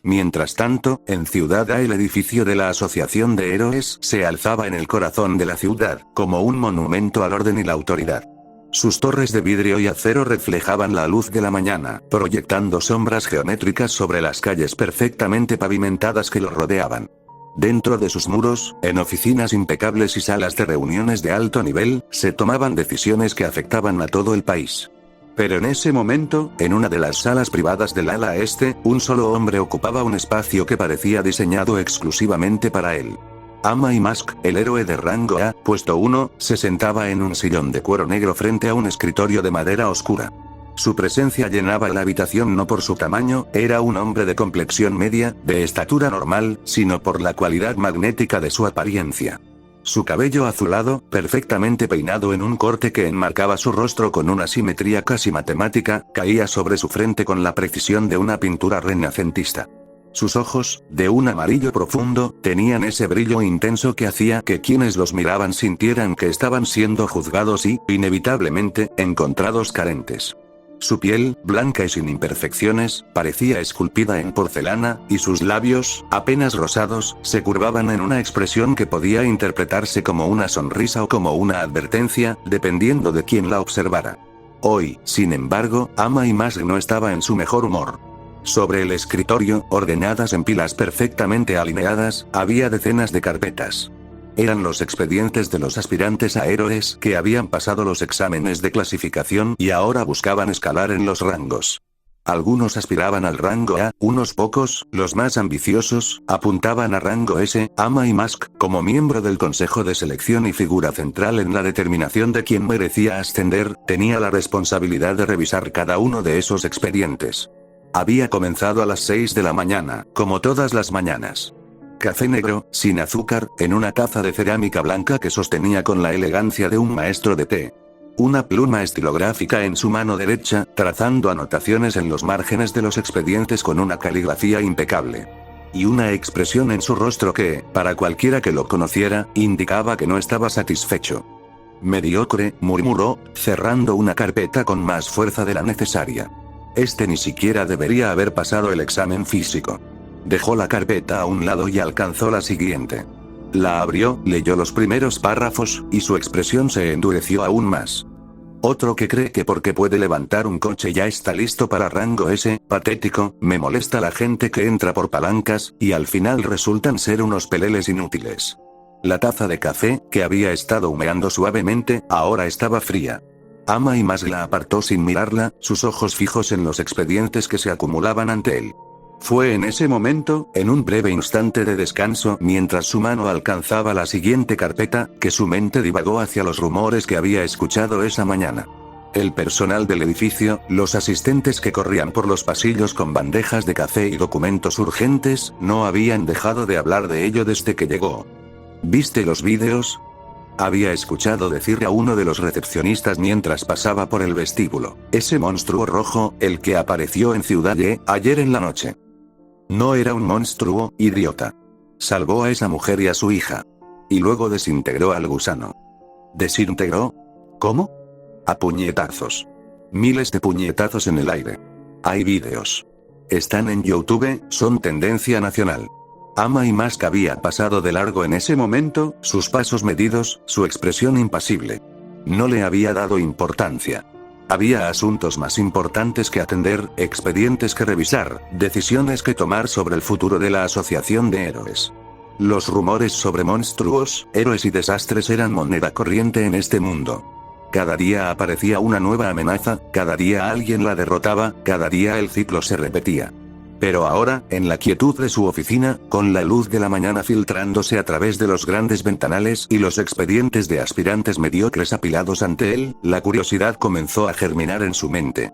Mientras tanto, en Ciudad A el edificio de la Asociación de Héroes se alzaba en el corazón de la ciudad, como un monumento al orden y la autoridad. Sus torres de vidrio y acero reflejaban la luz de la mañana, proyectando sombras geométricas sobre las calles perfectamente pavimentadas que lo rodeaban. Dentro de sus muros, en oficinas impecables y salas de reuniones de alto nivel, se tomaban decisiones que afectaban a todo el país. Pero en ese momento, en una de las salas privadas del ala este, un solo hombre ocupaba un espacio que parecía diseñado exclusivamente para él. Ama y Mask, el héroe de rango A, puesto 1, se sentaba en un sillón de cuero negro frente a un escritorio de madera oscura. Su presencia llenaba la habitación no por su tamaño, era un hombre de complexión media, de estatura normal, sino por la cualidad magnética de su apariencia. Su cabello azulado, perfectamente peinado en un corte que enmarcaba su rostro con una simetría casi matemática, caía sobre su frente con la precisión de una pintura renacentista. Sus ojos, de un amarillo profundo, tenían ese brillo intenso que hacía que quienes los miraban sintieran que estaban siendo juzgados y, inevitablemente, encontrados carentes. Su piel, blanca y sin imperfecciones, parecía esculpida en porcelana, y sus labios, apenas rosados, se curvaban en una expresión que podía interpretarse como una sonrisa o como una advertencia, dependiendo de quien la observara. Hoy, sin embargo, Ama y Mask no estaba en su mejor humor. Sobre el escritorio, ordenadas en pilas perfectamente alineadas, había decenas de carpetas. Eran los expedientes de los aspirantes a héroes que habían pasado los exámenes de clasificación y ahora buscaban escalar en los rangos. Algunos aspiraban al rango A, unos pocos, los más ambiciosos, apuntaban a rango S. Ama y Mask, como miembro del Consejo de Selección y figura central en la determinación de quién merecía ascender, tenía la responsabilidad de revisar cada uno de esos expedientes. Había comenzado a las 6 de la mañana, como todas las mañanas. Café negro, sin azúcar, en una taza de cerámica blanca que sostenía con la elegancia de un maestro de té. Una pluma estilográfica en su mano derecha, trazando anotaciones en los márgenes de los expedientes con una caligrafía impecable. Y una expresión en su rostro que, para cualquiera que lo conociera, indicaba que no estaba satisfecho. Mediocre, murmuró, cerrando una carpeta con más fuerza de la necesaria. Este ni siquiera debería haber pasado el examen físico. Dejó la carpeta a un lado y alcanzó la siguiente. La abrió, leyó los primeros párrafos, y su expresión se endureció aún más. Otro que cree que porque puede levantar un coche ya está listo para rango S, patético, me molesta la gente que entra por palancas, y al final resultan ser unos peleles inútiles. La taza de café, que había estado humeando suavemente, ahora estaba fría. Ama y Mask la apartó sin mirarla, sus ojos fijos en los expedientes que se acumulaban ante él. Fue en ese momento, en un breve instante de descanso, mientras su mano alcanzaba la siguiente carpeta, que su mente divagó hacia los rumores que había escuchado esa mañana. El personal del edificio, los asistentes que corrían por los pasillos con bandejas de café y documentos urgentes, no habían dejado de hablar de ello desde que llegó. ¿Viste los vídeos? Había escuchado decir a uno de los recepcionistas mientras pasaba por el vestíbulo. Ese monstruo rojo, el que apareció en Ciudad Y, ayer en la noche. No era un monstruo, idiota. Salvó a esa mujer y a su hija. Y luego desintegró al gusano. ¿Desintegró? ¿Cómo? A puñetazos. Miles de puñetazos en el aire. Hay vídeos. Están en YouTube, son tendencia nacional. Ama y Mask había pasado de largo en ese momento, sus pasos medidos, su expresión impasible. No le había dado importancia. Había asuntos más importantes que atender, expedientes que revisar, decisiones que tomar sobre el futuro de la asociación de héroes. Los rumores sobre monstruos, héroes y desastres eran moneda corriente en este mundo. Cada día aparecía una nueva amenaza, cada día alguien la derrotaba, cada día el ciclo se repetía. Pero ahora, en la quietud de su oficina, con la luz de la mañana filtrándose a través de los grandes ventanales y los expedientes de aspirantes mediocres apilados ante él, la curiosidad comenzó a germinar en su mente.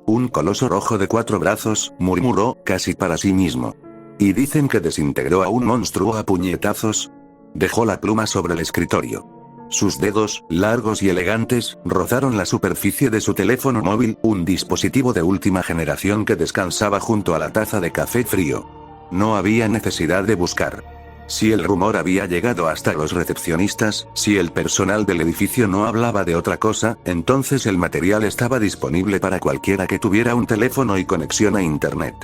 Un coloso rojo de 4 brazos, murmuró, casi para sí mismo. ¿Y dicen que desintegró a un monstruo a puñetazos? Dejó la pluma sobre el escritorio. Sus dedos, largos y elegantes, rozaron la superficie de su teléfono móvil, un dispositivo de última generación que descansaba junto a la taza de café frío. No había necesidad de buscar. Si el rumor había llegado hasta los recepcionistas, si el personal del edificio no hablaba de otra cosa, entonces el material estaba disponible para cualquiera que tuviera un teléfono y conexión a Internet.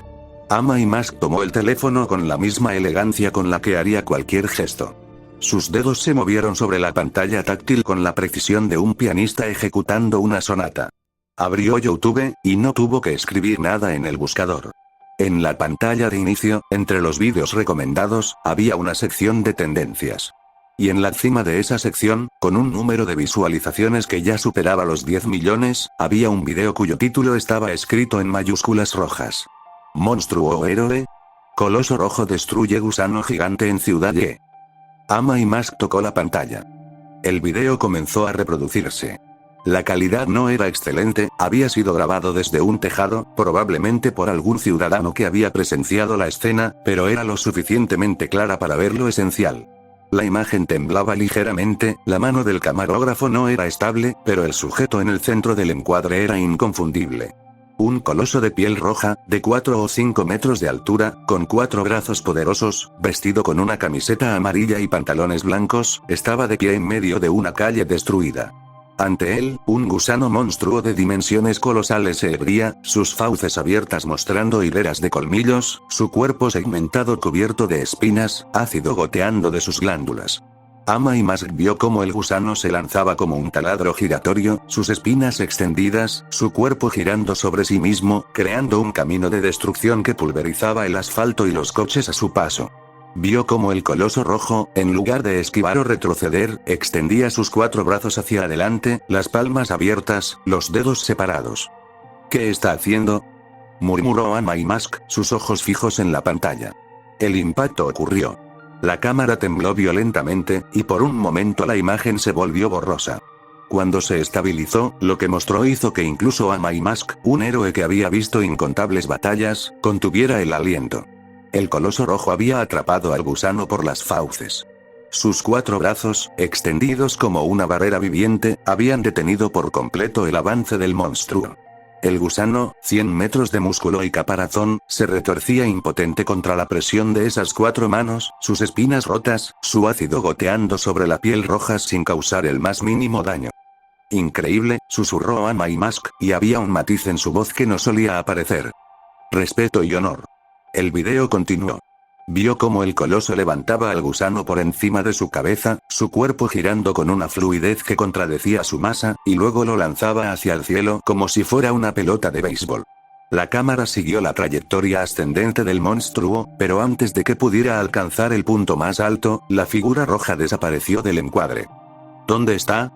Ama y Mask tomó el teléfono con la misma elegancia con la que haría cualquier gesto. Sus dedos se movieron sobre la pantalla táctil con la precisión de un pianista ejecutando una sonata. Abrió YouTube, y no tuvo que escribir nada en el buscador. En la pantalla de inicio, entre los vídeos recomendados, había una sección de tendencias. Y en la cima de esa sección, con un número de visualizaciones que ya superaba los 10 millones, había un video cuyo título estaba escrito en mayúsculas rojas. ¿Monstruo o héroe? Coloso rojo destruye gusano gigante en Ciudad Y. Ama y Mask tocó la pantalla. El video comenzó a reproducirse. La calidad no era excelente, había sido grabado desde un tejado, probablemente por algún ciudadano que había presenciado la escena, pero era lo suficientemente clara para ver lo esencial. La imagen temblaba ligeramente, la mano del camarógrafo no era estable, pero el sujeto en el centro del encuadre era inconfundible. Un coloso de piel roja, de 4 o 5 metros de altura, con 4 brazos poderosos, vestido con una camiseta amarilla y pantalones blancos, estaba de pie en medio de una calle destruida. Ante él, un gusano monstruo de dimensiones colosales se erguía, sus fauces abiertas mostrando hileras de colmillos, su cuerpo segmentado cubierto de espinas, ácido goteando de sus glándulas. Ama y Mask vio cómo el gusano se lanzaba como un taladro giratorio, sus espinas extendidas, su cuerpo girando sobre sí mismo, creando un camino de destrucción que pulverizaba el asfalto y los coches a su paso. Vio cómo el coloso rojo, en lugar de esquivar o retroceder, extendía sus 4 brazos hacia adelante, las palmas abiertas, los dedos separados. ¿Qué está haciendo?, murmuró Ama y Mask, sus ojos fijos en la pantalla. El impacto ocurrió. La cámara tembló violentamente, y por un momento la imagen se volvió borrosa. Cuando se estabilizó, lo que mostró hizo que incluso Ama y Mask, un héroe que había visto incontables batallas, contuviera el aliento. El coloso rojo había atrapado al gusano por las fauces. Sus 4 brazos, extendidos como una barrera viviente, habían detenido por completo el avance del monstruo. El gusano, 100 metros de músculo y caparazón, se retorcía impotente contra la presión de esas 4 manos, sus espinas rotas, su ácido goteando sobre la piel roja sin causar el más mínimo daño. Increíble, susurró Ama y Mask, y había un matiz en su voz que no solía aparecer. Respeto y honor. El video continuó. Vio cómo el coloso levantaba al gusano por encima de su cabeza, su cuerpo girando con una fluidez que contradecía su masa, y luego lo lanzaba hacia el cielo como si fuera una pelota de béisbol. La cámara siguió la trayectoria ascendente del monstruo, pero antes de que pudiera alcanzar el punto más alto, la figura roja desapareció del encuadre. ¿Dónde está?,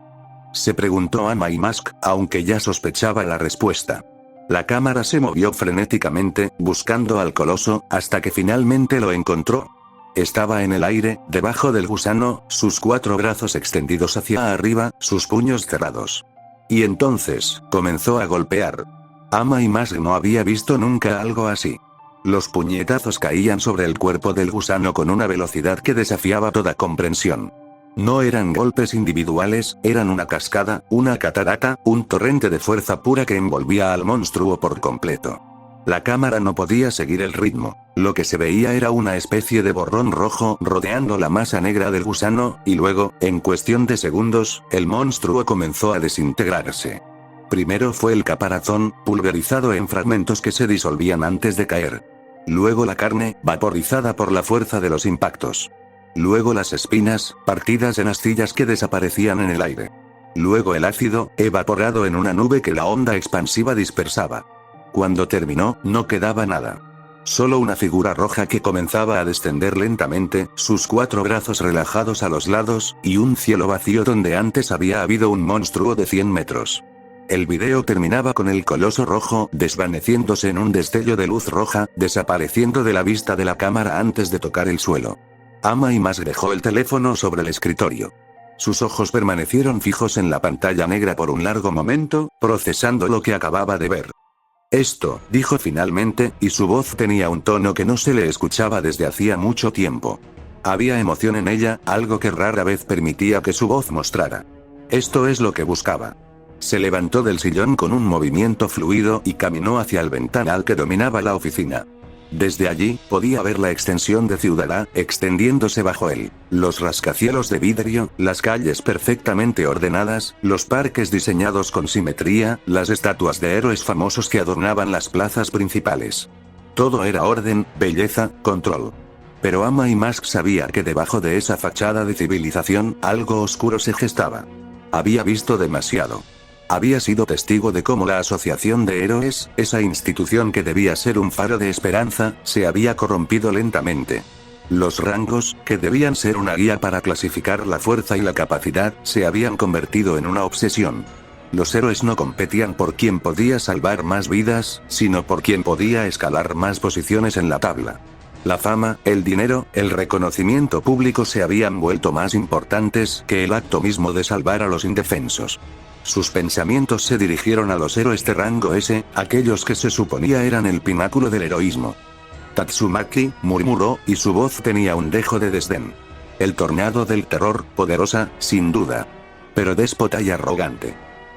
se preguntó Ama y Mask, aunque ya sospechaba la respuesta. La cámara se movió frenéticamente, buscando al coloso, hasta que finalmente lo encontró. Estaba en el aire, debajo del gusano, sus 4 brazos extendidos hacia arriba, sus puños cerrados. Y entonces, comenzó a golpear. Ama y Mask no había visto nunca algo así. Los puñetazos caían sobre el cuerpo del gusano con una velocidad que desafiaba toda comprensión. No eran golpes individuales, eran una cascada, una catarata, un torrente de fuerza pura que envolvía al monstruo por completo. La cámara no podía seguir el ritmo. Lo que se veía era una especie de borrón rojo rodeando la masa negra del gusano, y luego, en cuestión de segundos, el monstruo comenzó a desintegrarse. Primero fue el caparazón, pulverizado en fragmentos que se disolvían antes de caer. Luego la carne, vaporizada por la fuerza de los impactos. Luego las espinas, partidas en astillas que desaparecían en el aire. Luego el ácido, evaporado en una nube que la onda expansiva dispersaba. Cuando terminó, no quedaba nada. Solo una figura roja que comenzaba a descender lentamente, sus 4 brazos relajados a los lados, y un cielo vacío donde antes había habido un monstruo de 100 metros. El video terminaba con el coloso rojo desvaneciéndose en un destello de luz roja, desapareciendo de la vista de la cámara antes de tocar el suelo. Ama y Mask dejó el teléfono sobre el escritorio. Sus ojos permanecieron fijos en la pantalla negra por un largo momento, procesando lo que acababa de ver. Esto, dijo finalmente, y su voz tenía un tono que no se le escuchaba desde hacía mucho tiempo. Había emoción en ella, algo que rara vez permitía que su voz mostrara. Esto es lo que buscaba. Se levantó del sillón con un movimiento fluido y caminó hacia el ventanal que dominaba la oficina. Desde allí, podía ver la extensión de Ciudad extendiéndose bajo él, los rascacielos de vidrio, las calles perfectamente ordenadas, los parques diseñados con simetría, las estatuas de héroes famosos que adornaban las plazas principales. Todo era orden, belleza, control. Pero Ama y Mask sabía que debajo de esa fachada de civilización, algo oscuro se gestaba. Había visto demasiado. Había sido testigo de cómo la Asociación de Héroes, esa institución que debía ser un faro de esperanza, se había corrompido lentamente. Los rangos, que debían ser una guía para clasificar la fuerza y la capacidad, se habían convertido en una obsesión. Los héroes no competían por quién podía salvar más vidas, sino por quién podía escalar más posiciones en la tabla. La fama, el dinero, el reconocimiento público se habían vuelto más importantes que el acto mismo de salvar a los indefensos. Sus pensamientos se dirigieron a los héroes de rango S, aquellos que se suponía eran el pináculo del heroísmo. Tatsumaki, murmuró, y su voz tenía un dejo de desdén. El tornado del terror, poderosa, sin duda. Pero déspota y arrogante.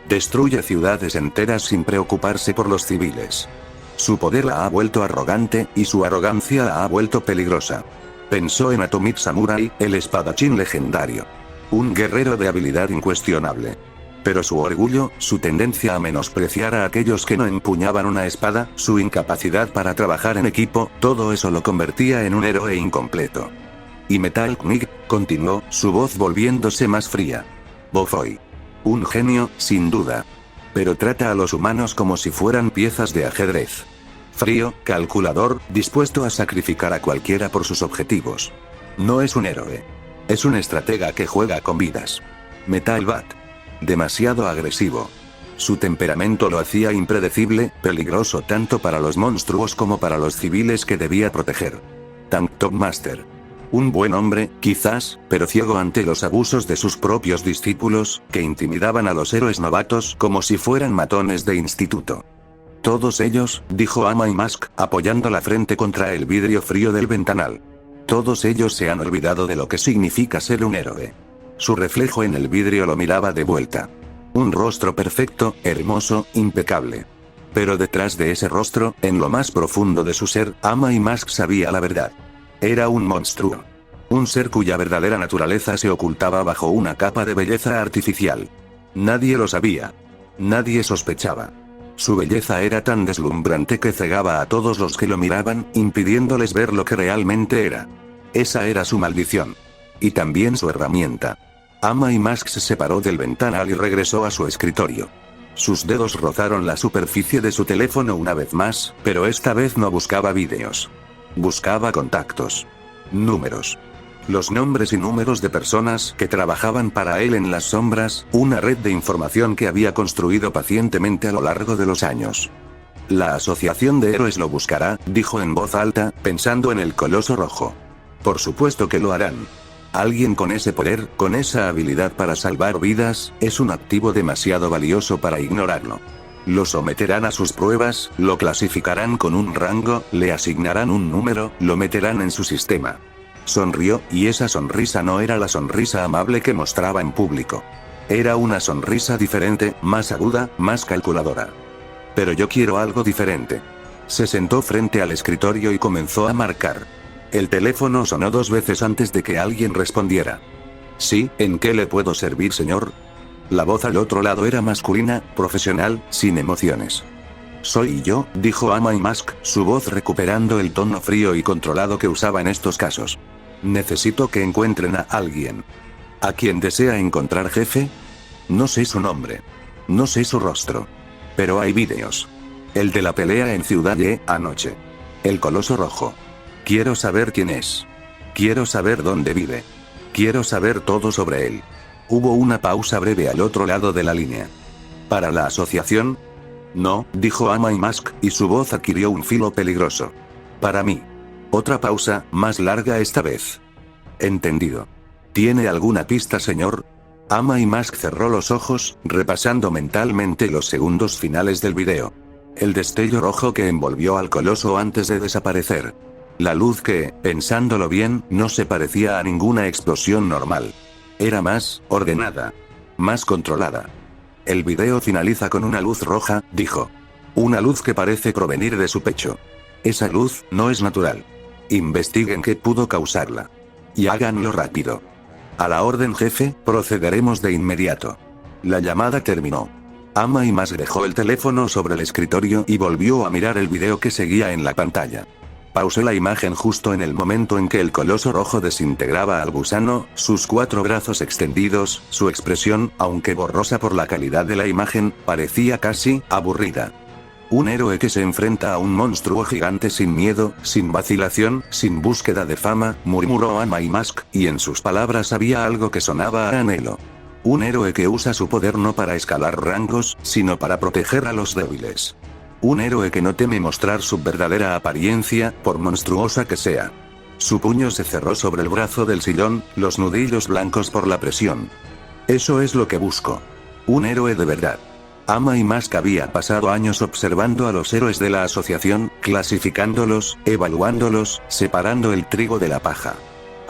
Destruye ciudades enteras sin preocuparse por los civiles. Su poder la ha vuelto arrogante, y su arrogancia la ha vuelto peligrosa. Pensó en Atomic Samurai, el espadachín legendario. Un guerrero de habilidad incuestionable. Pero su orgullo, su tendencia a menospreciar a aquellos que no empuñaban una espada, su incapacidad para trabajar en equipo, todo eso lo convertía en un héroe incompleto. Y Metal Knight, continuó, su voz volviéndose más fría. Bofoy. Un genio, sin duda. Pero trata a los humanos como si fueran piezas de ajedrez. Frío, calculador, dispuesto a sacrificar a cualquiera por sus objetivos. No es un héroe. Es un estratega que juega con vidas. Metal Bat. Demasiado agresivo. Su temperamento lo hacía impredecible, peligroso tanto para los monstruos como para los civiles que debía proteger. Tank Top Master. Un buen hombre, quizás, pero ciego ante los abusos de sus propios discípulos, que intimidaban a los héroes novatos como si fueran matones de instituto. Todos ellos, dijo Amai Mask, apoyando la frente contra el vidrio frío del ventanal. Todos ellos se han olvidado de lo que significa ser un héroe. Su reflejo en el vidrio lo miraba de vuelta. Un rostro perfecto, hermoso, impecable. Pero detrás de ese rostro, en lo más profundo de su ser, Amai Mask sabía la verdad. Era un monstruo. Un ser cuya verdadera naturaleza se ocultaba bajo una capa de belleza artificial. Nadie lo sabía. Nadie sospechaba. Su belleza era tan deslumbrante que cegaba a todos los que lo miraban, impidiéndoles ver lo que realmente era. Esa era su maldición. Y también su herramienta. Amai Mask se separó del ventanal y regresó a su escritorio. Sus dedos rozaron la superficie de su teléfono una vez más, pero esta vez no buscaba vídeos. Buscaba contactos. Números. Los nombres y números de personas que trabajaban para él en las sombras, una red de información que había construido pacientemente a lo largo de los años. La Asociación de Héroes lo buscará, dijo en voz alta, pensando en el Coloso Rojo. Por supuesto que lo harán. Alguien con ese poder, con esa habilidad para salvar vidas, es un activo demasiado valioso para ignorarlo. Lo someterán a sus pruebas, lo clasificarán con un rango, le asignarán un número, lo meterán en su sistema. Sonrió, y esa sonrisa no era la sonrisa amable que mostraba en público. Era una sonrisa diferente, más aguda, más calculadora. Pero yo quiero algo diferente. Se sentó frente al escritorio y comenzó a marcar. El teléfono sonó 2 veces antes de que alguien respondiera. Sí, ¿en qué le puedo servir, señor? La voz al otro lado era masculina, profesional, sin emociones. Soy yo, dijo Amai Mask, su voz recuperando el tono frío y controlado que usaba en estos casos. Necesito que encuentren a alguien. ¿A quién desea encontrar, jefe? No sé su nombre. No sé su rostro. Pero hay vídeos. El de la pelea en Ciudad Y, anoche. El Coloso Rojo. Quiero saber quién es. Quiero saber dónde vive. Quiero saber todo sobre él. Hubo una pausa breve al otro lado de la línea. ¿Para la asociación? No, dijo Amai Mask, y su voz adquirió un filo peligroso. Para mí. Otra pausa, más larga esta vez. Entendido. ¿Tiene alguna pista, señor? Amai Mask cerró los ojos, repasando mentalmente los segundos finales del video. El destello rojo que envolvió al coloso antes de desaparecer. La luz que, pensándolo bien, no se parecía a ninguna explosión normal. Era más ordenada. Más controlada. El video finaliza con una luz roja, dijo. Una luz que parece provenir de su pecho. Esa luz no es natural. Investiguen qué pudo causarla. Y háganlo rápido. A la orden, jefe, procederemos de inmediato. La llamada terminó. Amai Mask dejó el teléfono sobre el escritorio y volvió a mirar el video que seguía en la pantalla. Pausé la imagen justo en el momento en que el Coloso Rojo desintegraba al gusano, sus 4 brazos extendidos, su expresión, aunque borrosa por la calidad de la imagen, parecía casi aburrida. Un héroe que se enfrenta a un monstruo gigante sin miedo, sin vacilación, sin búsqueda de fama, murmuró Amai Mask, y en sus palabras había algo que sonaba a anhelo. Un héroe que usa su poder no para escalar rangos, sino para proteger a los débiles. Un héroe que no teme mostrar su verdadera apariencia, por monstruosa que sea. Su puño se cerró sobre el brazo del sillón, los nudillos blancos por la presión. Eso es lo que busco. Un héroe de verdad. Amai Mask había pasado años observando a los héroes de la asociación, clasificándolos, evaluándolos, separando el trigo de la paja.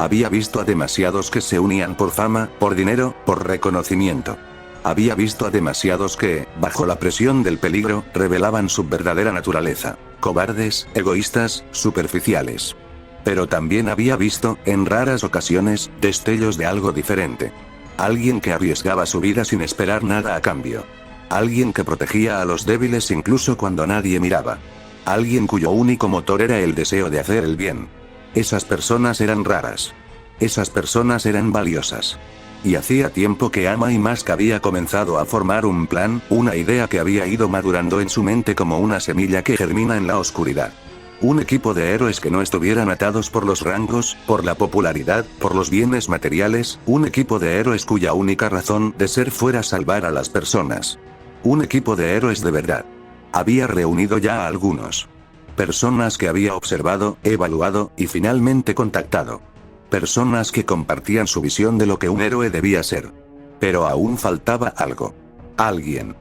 Había visto a demasiados que se unían por fama, por dinero, por reconocimiento. Había visto a demasiados que, bajo la presión del peligro, revelaban su verdadera naturaleza. Cobardes, egoístas, superficiales. Pero también había visto, en raras ocasiones, destellos de algo diferente. Alguien que arriesgaba su vida sin esperar nada a cambio. Alguien que protegía a los débiles incluso cuando nadie miraba. Alguien cuyo único motor era el deseo de hacer el bien. Esas personas eran raras. Esas personas eran valiosas. Y hacía tiempo que Ama y Mask había comenzado a formar un plan, una idea que había ido madurando en su mente como una semilla que germina en la oscuridad. Un equipo de héroes que no estuvieran atados por los rangos, por la popularidad, por los bienes materiales, un equipo de héroes cuya única razón de ser fuera salvar a las personas. Un equipo de héroes de verdad. Había reunido ya a algunos. Personas que había observado, evaluado, y finalmente contactado. Personas que compartían su visión de lo que un héroe debía ser. Pero aún faltaba algo. Alguien.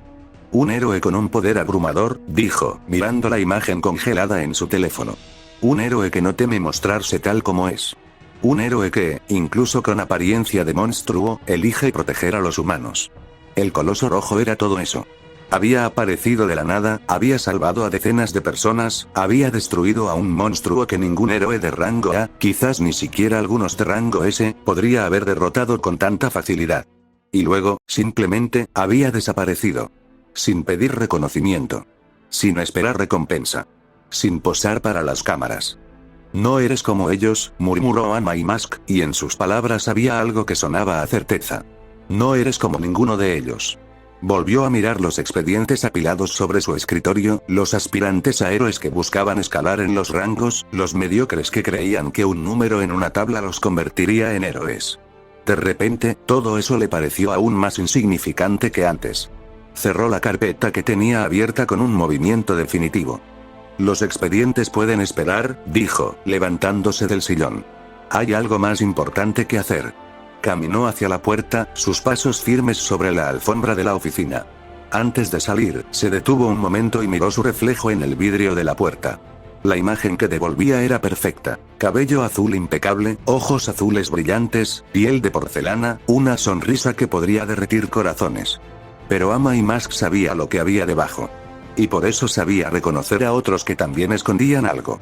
Un héroe con un poder abrumador, dijo, mirando la imagen congelada en su teléfono. Un héroe que no teme mostrarse tal como es. Un héroe que, incluso con apariencia de monstruo, elige proteger a los humanos. El Coloso Rojo era todo eso. Había aparecido de la nada, había salvado a decenas de personas, había destruido a un monstruo que ningún héroe de rango A, quizás ni siquiera algunos de rango S, podría haber derrotado con tanta facilidad. Y luego, simplemente, había desaparecido. Sin pedir reconocimiento. Sin esperar recompensa. Sin posar para las cámaras. No eres como ellos, murmuró Ama y Mask, y en sus palabras había algo que sonaba a certeza. No eres como ninguno de ellos. Volvió a mirar los expedientes apilados sobre su escritorio, los aspirantes a héroes que buscaban escalar en los rangos, los mediocres que creían que un número en una tabla los convertiría en héroes. De repente, todo eso le pareció aún más insignificante que antes. Cerró la carpeta que tenía abierta con un movimiento definitivo. Los expedientes pueden esperar, dijo, levantándose del sillón. Hay algo más importante que hacer. Caminó hacia la puerta, sus pasos firmes sobre la alfombra de la oficina. Antes de salir, se detuvo un momento y miró su reflejo en el vidrio de la puerta. La imagen que devolvía era perfecta. Cabello azul impecable, ojos azules brillantes, piel de porcelana, una sonrisa que podría derretir corazones. Pero Ama y Mask sabía lo que había debajo. Y por eso sabía reconocer a otros que también escondían algo.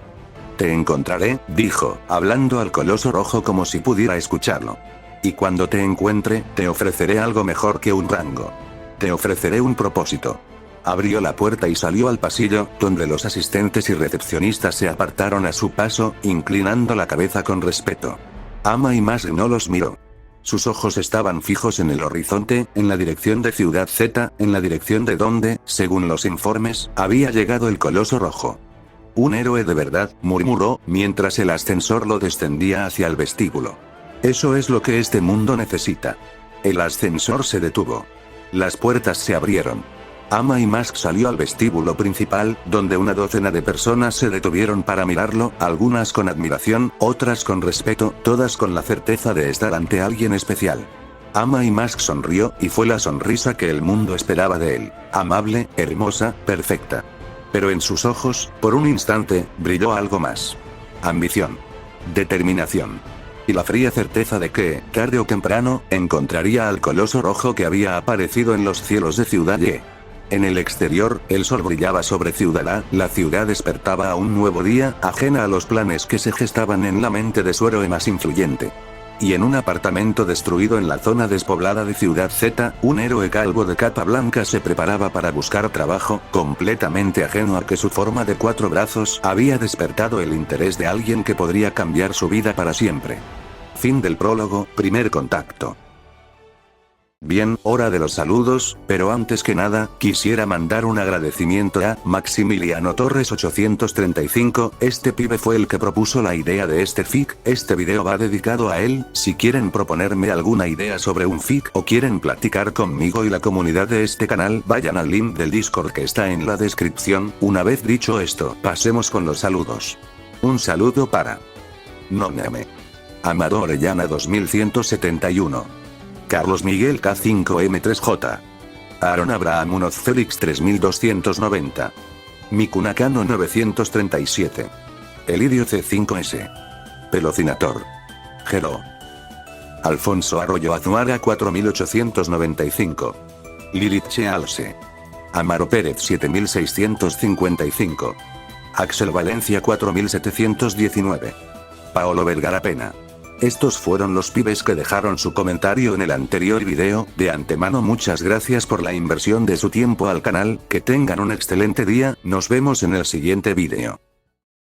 Te encontraré, dijo, hablando al Coloso Rojo como si pudiera escucharlo. Y cuando te encuentre, te ofreceré algo mejor que un rango. Te ofreceré un propósito. Abrió la puerta y salió al pasillo, donde los asistentes y recepcionistas se apartaron a su paso, inclinando la cabeza con respeto. Ama y Mask no los miró. Sus ojos estaban fijos en el horizonte, en la dirección de Ciudad Z, en la dirección de donde, según los informes, había llegado el Coloso Rojo. Un héroe de verdad, murmuró, mientras el ascensor lo descendía hacia el vestíbulo. Eso es lo que este mundo necesita. El ascensor se detuvo. Las puertas se abrieron. Ama y Mask salió al vestíbulo principal, donde una docena de personas se detuvieron para mirarlo, algunas con admiración, otras con respeto, todas con la certeza de estar ante alguien especial. Ama y Mask sonrió, y fue la sonrisa que el mundo esperaba de él. Amable, hermosa, perfecta. Pero en sus ojos, por un instante, brilló algo más. Ambición. Determinación. Y la fría certeza de que, tarde o temprano, encontraría al Coloso Rojo que había aparecido en los cielos de Ciudad Y. En el exterior, el sol brillaba sobre Ciudad A, la ciudad despertaba a un nuevo día, ajena a los planes que se gestaban en la mente de su héroe más influyente. Y en un apartamento destruido en la zona despoblada de Ciudad Z, un héroe calvo de capa blanca se preparaba para buscar trabajo, completamente ajeno a que su forma de 4 brazos había despertado el interés de alguien que podría cambiar su vida para siempre. Fin del prólogo, primer contacto. Bien, hora de los saludos, pero antes que nada, quisiera mandar un agradecimiento a Maximiliano Torres 835, este pibe fue el que propuso la idea de este fic, este video va dedicado a él, si quieren proponerme alguna idea sobre un fic o quieren platicar conmigo y la comunidad de este canal, vayan al link del Discord que está en la descripción. Una vez dicho esto, pasemos con los saludos. Un saludo para Nóname. Amado Orellana 2171. Carlos Miguel K5M3J. Aaron Abraham Munoz Félix 3290. Mikunakano 937. Elidio C5S. Pelocinator. Hello. Alfonso Arroyo Azuara 4895. Lilith Chealse. Amaro Pérez 7655. Axel Valencia 4719. Paolo Vergara Pena. Estos fueron los pibes que dejaron su comentario en el anterior video. De antemano muchas gracias por la inversión de su tiempo al canal, que tengan un excelente día, nos vemos en el siguiente video.